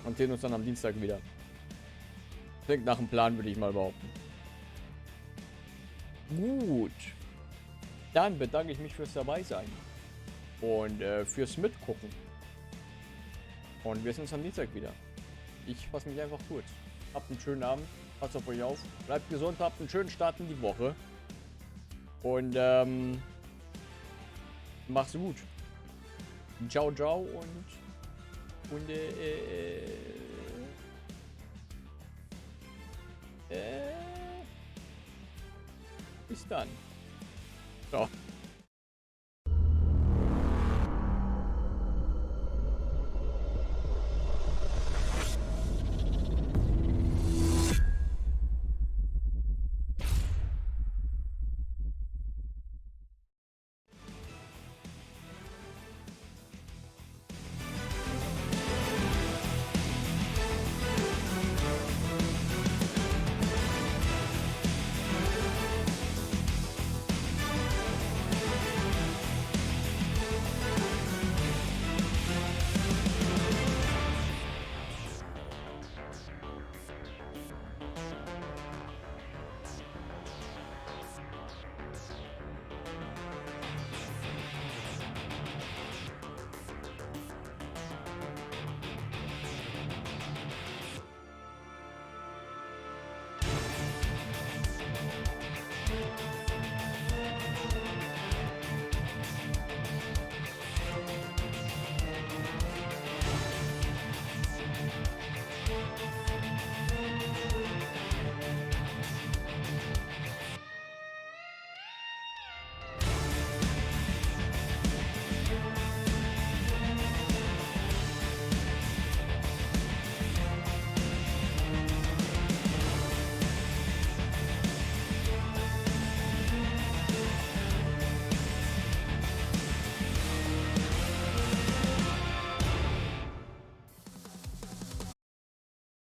Und sehen uns dann am Dienstag wieder. Klingt nach einem Plan, würde ich mal behaupten. Gut. Dann bedanke ich mich fürs Dabeisein. Und fürs Mitgucken. Und wir sehen uns am Dienstag wieder. Ich fasse mich einfach kurz. Habt einen schönen Abend. Passt auf euch auf. Bleibt gesund. Habt einen schönen Start in die Woche. Und macht's gut. Ciao, ciao und bis dann. Ciao.